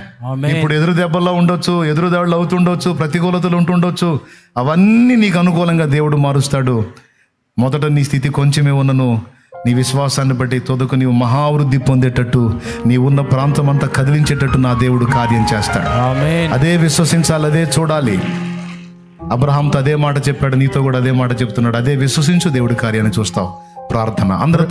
ఇప్పుడు ఎదురు దెబ్బల్లో ఉండొచ్చు, ఎదురు దెబ్బలు అవుతుండొచ్చు, ప్రతికూలతలు ఉంటుండొచ్చు. అవన్నీ నీకు అనుకూలంగా దేవుడు మారుస్తాడు. మొదట నీ స్థితి కొంచెమే ఉన్నను, నీ విశ్వాసాన్ని బట్టి తొదకు నీవు మహావృద్ధి పొందేటట్టు, నీ ఉన్న ప్రాంతం అంతా కదిలించేటట్టు నా దేవుడు కార్యం చేస్తాడు. అదే విశ్వసించాలి, అదే చూడాలి. అబ్రహాంతో అదే మాట చెప్పాడు, నీతో కూడా అదే మాట చెప్తున్నాడు. అదే విశ్వసించు, దేవుడి కార్యాన్ని చూస్తావు. ప్రార్థన అందరూ